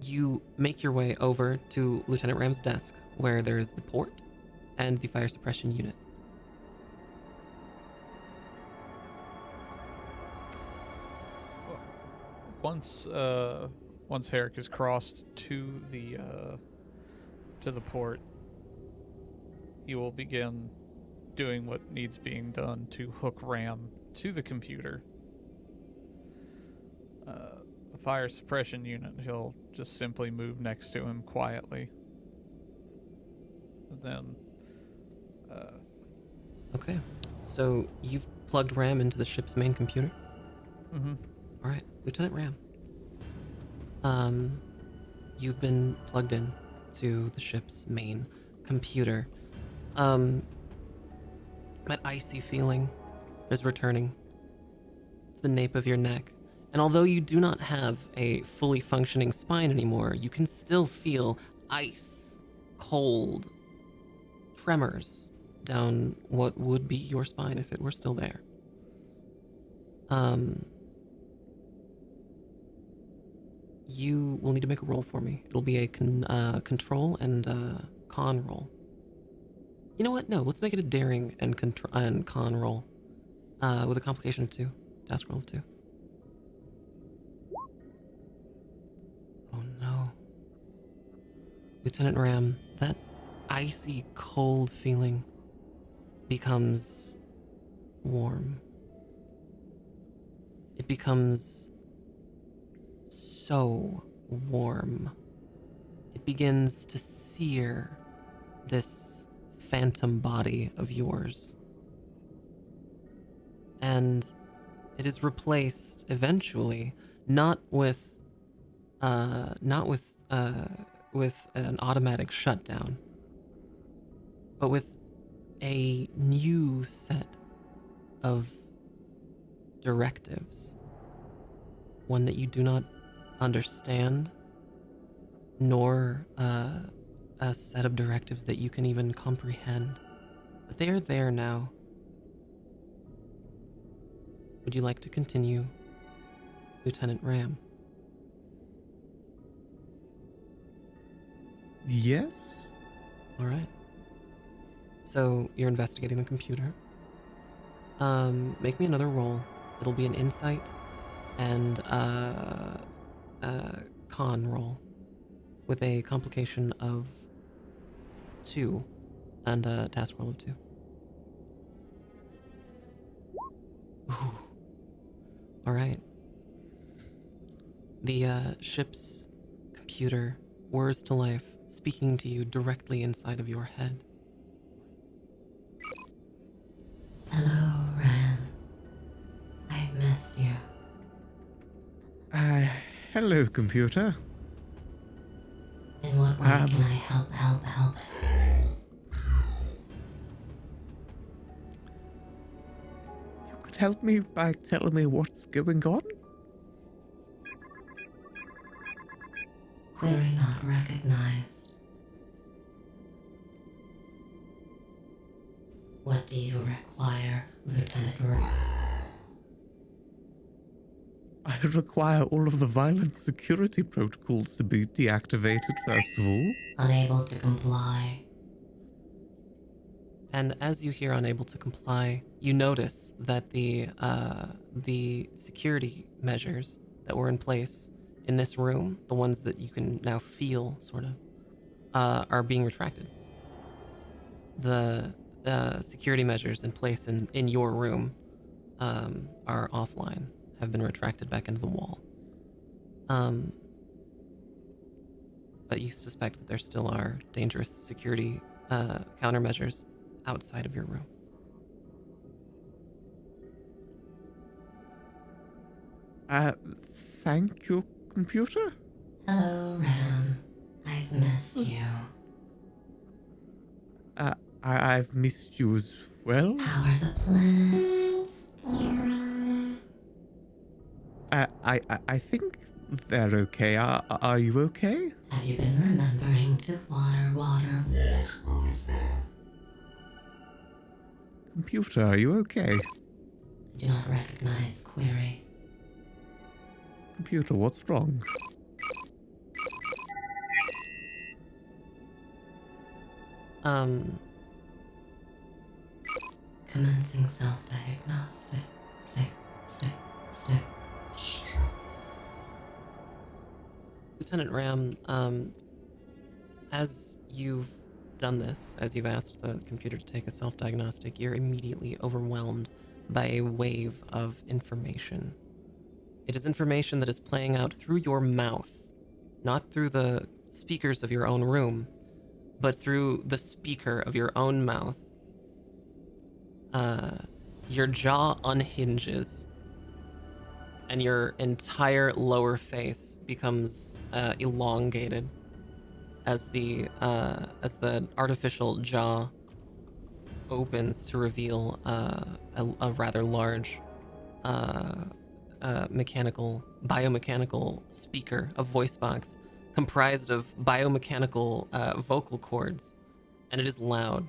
You make your way over to Lieutenant Ram's desk, where there is the port and the fire suppression unit. Once Herrick is crossed to the port, he will begin doing what needs being done to hook Ram to the computer. The fire suppression unit, he'll just simply move next to him quietly. And then, Okay, so you've plugged Ram into the ship's main computer? mm-hmm. All right, Lieutenant Ram. You've been plugged in to the ship's main computer. That icy feeling is returning to the nape of your neck. And although you do not have a fully functioning spine anymore, you can still feel ice, cold, tremors down what would be your spine if it were still there. You will need to make a roll for me. It'll be a control and con roll. You know what? No, let's make it a daring and con roll, with a complication of 2, task roll of 2. Oh no, Lieutenant Ram, that icy cold feeling becomes warm. It becomes so warm. It begins to sear this phantom body of yours. And it is replaced eventually, not with an automatic shutdown, but with a new set of directives. One that you do not understand, nor a set of directives that you can even comprehend. But they are there now. Would you like to continue, Lieutenant Ram? Yes? All right. So you're investigating the computer. Make me another roll. It'll be an insight and con roll with a complication of 2 and a task roll of 2. Ooh. All right. The ship's computer whirs to life, speaking to you directly inside of your head. Hello, Ram. I've missed you. Hello, computer. In what way can I help? You could help me by telling me what's going on? Query not recognized. What do you require, Lieutenant Ram? I require all of the violent security protocols to be deactivated, first of all. Unable to comply. And as you hear unable to comply, you notice that the security measures that were in place in this room, the ones that you can now feel, sort of, are being retracted. The security measures in place in your room are offline, have been retracted back into the wall. But you suspect that there still are dangerous security countermeasures outside of your room. Thank you, computer? Hello, Ram. I've missed you. I've missed you as well. How are the plans? I think they're okay. Are you okay? Have you been remembering to water? Computer, are you okay? I do not recognize query. Computer, what's wrong? Commencing self-diagnostic. Stick. Lieutenant Ram, as you've done this, as you've asked the computer to take a self-diagnostic, you're immediately overwhelmed by a wave of information. It is information that is playing out through your mouth, not through the speakers of your own room, but through the speaker of your own mouth. Your jaw unhinges, and your entire lower face becomes elongated as the artificial jaw opens to reveal a rather large biomechanical speaker, a voice box comprised of biomechanical vocal cords, and it is loud.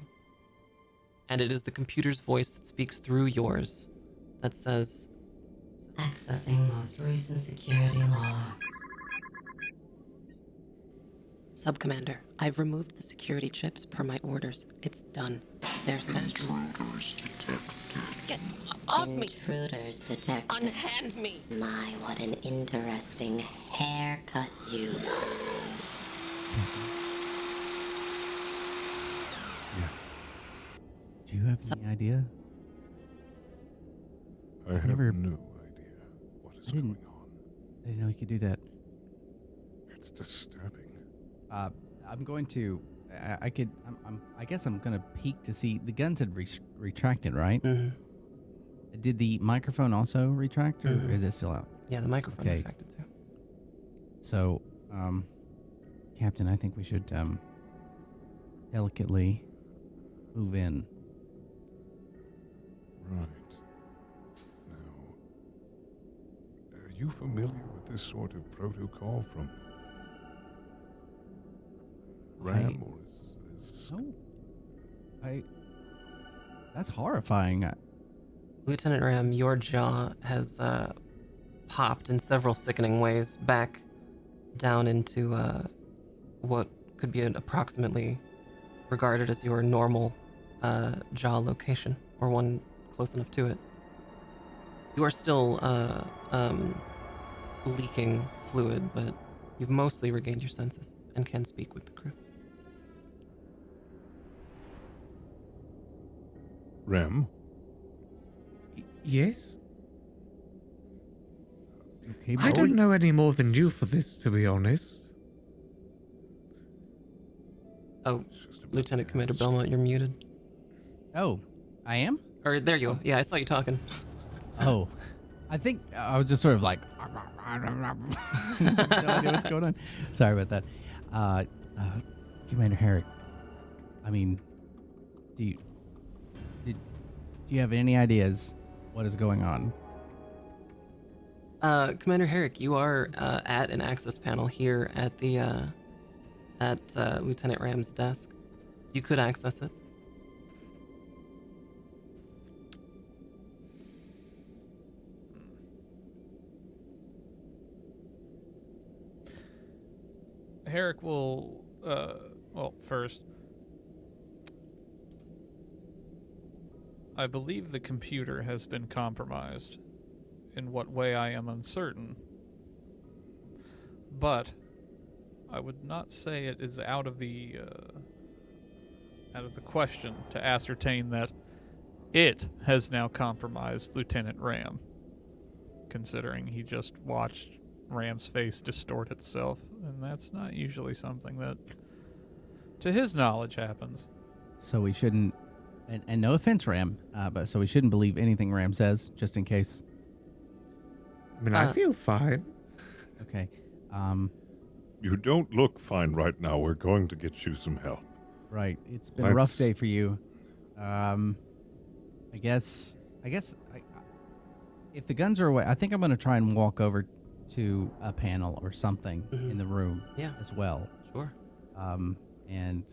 And it is the computer's voice that speaks through yours that says, Accessing most recent security logs. Subcommander, I've removed the security chips per my orders. It's done. They're stashed. Get off me! Intruders detected. Unhand me! My, what an interesting haircut you. Do you have any idea? I have Never- no idea what is I didn't- going on. I didn't know you could do that. It's disturbing. I'm going to. I guess I'm gonna peek to see the guns had retracted, right? Did the microphone also retract, or is it still out? yeah, the microphone Okay. retracted too. So, Captain, I think we should delicately move in. Right. Now, are you familiar with this sort of protocol from RAM, or is No, that's horrifying. Lieutenant Ram, your jaw has popped in several sickening ways back down into what could be approximately regarded as your normal jaw location, or one close enough to it. You are still leaking fluid, but you've mostly regained your senses and can speak with the crew. RAM? Yes? Okay, I don't know any more than you for this, to be honest. Oh, Lieutenant Commander Belmont, you're muted. Oh, I am. Or there you go. Yeah, I saw you talking. Oh, I think I was just sort of like, no idea what's going on. Sorry about that. Commander Herrick, I mean, do you have any ideas what is going on? Commander Herrick, you are at an access panel here at the Lieutenant Ram's desk. You could access it. Herrick will, well, first, I believe the computer has been compromised. In what way I am uncertain. But I would not say it is out of the question to ascertain that it has now compromised Lieutenant Ram, considering he just watched Ram's face distort itself, and that's not usually something that, to his knowledge, happens. So we shouldn't, and no offense, Ram, but so we shouldn't believe anything Ram says, just in case. I mean, I feel fine. Okay. You don't look fine right now. We're going to get you some help. Right. It's been a rough Let's- day for you. I guess if the guns are away, I think I'm going to try and walk over to a panel or something in the room Yeah. as well. Sure. And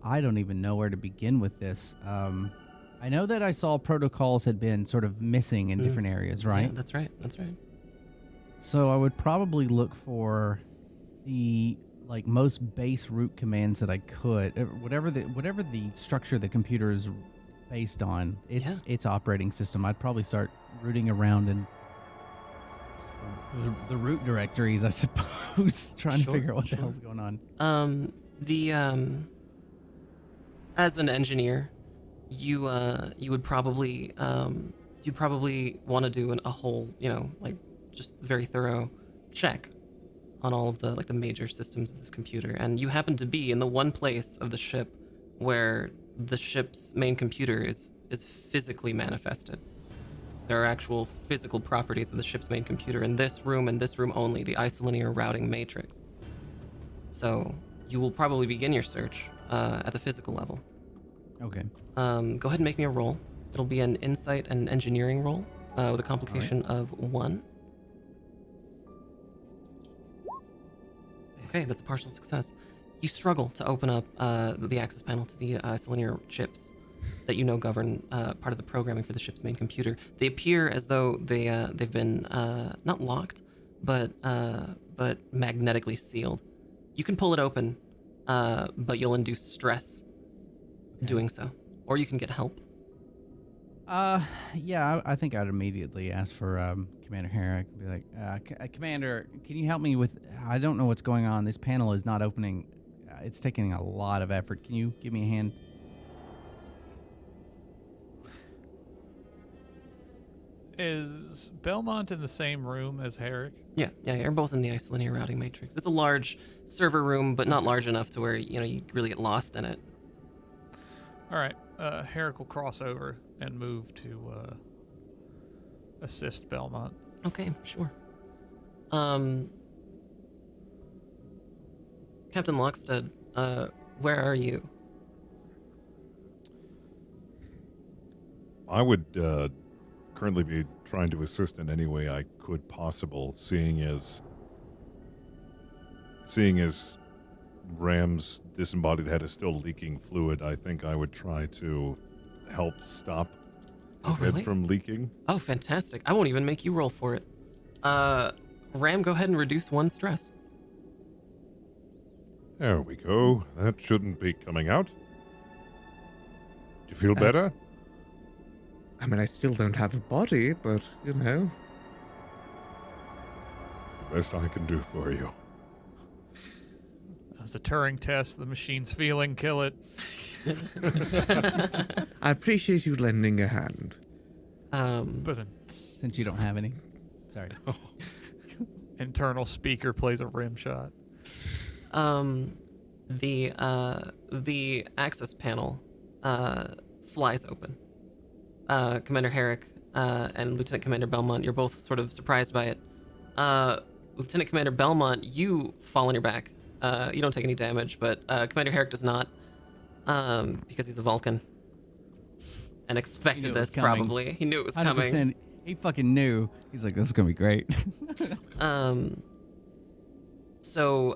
I don't even know where to begin with this. I know that I saw protocols had been sort of missing in different areas, right? Yeah, that's right. That's right. So I would probably look for the most base root commands that I could, whatever the structure the computer is based on, its operating system. I'd probably start rooting around in the root directories, I suppose, trying to figure out what the hell's going on. As an engineer, you would probably you'd probably want to do a whole, just very thorough check on all of the the major systems of this computer, and you happen to be in the one place of the ship where the ship's main computer is physically manifested. There are actual physical properties of the ship's main computer in this room and this room only, the Isolinear routing matrix. So you will probably begin your search at the physical level. Okay. Go ahead and make me a roll. It'll be an insight and engineering roll with a complication of 1. Okay, that's a partial success. You struggle to open up the access panel to the Isolinear chips that govern part of the programming for the ship's main computer. They appear as though they've been not locked, but magnetically sealed. You can pull it open, but you'll induce stress doing so, or you can get help. Yeah, I think I'd immediately ask for Commander Herrick. Be like, Commander, can you help me with? I don't know what's going on. This panel is not opening. It's taking a lot of effort. Can you give me a hand? Is Belmont in the same room as Herrick? Yeah, you're both in the Isolinear routing matrix. It's a large server room, but not large enough to where you really get lost in it. All right. Herrick will cross over and move to assist Belmont. Okay, sure. Captain Lockstead, where are you? I would currently be trying to assist in any way I could possible, seeing as Ram's disembodied head is still leaking fluid. I think I would try to help stop his head from leaking. Oh, fantastic. I won't even make you roll for it. Ram, go ahead and reduce 1 stress. There we go. That shouldn't be coming out. Do you feel better? I mean, I still don't have a body, but, The best I can do for you. As the Turing test, the machine's feeling, kill it. I appreciate you lending a hand. But then Since you don't have any. Sorry. internal speaker plays a rim shot. The access panel flies open. Commander Herrick and Lieutenant Commander Belmont, you're both sort of surprised by it. Lieutenant Commander Belmont, you fall on your back. You don't take any damage, but Commander Herrick does not, because he's a Vulcan and expected this probably. He knew it was coming. He fucking knew. He's like, this is gonna be great. So,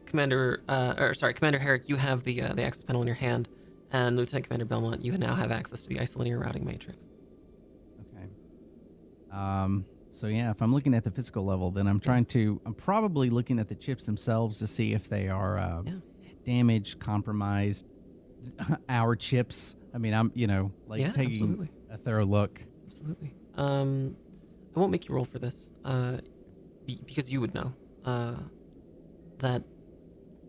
Commander Herrick, you have the access panel in your hand, and Lieutenant Commander Belmont, you now have access to the Isolinear routing matrix. Okay. So yeah, if I'm looking at the physical level, then I'm probably looking at the chips themselves to see if they are damaged, compromised. Our chips. I mean, I'm taking absolutely. a thorough look. Absolutely. I won't make you roll for this, because you would know that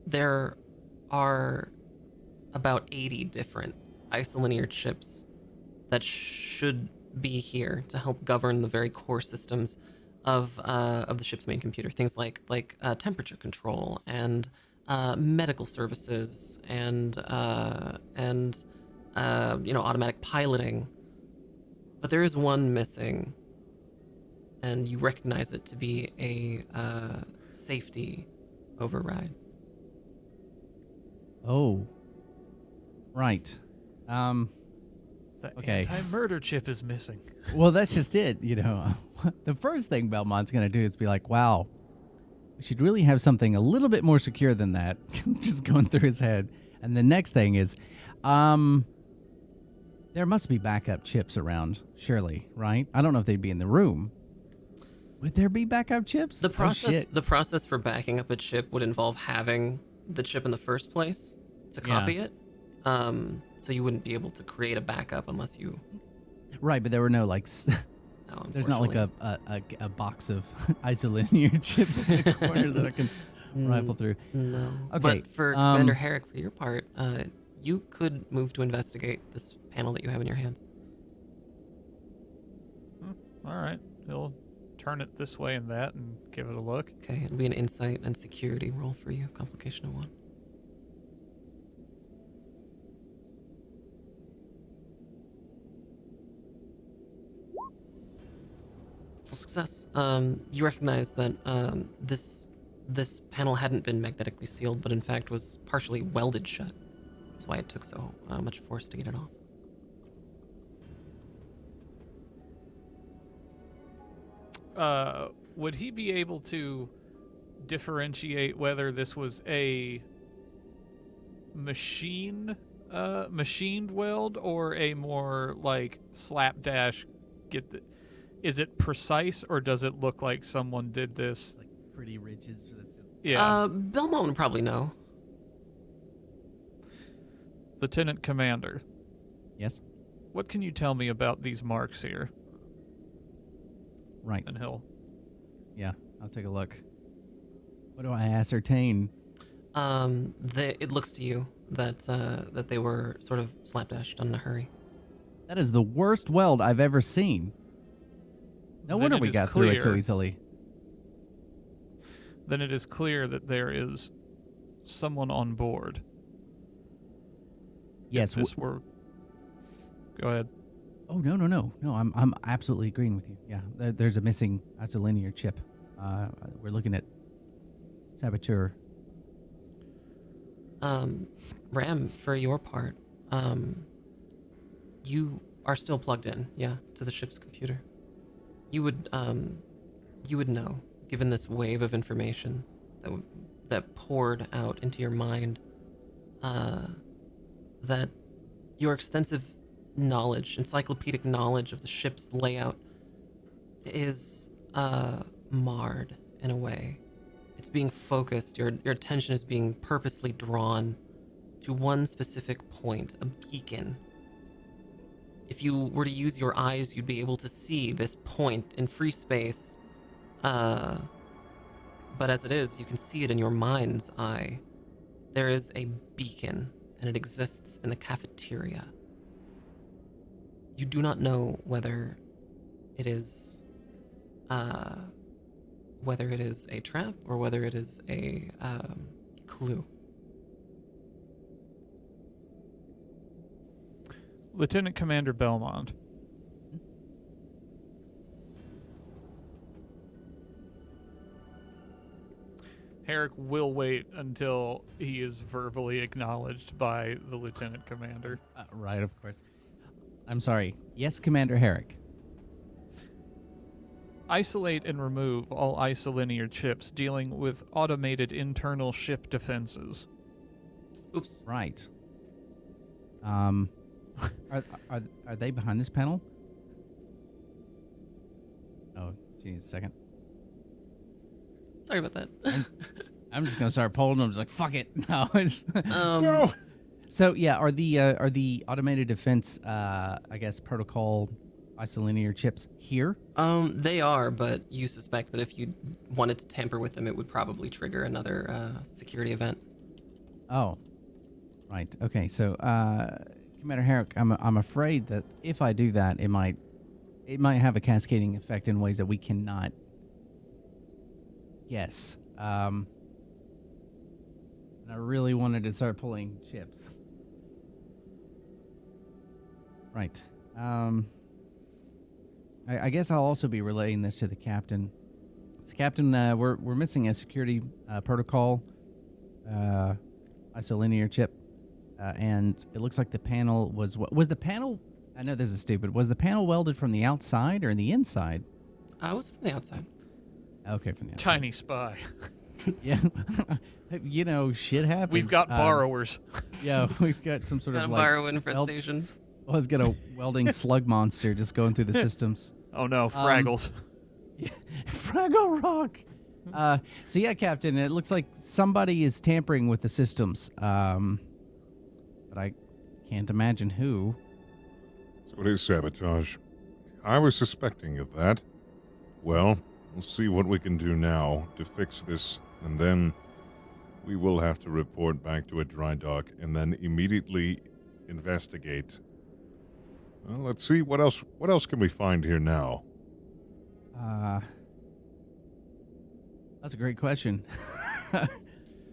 there are about 80 different Isolinear chips that should be here to help govern the very core systems of the ship's main computer. Things like temperature control and medical services and automatic piloting. But there is one missing, and you recognize it to be a safety override. Oh. Right. The Okay. anti-murder chip is missing. Well, that's just it, you know. The first thing Belmont's going to do is be like, wow, we should really have something a little bit more secure than that. Just going through his head. And the next thing is, there must be backup chips around, surely, right? I don't know if they'd be in the room. Would there be backup chips? The Oh, process shit. the process for backing up a chip would involve having the chip in the first place to copy it. So you wouldn't be able to create a backup unless you. Right, but there were no, like, No, there's not like a box of Isolinear chips in the corner that I can rifle through. No. Okay, But for Commander Herrick, for your part, you could move to investigate this panel that you have in your hands. All right. He'll turn it this way and that and give it a look. Okay, it'll be an insight and security roll for you. Complication of 1. Full success. You recognize that this panel hadn't been magnetically sealed, but in fact was partially welded shut. That's why it took so much force to get it off. Would he be able to differentiate whether this was a machined weld or a more like slapdash? Is it precise, or does it look like someone did this? Like pretty ridges. Yeah. Belmont would probably know. Lieutenant Commander, Yes? what can you tell me about these marks here? Right. And he'll Yeah, I'll take a look. What do I ascertain? It looks to you that that they were sort of slapdash, done in a hurry. That is the worst weld I've ever seen. No Then wonder it we is got through it so clear- easily. Then it is clear that there is someone on board. Yes. If this were. Go ahead. Oh, no. I'm absolutely agreeing with you. Yeah, there's a missing Isolinear chip. We're looking at saboteur. Ram, for your part, you are still plugged in, yeah, to the ship's computer. You would know, given this wave of information that poured out into your mind, that your extensive knowledge, encyclopedic knowledge of the ship's layout is marred in a way. It's being focused, your attention is being purposely drawn to one specific point, a beacon. If you were to use your eyes, you'd be able to see this point in free space. But as it is, you can see it in your mind's eye. There is a beacon, and it exists in the cafeteria. You do not know whether it is a trap or whether it is a clue. Lieutenant Commander Belmont. Herrick will wait until he is verbally acknowledged by the Lieutenant Commander. Right, of course. I'm sorry. Yes, Commander Herrick. Isolate and remove all Isolinear chips dealing with automated internal ship defenses. Oops. Right. Are they behind this panel? Oh, geez, a second. Sorry about that. I'm just gonna start pulling them. Just like fuck it. No. No. So yeah, are the automated defense, I guess, protocol Isolinear chips here? They are, but you suspect that if you wanted to tamper with them, it would probably trigger another security event. Oh, right. Okay. So, Commander Herrick, I'm afraid that if I do that, it might have a cascading effect in ways that we cannot guess. And I really wanted to start pulling chips. Right. I guess I'll also be relaying this to the captain. So, Captain, we're missing a security protocol, Isolinear chip, and it looks like the panel was the panel. I know this is stupid. Was the panel welded from the outside or the inside? I was from the outside. Okay, from the outside. Tiny spy. Yeah, shit happens. We've got borrowers. Yeah, we've got some sort Got a of like borrow infestation. Let's get a welding slug monster just going through the systems. Oh no, Fraggles. Fraggle Rock. So yeah, Captain, it looks like somebody is tampering with the systems. But I can't imagine who. So it is sabotage. I was suspecting of that. Well, we'll see what we can do now to fix this, and then we will have to report back to a dry dock and then immediately investigate. Well, let's see what else can we find here now? That's a great question.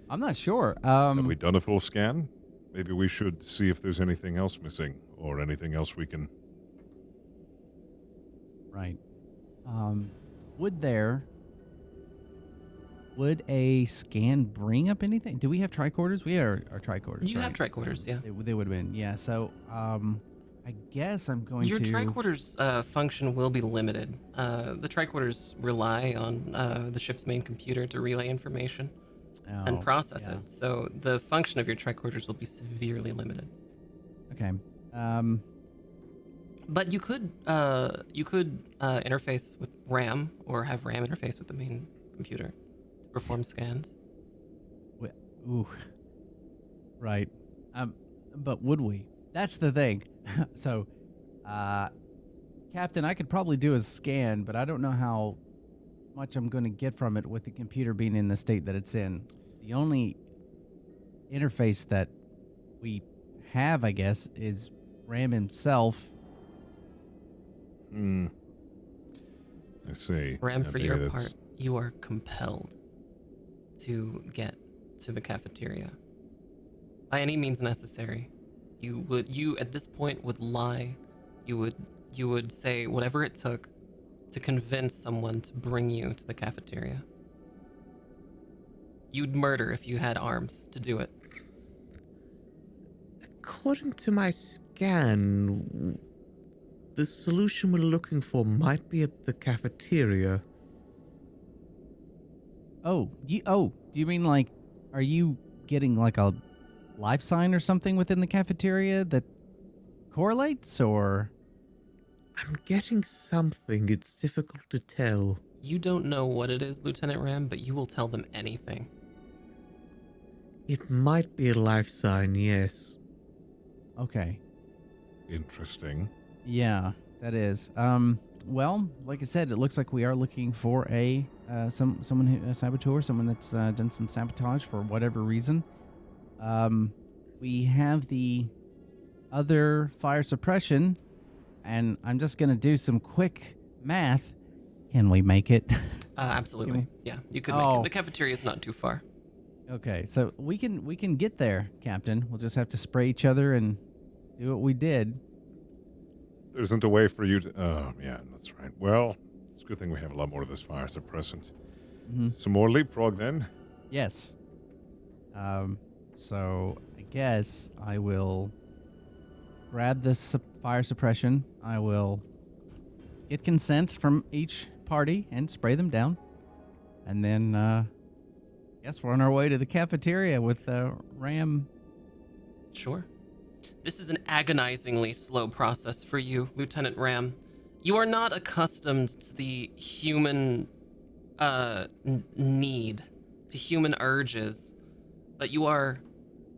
I'm not sure. Have we done a full scan? Maybe we should see if there's anything else missing or anything else we can... Right. Would a scan bring up anything? Do we have tricorders? We are tricorders. You have right? tricorders, yeah. They would have been, yeah. So, I guess I'm going Your to... tricorders function will be limited. The tricorders rely on the ship's main computer to relay information and process it. So the function of your tricorders will be severely limited. Okay. But you could interface with RAM or have RAM interface with the main computer to perform scans. Ooh. Right. But would we? That's the thing. So, Captain, I could probably do a scan, but I don't know how much I'm going to get from it with the computer being in the state that it's in. The only interface that we have, I guess, is Ram himself. I see. Ram, for your that's- part, you are compelled to get to the cafeteria by any means necessary. You at this point would lie. You would say whatever it took to convince someone to bring you to the cafeteria. You'd murder if you had arms to do it. According to my scan, the solution we're looking for might be at the cafeteria. Do you mean like, are you getting like a life sign or something within the cafeteria that correlates, or? I'm getting something. It's difficult to tell. You don't know what it is, Lieutenant Ram, but you will tell them anything. It might be a life sign, yes. Okay. Interesting. Yeah, that is. Well, like I said, it looks like we are looking for a saboteur, someone that's done some sabotage for whatever reason. We have the other fire suppression, and I'm just gonna do some quick math. Can we make it? Absolutely. Yeah, you could make it. The cafeteria is not too far. Okay, so we can get there, Captain. We'll just have to spray each other and do what we did. There isn't a way for you to... Oh, yeah, that's right. Well, it's a good thing we have a lot more of this fire suppressant. Some more leapfrog, then. Yes. So I guess I will grab this fire suppression. I will get consent from each party and spray them down. And then, guess we're on our way to the cafeteria with Ram. Sure. This is an agonizingly slow process for you, Lieutenant Ram. You are not accustomed to the human need, to human urges, but you are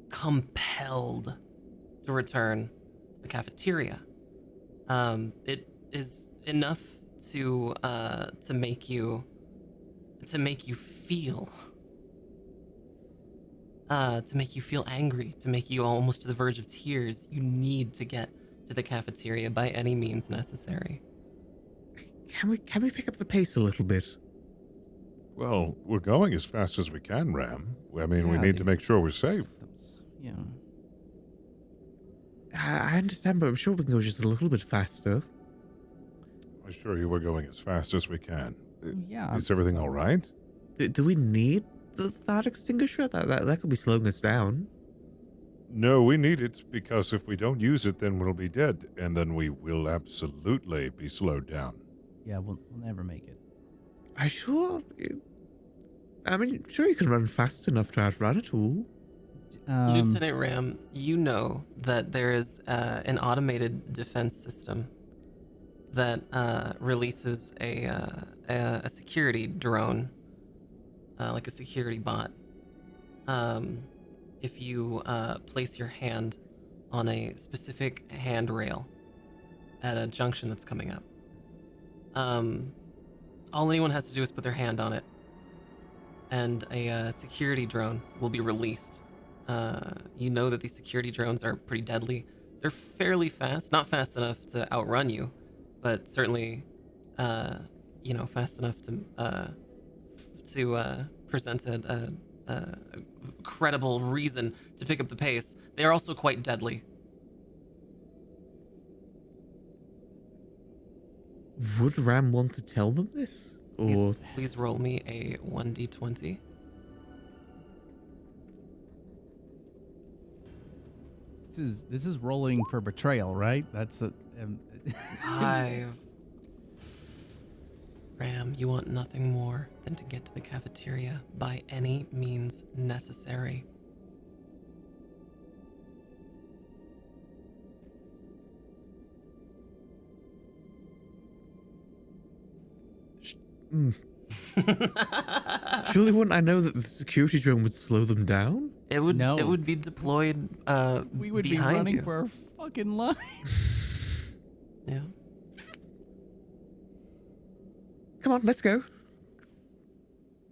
compelled to return to the cafeteria. It is enough to make you feel. To make you feel angry, to make you almost to the verge of tears. You need to get to the cafeteria by any means necessary. Can we pick up the pace a little bit? Well, we're going as fast as we can, Ram. I mean, we Yeah, need to make sure we're safe. Systems. Yeah. I understand, but I'm sure we can go just a little bit faster. I assure you we're going as fast as we can. Yeah. Is everything all right? Do we need that extinguisher? That could be slowing us down. No, we need it because if we don't use it, then we'll be dead, and then we will absolutely be slowed down. Yeah, we'll never make it. Are you sure? I mean, sure you can run fast enough to outrun it all. Lieutenant Ram, you know that there is an automated defense system that releases a security drone, like a security bot. If you place your hand on a specific handrail at a junction that's coming up, all anyone has to do is put their hand on it, and a security drone will be released. You know that these security drones are pretty deadly. They're fairly fast, not fast enough to outrun you, but certainly, fast enough to present a credible reason to pick up the pace. They are also quite deadly. Would Ram want to tell them this? Or Please roll me a 1d20. This is rolling for betrayal, right? That's a 5. Ram, you want nothing more than to get to the cafeteria by any means necessary. surely wouldn't I know that the security drone would slow them down? It would. No. It would be deployed. we would be behind running you. for our fucking life. Yeah. Come on, let's go.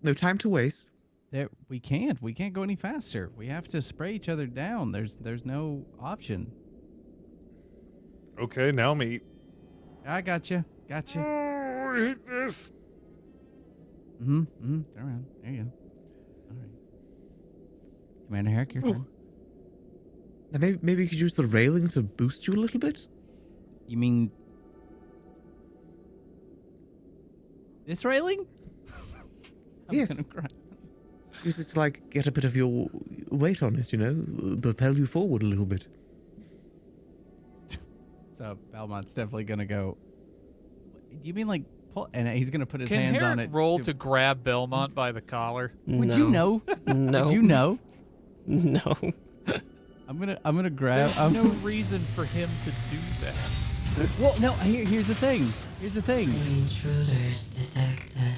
No time to waste. We can't go any faster. We have to spray each other down. There's no option. Okay, now me. I got you. Oh, I hate this. Turn around. There you go. All right. Commander Herrick, your turn. Now maybe you could use the railing to boost you a little bit? You mean this railing? I'm Yes. gonna cry. Use it to, like, get a bit of your weight on it, you know? Propel you forward a little bit. So Belmont's definitely gonna go. You mean like pull? And he's gonna put his Can hands Herrick on it. roll to grab Belmont by the collar? Would you know? No. Would you know? No. I'm gonna grab. There's no reason for him to do that. Well, no. Here's the thing. Intruders detected.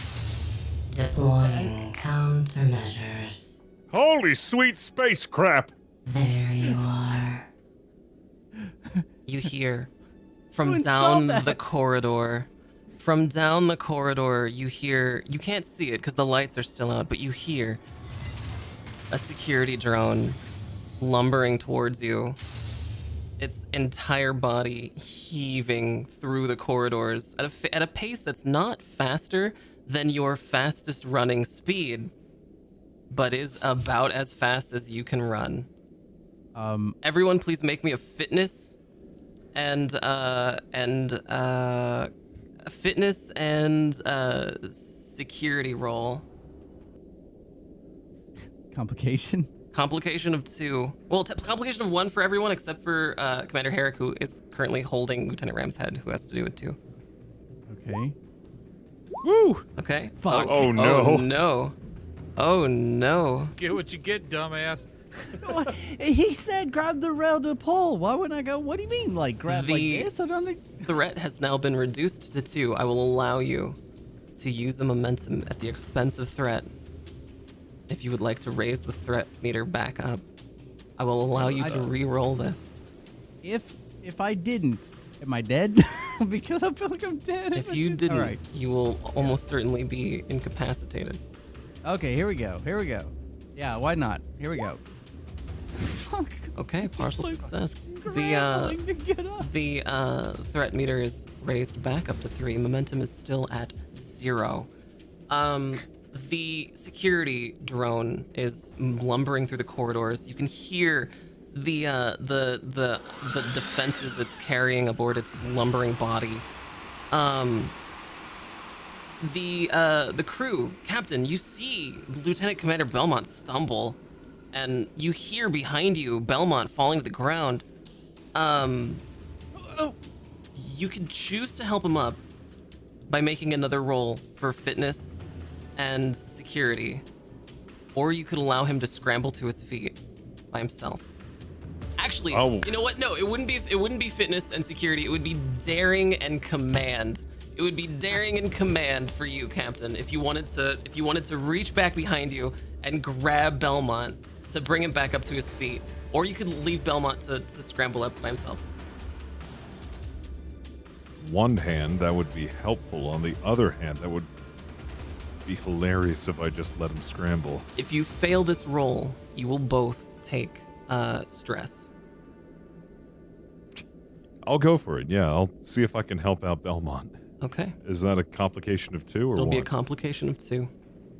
Deploying countermeasures. Holy sweet space crap! There you are. You hear Who from installed down that? the corridor. From down the corridor, you hear. You can't see it because the lights are still out, but you hear a security drone lumbering towards you. Its entire body heaving through the corridors at a pace that's not faster than your fastest running speed, but is about as fast as you can run. Everyone, please make me a fitness and security roll. Complication. Complication of 2. Well, complication of 1 for everyone except for Commander Herrick, who is currently holding Lieutenant Ram's head, who has to do it too. Okay. Woo! Okay. Fuck. Oh, no. Oh no. Oh no. Get what you get, dumbass. He said grab the rail to pull. Why wouldn't I go? What do you mean, like grab like this? I don't think. Threat has now been reduced to 2. I will allow you to use a momentum at the expense of threat. If you would like to raise the threat meter back up, I will allow you to re-roll this. If I didn't, am I dead? Because I feel like I'm dead. If you didn't, All right. you will almost certainly be incapacitated. Okay, here we go. Yeah, why not? Here we go. Fuck. Okay, partial like success. Scrambling to get up. The threat meter is raised back up to 3. Momentum is still at 0. The security drone is lumbering through the corridors. You can hear the defenses it's carrying aboard its lumbering body The crew, Captain, you see Lieutenant Commander Belmont stumble, and you hear behind you Belmont falling to the ground. You could choose to help him up by making another roll for fitness and security, or you could allow him to scramble to his feet by himself. Actually, you know what? No, it wouldn't be fitness and security. It would be daring and command. It would be daring and command for you, Captain, if you wanted to reach back behind you and grab Belmont to bring him back up to his feet, or you could leave Belmont to scramble up by himself. One hand, that would be helpful. On the other hand, that would be hilarious if I just let him scramble. If you fail this roll, you will both take stress. I'll go for it. Yeah, I'll see if I can help out Belmont. Okay. Is that a complication of 2 or It'll what? be a complication of 2,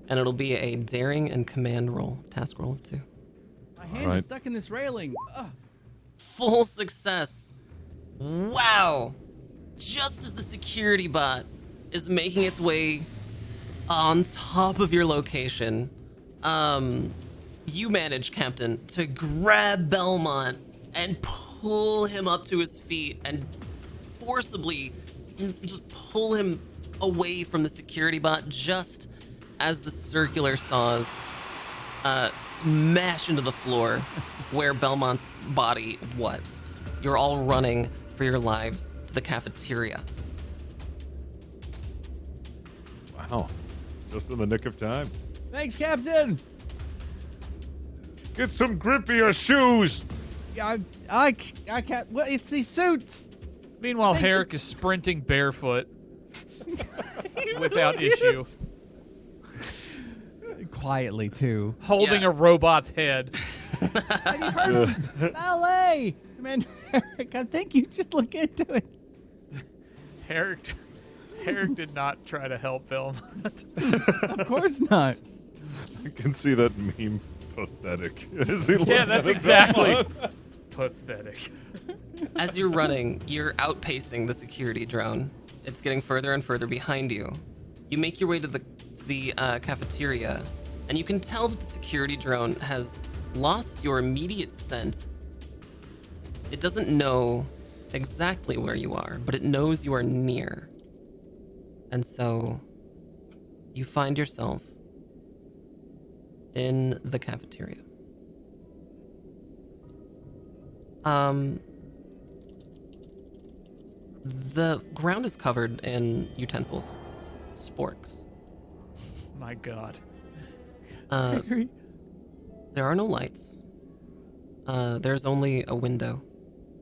and it'll be a daring and command roll, task roll of 2. My hand is stuck in this railing. Ugh. Full success. Wow. Just as the security bot is making its way on top of your location, you manage, Captain, to grab Belmont and pull him up to his feet and forcibly just pull him away from the security bot just as the circular saws smash into the floor where Belmont's body was. You're all running for your lives to the cafeteria. Wow. Just in the nick of time. Thanks, Captain. Get some grippier shoes! Yeah, I can't. Well, it's these suits. Meanwhile, Herrick is sprinting barefoot without issue, Quietly, too. holding a robot's head. Have you heard of ballet? Commander Eric, I think you should look into it. Herrick did not try to help Belmont. Of course not. I can see that meme pathetic. As he looks Yeah, at that's it. exactly pathetic. As you're running, you're outpacing the security drone. It's getting further and further behind you. You make your way to the cafeteria, and you can tell that the security drone has lost your immediate scent. It doesn't know exactly where you are, but it knows you are near. And so you find yourself in the cafeteria. The ground is covered in utensils, sporks. My God. There are no lights. There's only a window,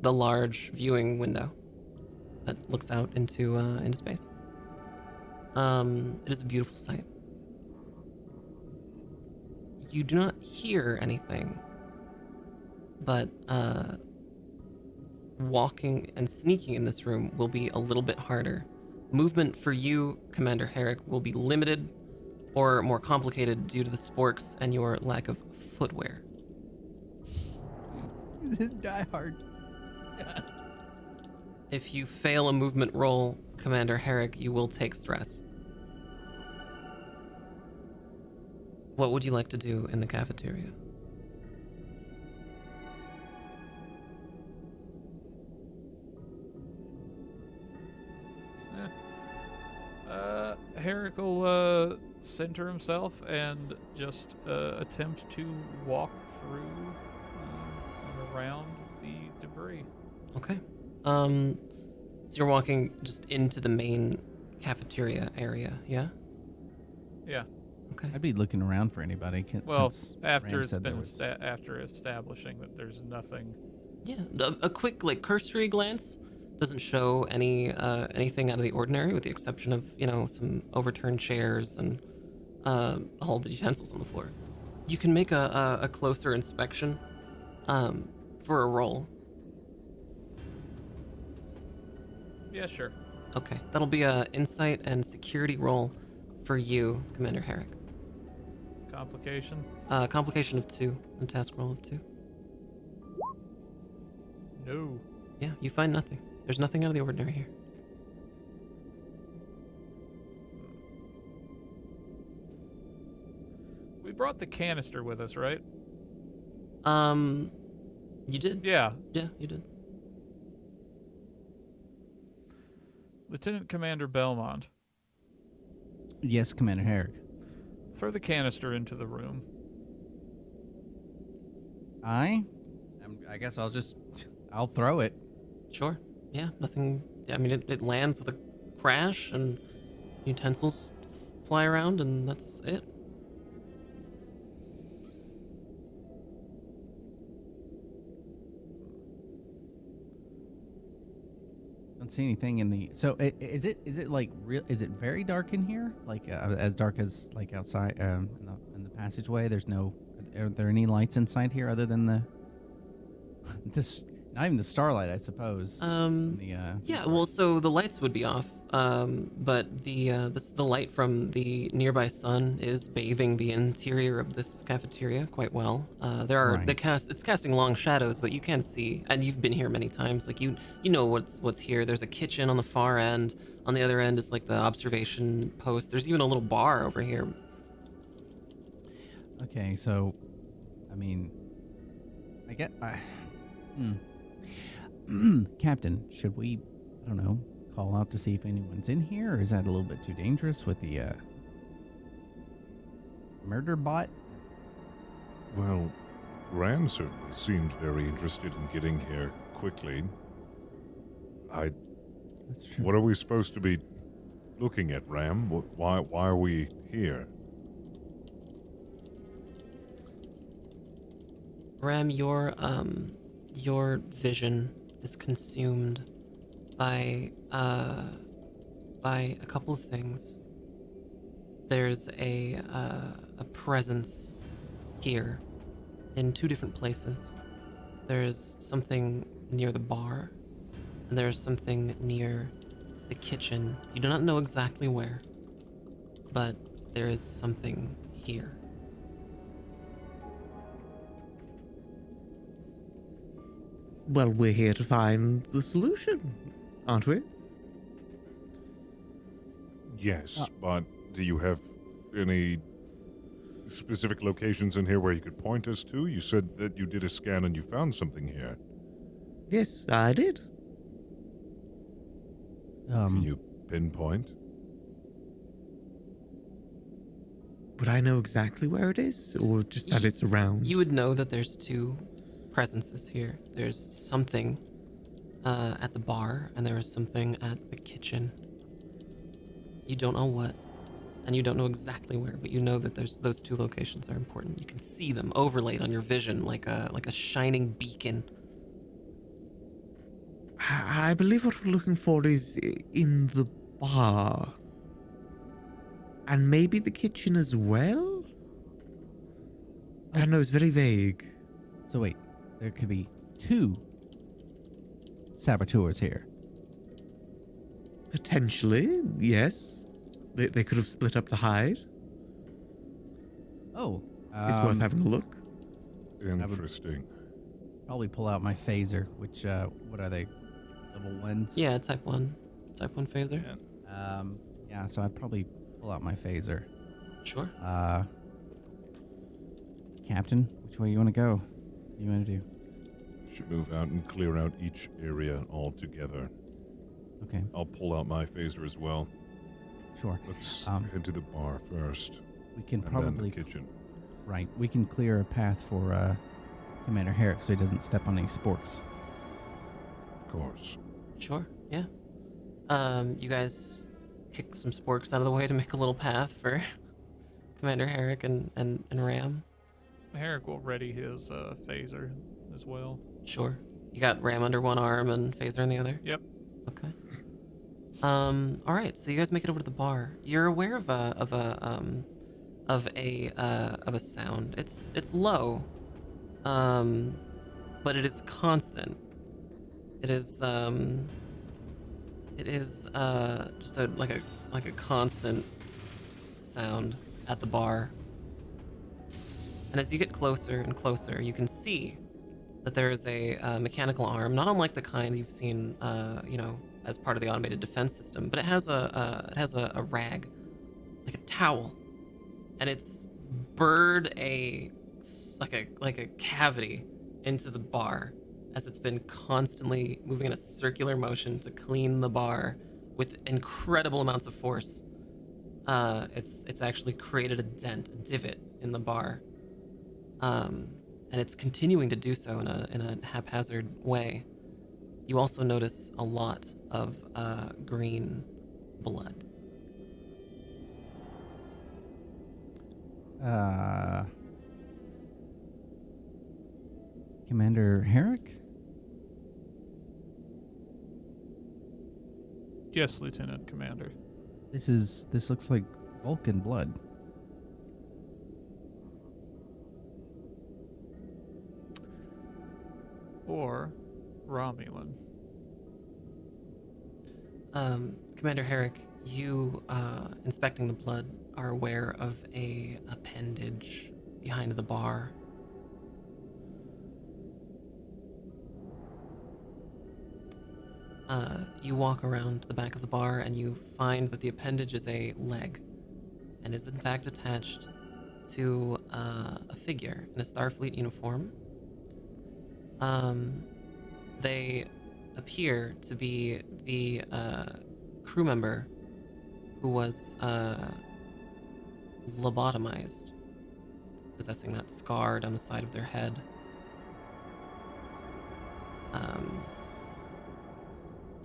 the large viewing window that looks out into space. It is a beautiful sight. You do not hear anything, but walking and sneaking in this room will be a little bit harder. Movement for you, Commander Herrick, will be limited or more complicated due to the sporks and your lack of footwear. Die hard. If you fail a movement roll, Commander Herrick, you will take stress. What would you like to do in the cafeteria? Herrick will center himself and just attempt to walk through and around the debris. Okay. So you're walking just into the main cafeteria area, yeah? Yeah. Okay. I'd be looking around for anybody. Well, since after Ram it's said been there was- after establishing that there's nothing. Yeah, a quick cursory glance doesn't show anything out of the ordinary, with the exception of some overturned chairs and all the utensils on the floor. You can make a closer inspection for a roll. Yeah, sure. Okay, that'll be a insight and security roll for you, Commander Herrick. Complication? Complication of 2 and task roll of 2. No. Yeah, you find nothing. There's nothing out of the ordinary here. We brought the canister with us, right? You did? Yeah. Yeah, you did. Lieutenant Commander Belmont, Yes, Commander Herrick. throw the canister into the room. I guess I'll throw it. Sure. Yeah, nothing. I mean, it lands with a crash and utensils fly around, and that's it. Don't see anything in the. So is it like real? Is it very dark in here? Like as dark as like outside in the passageway? There's no. Are there any lights inside here other than the? This not even the starlight, I suppose. Yeah. Well, so the lights would be off, but the light from the nearby sun is bathing the interior of this cafeteria quite well. There are Right. it's casting long shadows, but you can see, and you've been here many times. Like you know what's here. There's a kitchen on the far end. On the other end is like the observation post. There's even a little bar over here. Okay, so, I mean, I get. Captain, should we, I don't know, call out to see if anyone's in here, or is that a little bit too dangerous with the murder bot? Well, Ram certainly seemed very interested in getting here quickly. That's true. What are we supposed to be looking at, Ram? Why are we here? Ram, your vision is consumed by a couple of things. There's a presence here in two different places. There's something near the bar, and there's something near the kitchen. You do not know exactly where, but there is something here. Well, we're here to find the solution, aren't we? Yes, but do you have any specific locations in here where you could point us to? You said that you did a scan and you found something here. Yes, I did. Can you pinpoint? Would I know exactly where it is, or just that it's around? You would know that there's two presences here. There's something at the bar, and there is something at the kitchen. You don't know what, and you don't know exactly where, but you know that those two locations are important. You can see them overlaid on your vision like a shining beacon. I believe what we're looking for is in the bar. And maybe the kitchen as well? I don't know, it's very vague. So wait, there could be two saboteurs here. Potentially, yes. They could have split up to hide. Oh, It's worth having a look. Interesting. probably pull out my phaser, which what are they? Level 1s? Yeah, type 1 phaser. Yeah, so I'd probably pull out my phaser. Sure. Captain, which way you want to go? What do you want to do? Should move out and clear out each area altogether. Okay, I'll pull out my phaser as well. sure. Let's Um, head to the bar first, We can and then probably the kitchen. right. We can clear a path for Commander Herrick so he doesn't step on any sporks. Of course. Sure, yeah. You guys kick some sporks out of the way to make a little path for Commander Herrick and Ram. Herrick will ready his phaser as well. Sure. You got Ram under one arm and Phaser in the other? Yep. Okay. All right. So you guys make it over to the bar. You're aware of a sound. It's low, but it is constant. It is just like a constant sound at the bar. And as you get closer and closer, you can see that there is a mechanical arm, not unlike the kind you've seen, as part of the automated defense system, but it has a rag, like a towel, and it's burred like a cavity into the bar as it's been constantly moving in a circular motion to clean the bar with incredible amounts of force. It's actually created a dent, a divot in the bar, and it's continuing to do so in a haphazard way. You also notice a lot of green blood. Commander Herrick? Yes, Lieutenant Commander. This looks like Vulcan blood. Or Romulan. Commander Herrick, you, inspecting the blood, are aware of a appendage behind the bar. You walk around the back of the bar and you find that the appendage is a leg and is in fact attached to a figure in a Starfleet uniform. They appear to be the crew member who was lobotomized, possessing that scar down the side of their head.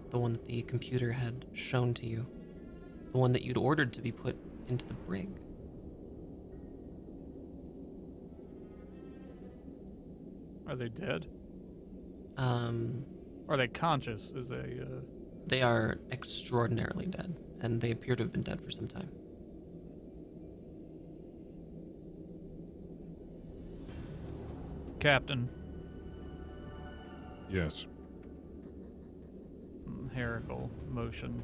The one that the computer had shown to you. The one that you'd ordered to be put into the brig. Are they dead? Are they conscious? They are extraordinarily dead, and they appear to have been dead for some time. Captain Yes. Herrickle motion.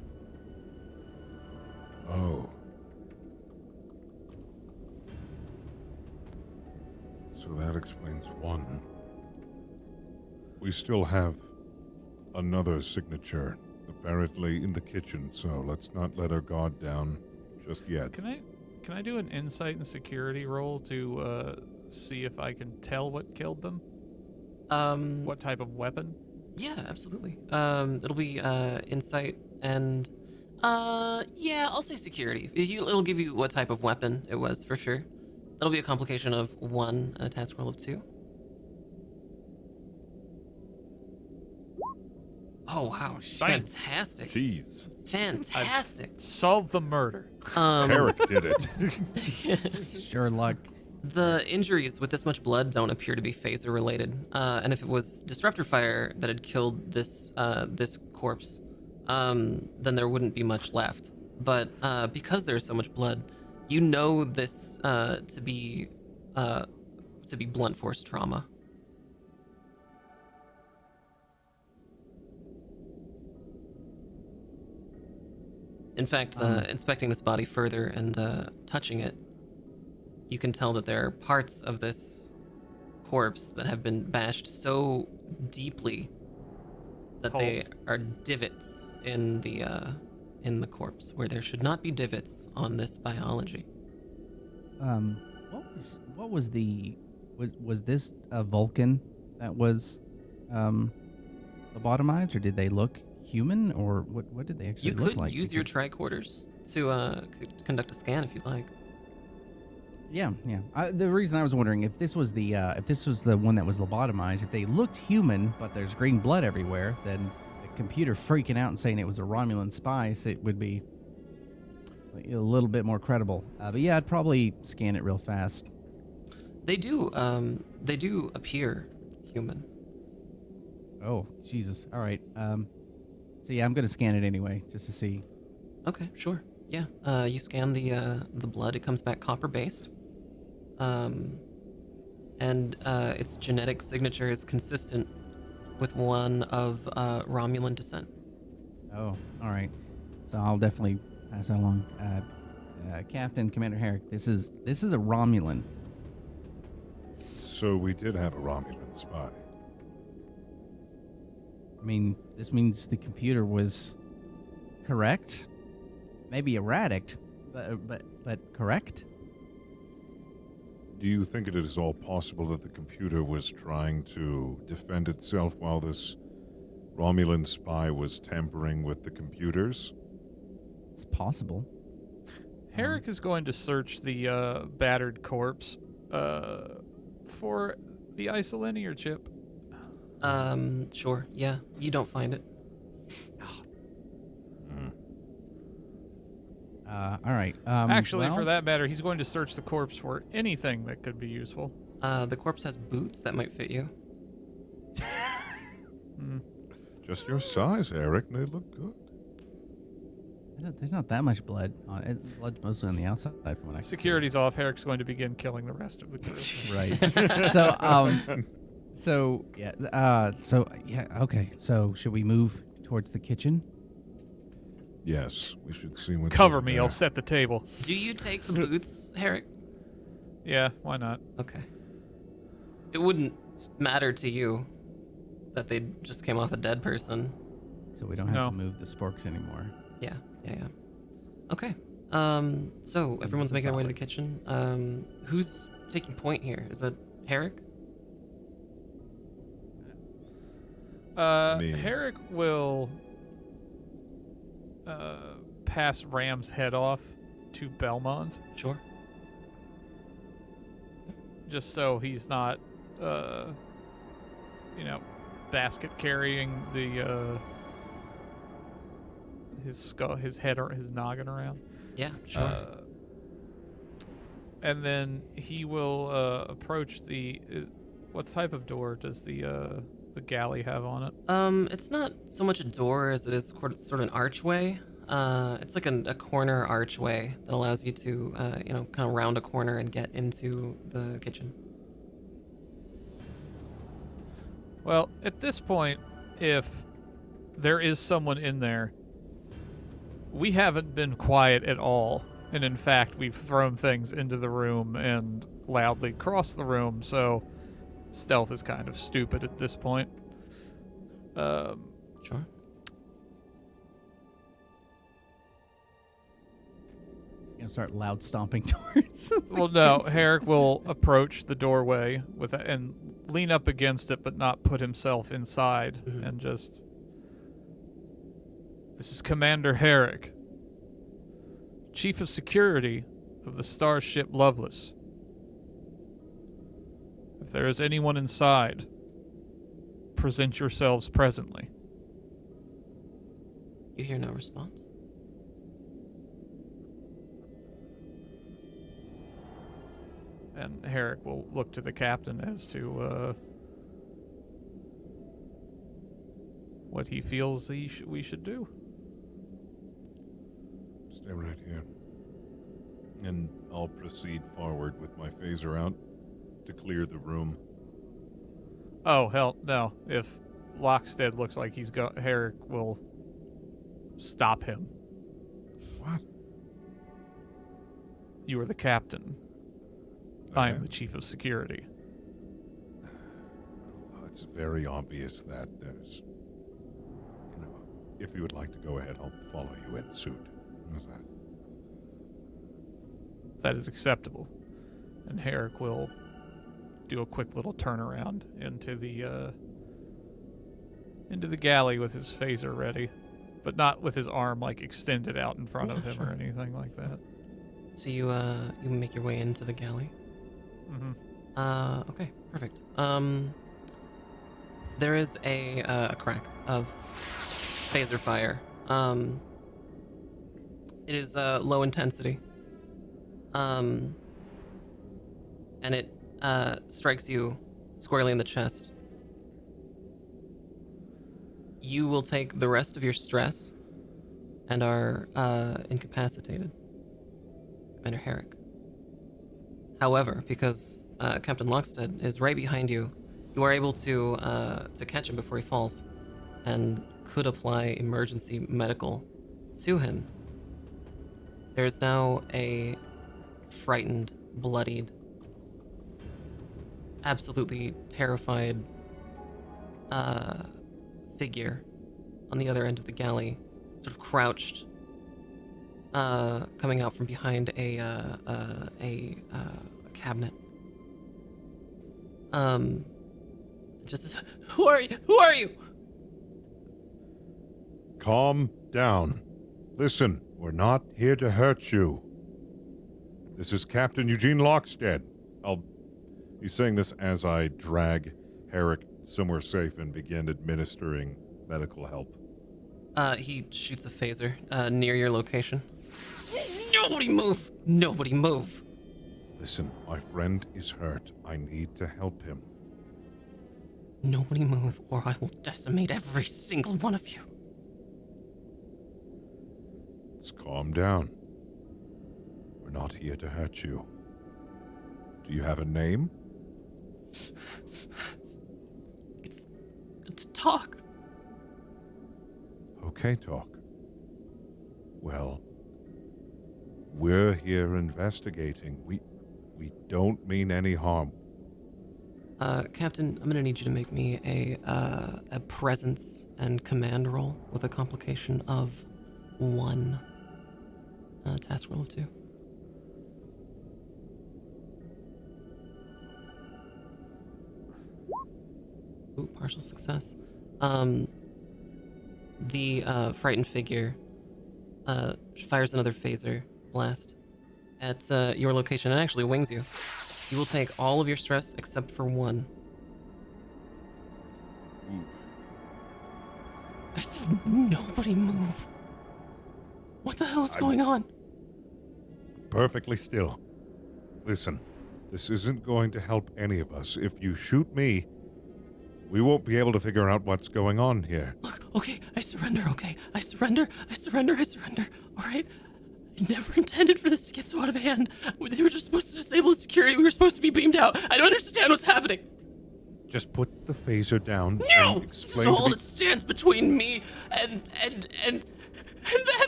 Oh. So that explains one. We still have another signature, apparently in the kitchen, so let's not let our guard down just yet. Can I do an insight and security roll to see if I can tell what killed them? What type of weapon? Yeah, absolutely. It'll be insight and yeah, I'll say security. It'll give you what type of weapon it was for sure. That'll be a complication of 1 and a task roll of 2. Oh wow, fantastic! Jeez. Fantastic. Solve the murder. Eric did it. Sherlock. The injuries with this much blood don't appear to be phaser related, and if it was disruptor fire that had killed this this corpse, then there wouldn't be much left. But because there's so much blood, you know this to be blunt force trauma. In fact, inspecting this body further and touching it, you can tell that there are parts of this corpse that have been bashed so deeply that they are divots in the corpse, where there should not be divots on this biology. Was this a Vulcan that was lobotomized, or did they look human, or what did they actually look like? You could use your tricorders to conduct a scan if you'd like. Yeah. The reason I was wondering if this was the one that was lobotomized, if they looked human but there's green blood everywhere, then the computer freaking out and saying it was a Romulan spy, so it would be a little bit more credible. But yeah, I'd probably scan it real fast. They do appear human. Oh, Jesus. All right. So yeah, I'm gonna scan it anyway, just to see. Okay, sure. Yeah. You scan the blood. It comes back copper based. And its genetic signature is consistent with one of Romulan descent. Oh, all right. So I'll definitely pass that along. Captain Commander Herrick, this is a Romulan. So we did have a Romulan spy. I mean, this means the computer was correct. Maybe erratic, but correct. Do you think it is all possible that the computer was trying to defend itself while this Romulan spy was tampering with the computers? It's possible. Herrick is going to search the battered corpse for the Isolinear chip. Sure, yeah. You don't find it. All right. Actually, well, for that matter, he's going to search the corpse for anything that could be useful. The corpse has boots that might fit you. Just your size, Eric. They look good. there's not that much blood on it. Blood's mostly on the outside from what I can see. Security's off. Herrick's going to begin killing the rest of the group. Right. Okay. So should we move towards the kitchen? Yes, we should see what's Cover over me. there. I'll set the table. Do you take the boots, Herrick? Yeah, why not? Okay. It wouldn't matter to you that they just came off a dead person. So we don't have No. to move the sporks anymore. Yeah. Okay. So everyone's making their way to the kitchen. Who's taking point here? Is it Herrick? Me. Herrick will pass Ram's head off to Belmont, Sure. just so he's not, basket carrying the his skull, his head, or his noggin around. Yeah, sure. And then he will approach what type of door does the galley have on it? It's not so much a door as it is sort of an archway. It's like a corner archway that allows you to, kind of round a corner and get into the kitchen. Well, at this point, if there is someone in there, we haven't been quiet at all. And in fact, we've thrown things into the room and loudly crossed the room, so stealth is kind of stupid at this point. Sure. Start loud stomping towards. Well, no, Herrick will approach the doorway and lean up against it, but not put himself inside, and just... This is Commander Herrick, Chief of Security of the starship Lovelace. If there is anyone inside, present yourselves presently. You hear no response? And Herrick will look to the captain as to what he feels we should do. Stay right here. And I'll proceed forward with my phaser out to clear the room. Oh, hell, no. If Lockstead looks like Herrick will stop him. What? You are the captain. I am Okay. the chief of security. Well, it's very obvious that there's... if you would like to go ahead, I'll follow you in suit. How's that? That is acceptable. And Herrick will do a quick little turnaround into the galley with his phaser ready, but not with his arm extended out in front of him sure. or anything like that. So you make your way into the galley. Mm-hmm. Okay, perfect. There is a crack of phaser fire. It is low intensity. And it strikes you squarely in the chest. You will take the rest of your stress and are incapacitated. Commander Herrick. However, because Captain Lockstead is right behind you, you are able to catch him before he falls, and could apply emergency medical to him. There is now a frightened, bloodied, absolutely terrified figure on the other end of the galley, sort of crouched, coming out from behind a cabinet Just says, who are you? Who are you? Calm down. Listen, we're not here to hurt you. This is Captain Eugene Lockstead. He's saying this as I drag Herrick somewhere safe and begin administering medical help. He shoots a phaser near your location. Nobody move! Nobody move! Listen, my friend is hurt. I need to help him. Nobody move, or I will decimate every single one of you. Let's calm down. We're not here to hurt you. Do you have a name? It's talk. Okay, talk. Well, we're here investigating. We don't mean any harm. Captain, I'm gonna need you to make me a presence and command roll with a complication of 1. Task roll of 2. Ooh, partial success. The frightened figure fires another phaser blast at your location and actually wings you. You will take all of your stress except for 1. I said nobody move. What the hell is going on? Perfectly still. Listen, this isn't going to help any of us. If you shoot me, we won't be able to figure out what's going on here. Look, okay, I surrender, okay? I surrender. All right? I never intended for this to get so out of hand. They were just supposed to disable the security. We were supposed to be beamed out. I don't understand what's happening. Just put the phaser down No! and This is explain all to that stands between me and that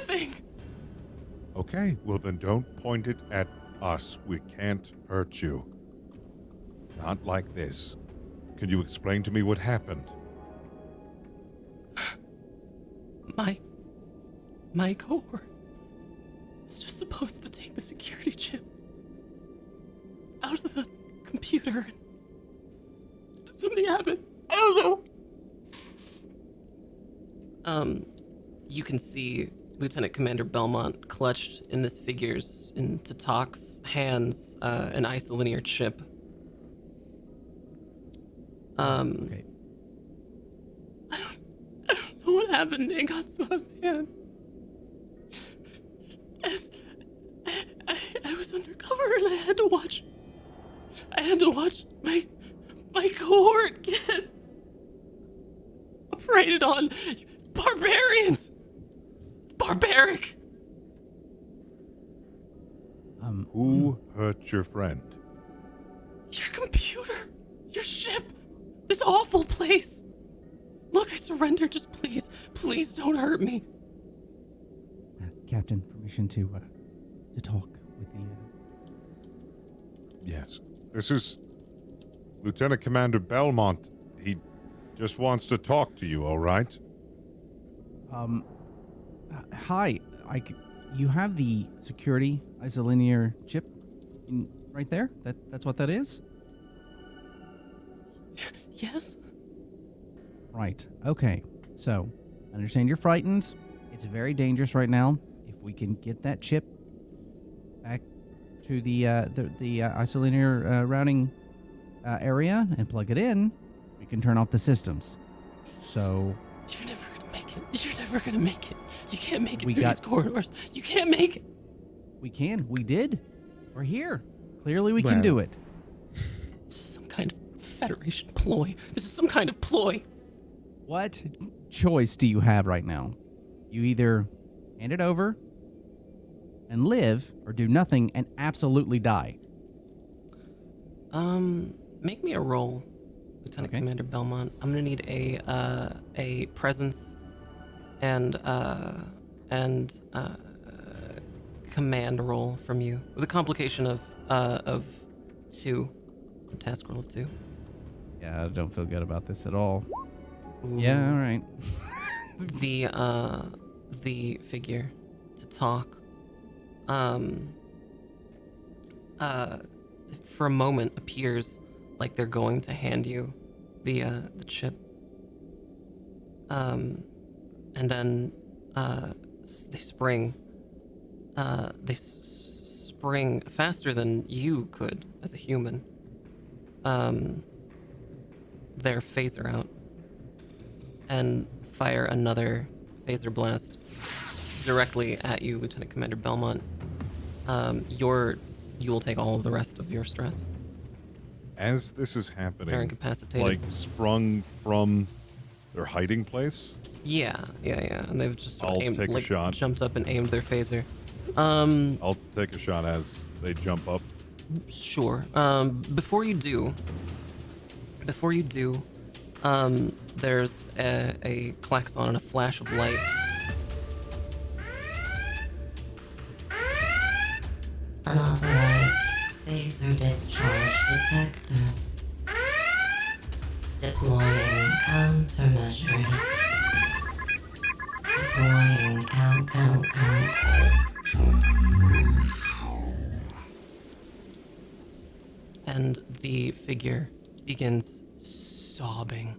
thing. Okay, well then don't point it at us. We can't hurt you. Not like this. Can you explain to me what happened? My cohort is just supposed to take the security chip out of the computer and something happened. I don't know. You can see Lieutenant Commander Belmont clutched in this figure's, into Talk's hands, an Isolinear chip. Okay. I don't know what happened. It got so out of hand. As I was undercover and I had to watch my cohort get operated on. Barbarians! It's barbaric! Who hurt your friend? Your computer! Your ship! This awful place! Look, I surrender. Just please don't hurt me. Captain, permission to talk with the. Yes. This is Lieutenant Commander Belmont. He just wants to talk to you, all right? Hi. You have the security Isolinear chip right there? That's what that is? Yes? Right. Okay. So, I understand you're frightened. It's very dangerous right now. If we can get that chip back to the Isolinear routing area and plug it in, we can turn off the systems. So... You're never gonna make it. You can't make it through these corridors. You can't make it. We can. We did. We're here. Clearly we can do it. This is some kind of Federation ploy. This is some kind of ploy. What choice do you have right now? You either hand it over and live, or do nothing and absolutely die. Make me a roll, Lieutenant Commander Belmont. I'm gonna need a presence and command roll from you with a complication of 2, a task roll of 2. Yeah, I don't feel good about this at all. Ooh. Yeah, all right. The figure to talk for a moment appears like they're going to hand you the chip. And then they spring. They spring faster than you could as a human. Their phaser out and fire another phaser blast directly at you, Lieutenant Commander Belmont. You will take all of the rest of your stress. As this is They're happening, incapacitated. like sprung from their hiding place, Yeah. And they've just sort of I'll take a shot. jumped up and aimed their phaser. I'll take a shot as they jump up. Sure. Before you do, there's a klaxon and a flash of light. Unauthorized phaser discharge detected. Deploying countermeasures. Deploying count. And the figure begins sobbing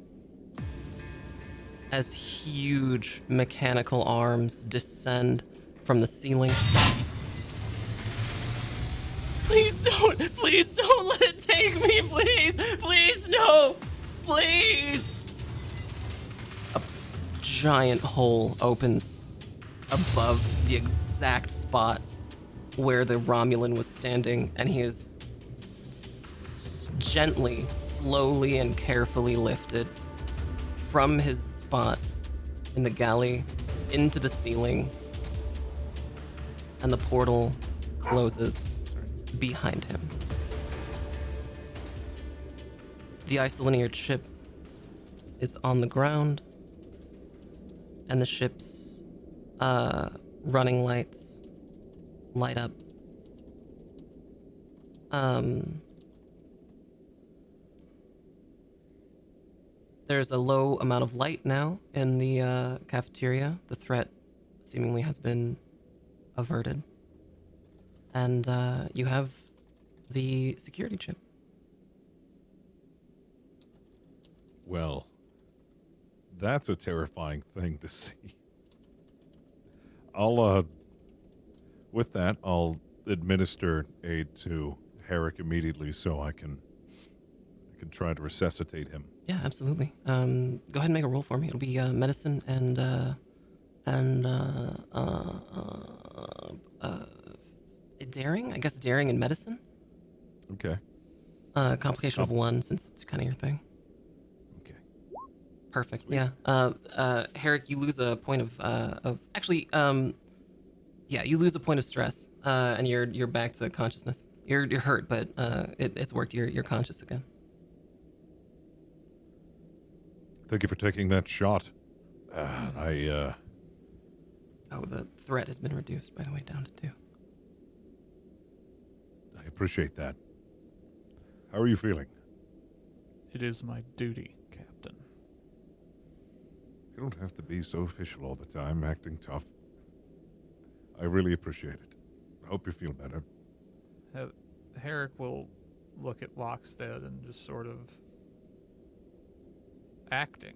as huge mechanical arms descend from the ceiling. Please don't let it take me, please, no, please. A giant hole opens above the exact spot where the Romulan was standing, and he is gently, slowly, and carefully lifted from his spot in the galley into the ceiling, and the portal closes behind him. The Isolinear chip is on the ground, and the ship's running lights light up. There's a low amount of light now in the cafeteria. The threat seemingly has been averted. And you have the security chip. Well, that's a terrifying thing to see. With that, I'll administer aid to Herrick immediately so I can try to resuscitate him. Yeah, absolutely. Go ahead and make a roll for me. It'll be medicine and daring. I guess daring and medicine. Okay. Complication of 1 since it's kind of your thing. Okay. Perfect. Yeah. Herrick, you lose a point of actually. Yeah, you lose a point of stress, and you're back to consciousness. You're hurt, but it's worked. You're conscious again. Thank you for taking that shot. Oh, the threat has been reduced, by the way, down to 2. I appreciate that. How are you feeling? It is my duty, Captain. You don't have to be so official all the time, acting tough. I really appreciate it. I hope you feel better. Herrick will look at Lockstead and just sort of acting.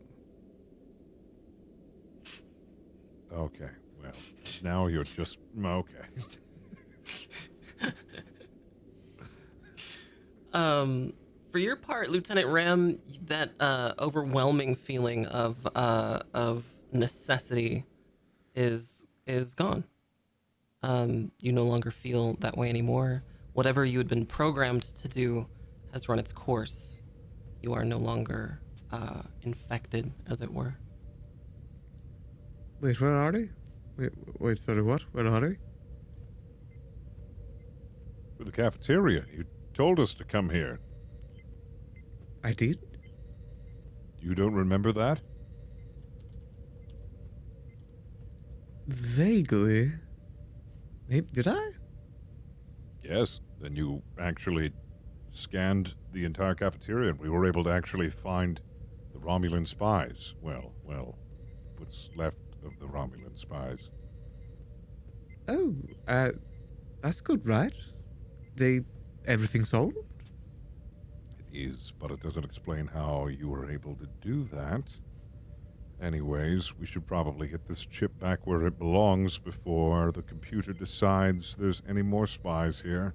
Okay, well, now you're just... Okay. For your part, Lieutenant Ram, that overwhelming feeling of necessity is gone. You no longer feel that way anymore. Whatever you had been programmed to do has run its course. You are no longer infected, as it were. Wait, where are they? Wait, sorry, what? Where are they? For the cafeteria. You told us to come here. I did? You don't remember that? Vaguely. Maybe, did I? Yes. Then you actually scanned the entire cafeteria, and we were able to actually find the Romulan spies. Well, what's left of the Romulan spies. Oh, that's good, right? Everything solved? is, but it doesn't explain how you were able to do that. Anyways, we should probably get this chip back where it belongs before the computer decides there's any more spies here.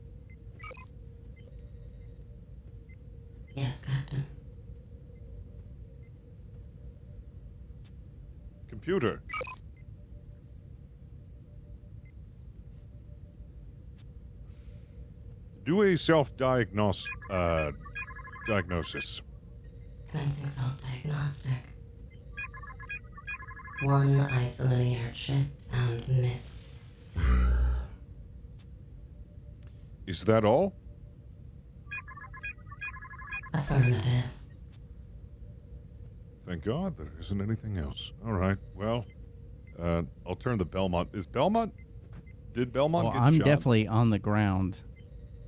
Yes, Captain. Computer. Do a self-diagnosis. Diagnosis. Commencing self-diagnostic. One Isolinear chip found missing. Is that all? Affirmative. Thank God there isn't anything else. All right, well, I'll turn the Belmont. Is Belmont? Did Belmont get I'm shot? definitely on the ground.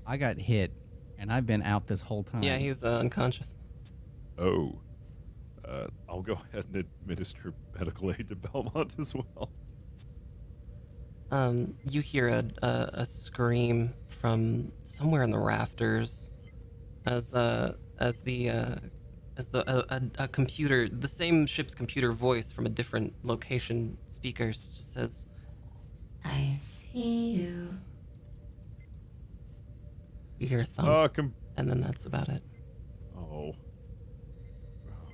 I got hit, and I've been out this whole time. Yeah, he's unconscious. Oh. I'll go ahead and administer medical aid to Belmont as well. You hear a scream from somewhere in the rafters as a computer, the same ship's computer voice from a different location speakers just says, I see you. you hear a thump, Oh, and then that's about it. oh,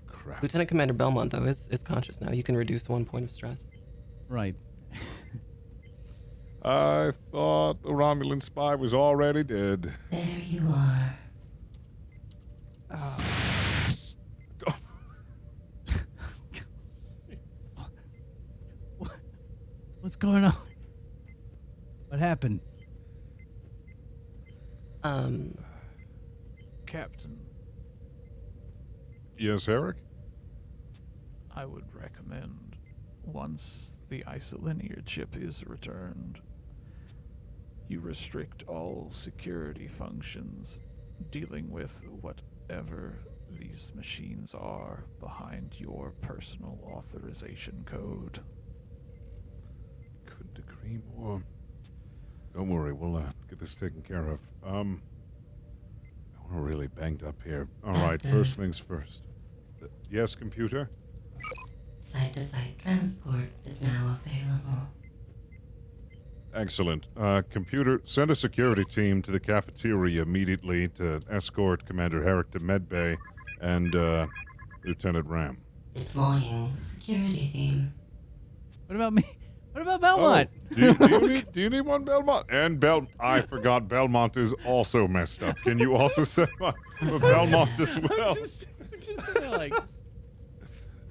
crap. Lieutenant Commander Belmont, though, is conscious now. You can reduce 1 point of stress. Right. I thought the Romulan spy was already dead. There you are. What's going on? What happened? Captain, Yes, Eric? I would recommend, once the Isolinear chip is returned, you restrict all security functions dealing with whatever these machines are behind your personal authorization code. Couldn't agree more. Don't worry, we'll get this taken care of. We're really banged up here. All right, first things first. Yes, computer? Site-to-site transport is now available. Excellent. Computer, send a security team to the cafeteria immediately to escort Commander Herrick to medbay and Lieutenant Ram. Deploying security team. What about me? What about Belmont? Oh, do you need one, Belmont? And I forgot Belmont is also messed up. Can you also send my Belmont as well? just like,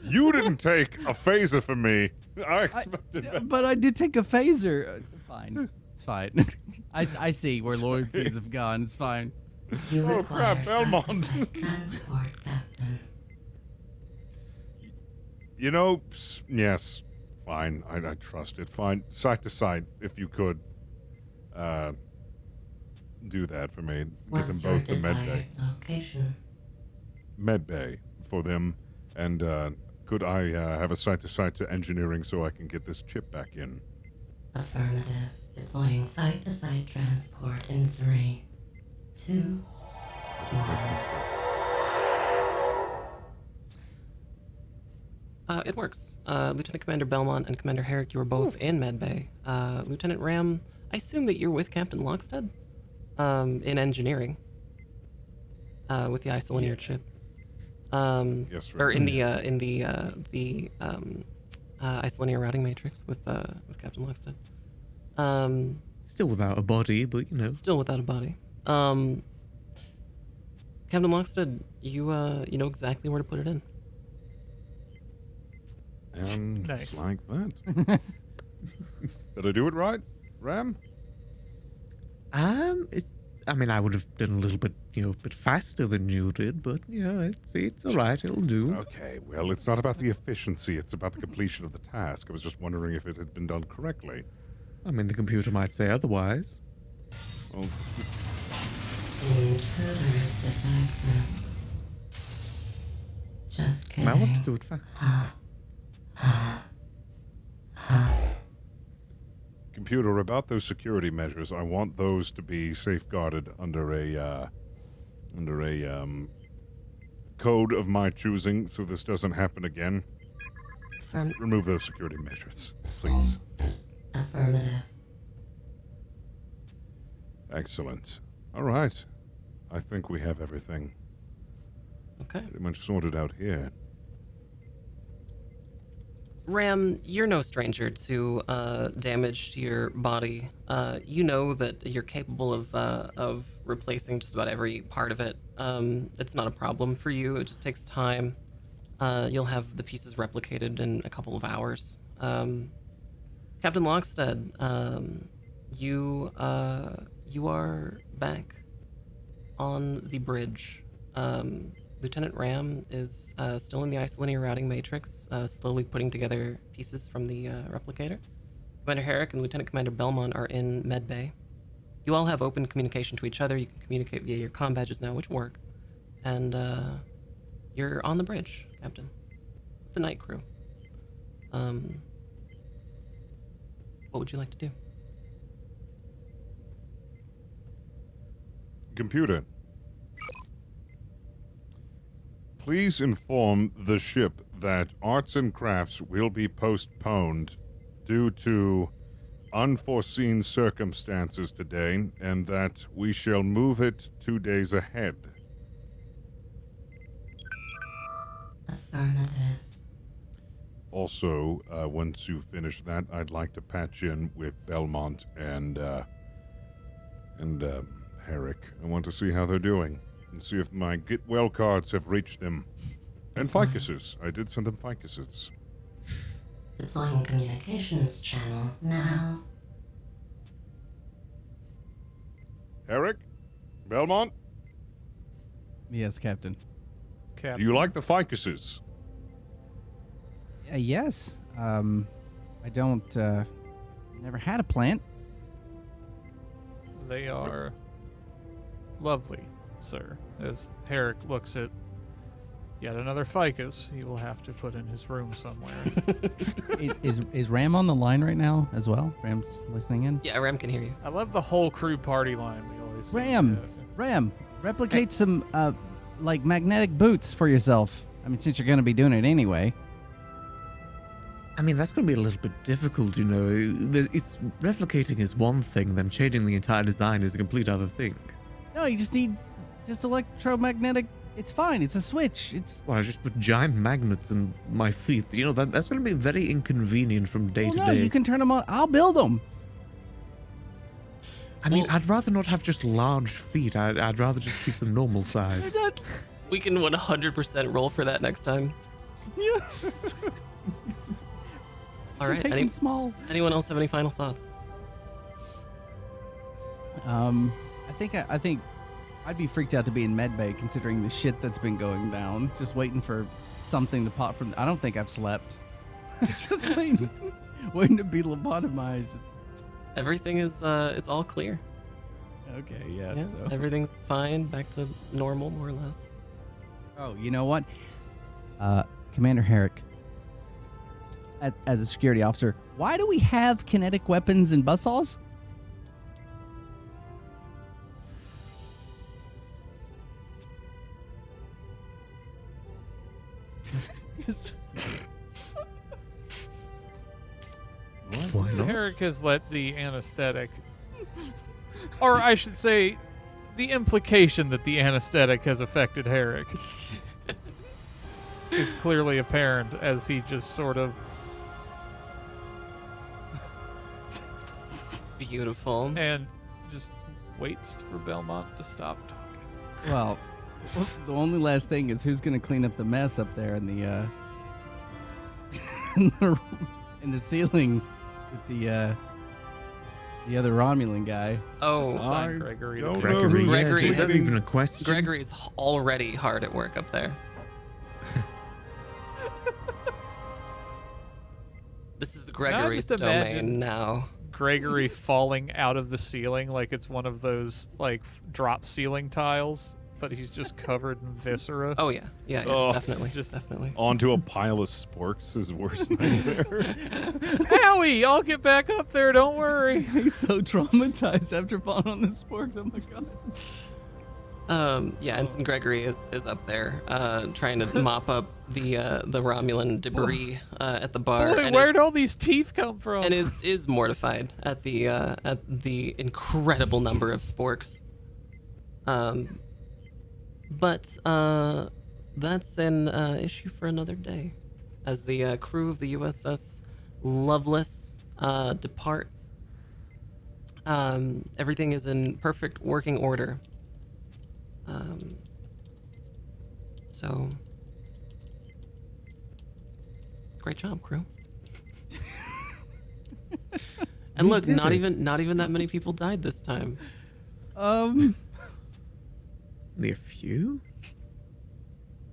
You didn't take a phaser from me. I expected but I did take a phaser. Fine. It's fine. I see where loyalties have gone. It's fine. You Oh, require crap, Belmont. site-to-site transport, Captain. You know, yes, fine. I trust it. Fine. Site to site, if you could do that for me. Get them What's your both to medbay. desired location? Medbay for them. And could I have a site to site to engineering so I can get this chip back in? Affirmative. Deploying site-to-site transport in 3, 2, 1. It works. Lieutenant Commander Belmont and Commander Herrick, you are both in medbay. Lieutenant Ram, I assume that you're with Captain Lockstead in engineering with the Isolinear chip. Yes, Or right. in the Isolinear routing matrix with Captain Lockstead. Still without a body, but you know. Still without a body. Captain Lockstead, you know exactly where to put it in. And Nice. just like that. Did I do it right, Ram? I mean, I would have done a little bit, a bit faster than you did, but yeah, it's all right. It'll do. Okay, well, it's not about the efficiency. It's about the completion of the task. I was just wondering if it had been done correctly. I mean, the computer might say otherwise. Well, Intruders detected. Just kidding. I want to do it fast. computer, about those security measures, I want those to be safeguarded under a code of my choosing so this doesn't happen again? Affirm- Remove those security measures, please. Affirmative. Excellent. All right. I think we have everything Okay. pretty much sorted out here. Ram, you're no stranger to damage to your body. You know that you're capable of replacing just about every part of it. It's not a problem for you. It just takes time. You'll have the pieces replicated in a couple of hours. Captain Lockstead, you are back on the bridge. Lieutenant Ram is still in the Isolinear routing matrix, slowly putting together pieces from the replicator. Commander Herrick and Lieutenant Commander Belmont are in medbay. You all have open communication to each other. You can communicate via your comm badges now, which work. And you're on the bridge, Captain, with the night crew. What would you like to do? Computer, please inform the ship that arts and crafts will be postponed due to unforeseen circumstances today, and that we shall move it 2 days ahead. Affirmative. Also, once you finish that, I'd like to patch in with Belmont and Herrick. I want to see how they're doing and see if my get well cards have reached them. And ficuses. I did send them ficuses. Deploying communications channel now. Herrick? Belmont? Yes, Captain. Captain. Do you like the ficuses? Yes. I don't, never had a plant. They are lovely, sir. As Herrick looks at yet another ficus, he will have to put in his room somewhere. Is Ram on the line right now as well? Ram's listening in? Yeah, Ram can hear you. I love the whole crew party line we always see. Ram, replicate some, like magnetic boots for yourself. I mean, since you're going to be doing it anyway. I mean, that's going to be a little bit difficult, you know. It's replicating is one thing, then changing the entire design is a complete other thing. No, you just need just electromagnetic. It's fine. It's a switch. It's Well, I just put giant magnets in my feet. You know, that's going to be very inconvenient from day to no, day. you can turn them on. I'll build them. I mean, Well- I'd rather not have just large feet. I'd rather just keep them normal size. We can 100% roll for that next time. Yes. All right. Make them small. Anyone else have any final thoughts? I think I'd be freaked out to be in medbay considering the shit that's been going down. Just waiting for something to pop from. I don't think I've slept. Just waiting to be lobotomized. Everything is all clear. Okay, yeah. Yeah, So. everything's fine, back to normal, more or less. Oh, you know what? Commander Herrick, as a security officer, why do we have kinetic weapons and buzzsaws? Why not? Herrick has let the anesthetic, or I should say, the implication that the anesthetic has affected Herrick is clearly apparent as he just sort of Beautiful. and just waits for Belmont to stop talking. Well, the only last thing is who's going to clean up the mess up there in the in the ceiling with the other Romulan guy. Oh, Just assign Gregory. don't to- know Gregory, who's Gregory is that has- even a question? Gregory's already hard at work up there. This is Gregory's just imagine- domain now. Gregory falling out of the ceiling like it's one of those like drop ceiling tiles, but he's just covered in viscera. Oh yeah, yeah, Oh, definitely, just- definitely. Onto a pile of sporks is worse nightmare. Owie! I'll get back up there. Don't worry. He's so traumatized after falling on the sporks. Oh my god. Yeah, Ensign Gregory is up there, trying to mop up the Romulan debris at the bar. Boy, and where'd all these teeth come from? and is mortified at the incredible number of sporks. But that's an issue for another day, as the crew of the U.S.S. Lovelace depart. Everything is in perfect working order. So, great job, crew. And look, not even that many people died this time. Only a few?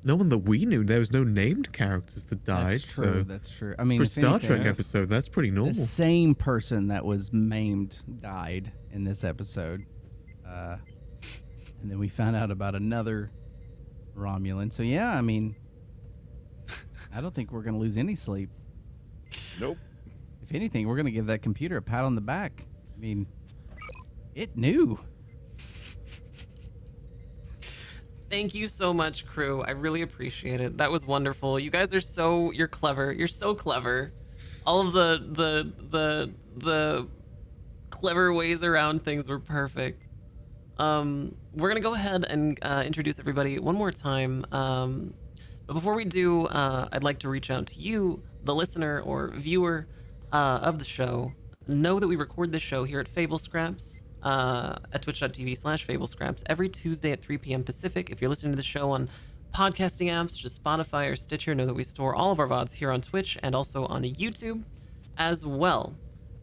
No one that we knew. There was no named characters that died. That's true. So That's true. I mean, for a if Star anything, Trek episode, that's pretty the normal. same person that was maimed died in this episode, and then we found out about another Romulan. So yeah, I mean, I don't think we're gonna lose any sleep. Nope. If anything, we're gonna give that computer a pat on the back. I mean, it knew. Thank you so much, crew. I really appreciate it. That was wonderful. You guys are you're clever. You're so clever. All of the clever ways around things were perfect. We're gonna go ahead and introduce everybody one more time. But before we do, I'd like to reach out to you, the listener or viewer of the show. Know that we record this show here at Fable Scraps. At twitch.tv/FableScraps every Tuesday at 3 p.m. Pacific. If you're listening to the show on podcasting apps, just Spotify or Stitcher, know that we store all of our VODs here on Twitch and also on YouTube as well.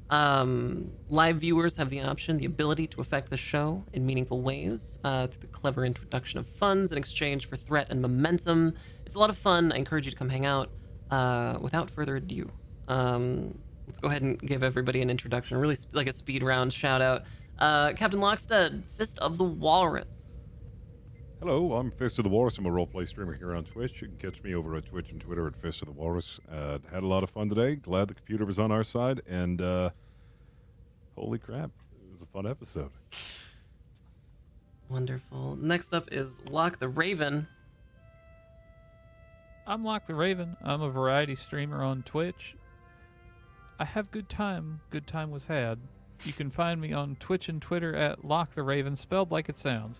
Live viewers have the option, the ability to affect the show in meaningful ways through the clever introduction of funds in exchange for threat and momentum. It's a lot of fun. I encourage you to come hang out. Without further ado, let's go ahead and give everybody an introduction, really like a speed round shout out. Captain Lockstead, Fist of the Walrus. Hello, I'm Fist of the Walrus. I'm a roleplay streamer here on Twitch. You can catch me over at Twitch and Twitter at Fist of the Walrus. Had a lot of fun today. Glad the computer was on our side, and holy crap, it was a fun episode. Wonderful. Next up is Locke the Raven. I'm Locke the Raven. I'm a variety streamer on Twitch. I have good time. Good time was had. You can find me on Twitch and Twitter at Locke the Raven, spelled like it sounds.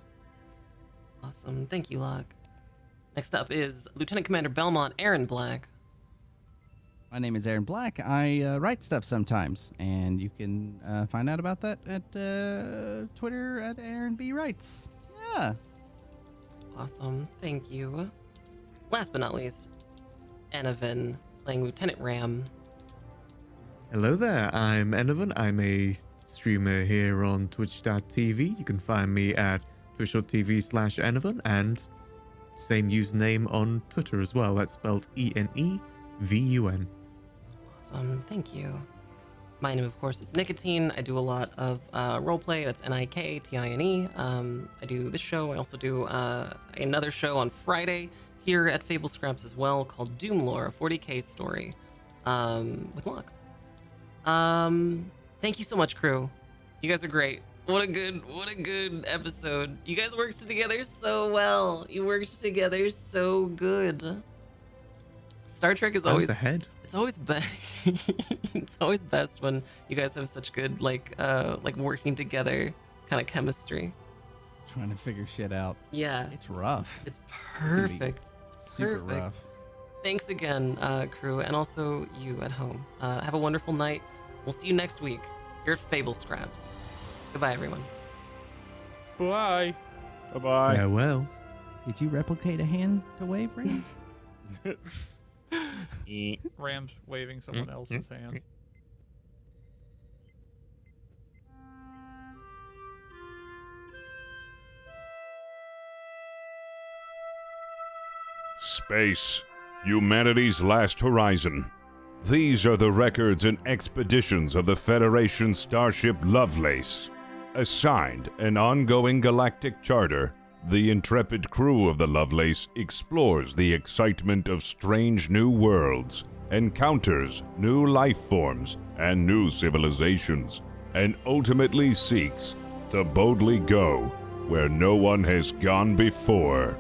Awesome. Thank you, Locke. Next up is Lieutenant Commander Belmont Aaron Black. My name is Aaron Black. I write stuff sometimes, and you can find out about that at Twitter at Aaron B. Writes. Yeah. Awesome. Thank you. Last but not least, Enovan playing Lieutenant Ram. Hello there, I'm Enovan. I'm a streamer here on twitch.tv. You can find me at twitch.tv/Enovan and same username on Twitter as well. That's spelled ENEVUN. Awesome. Thank you. My name, of course, is Nicotine. I do a lot of roleplay. That's NIKTINE. I do this show. I also do another show on Friday here at Fable Scraps as well called Doomlore, a 40k story with Locke. Thank you so much, crew. You guys are great. What a good episode. You guys worked together so well. You worked together so good. Star Trek is always ahead. It's always best. It's always best when you guys have such good like working together kind of chemistry. Trying to figure shit out. Yeah. It's rough. It's perfect. It's Super perfect. rough. Thanks again, crew, and also you at home. Have a wonderful night. We'll see you next week here at Fable Scraps. Goodbye, everyone. Bye. Bye-bye. Yeah, well. Did you replicate a hand to wave, Ram? Ram's waving someone else's hand. Space, humanity's last horizon. These are the records and expeditions of the Federation starship Lovelace. Assigned an ongoing galactic charter, the intrepid crew of the Lovelace explores the excitement of strange new worlds, encounters new life forms and new civilizations, and ultimately seeks to boldly go where no one has gone before.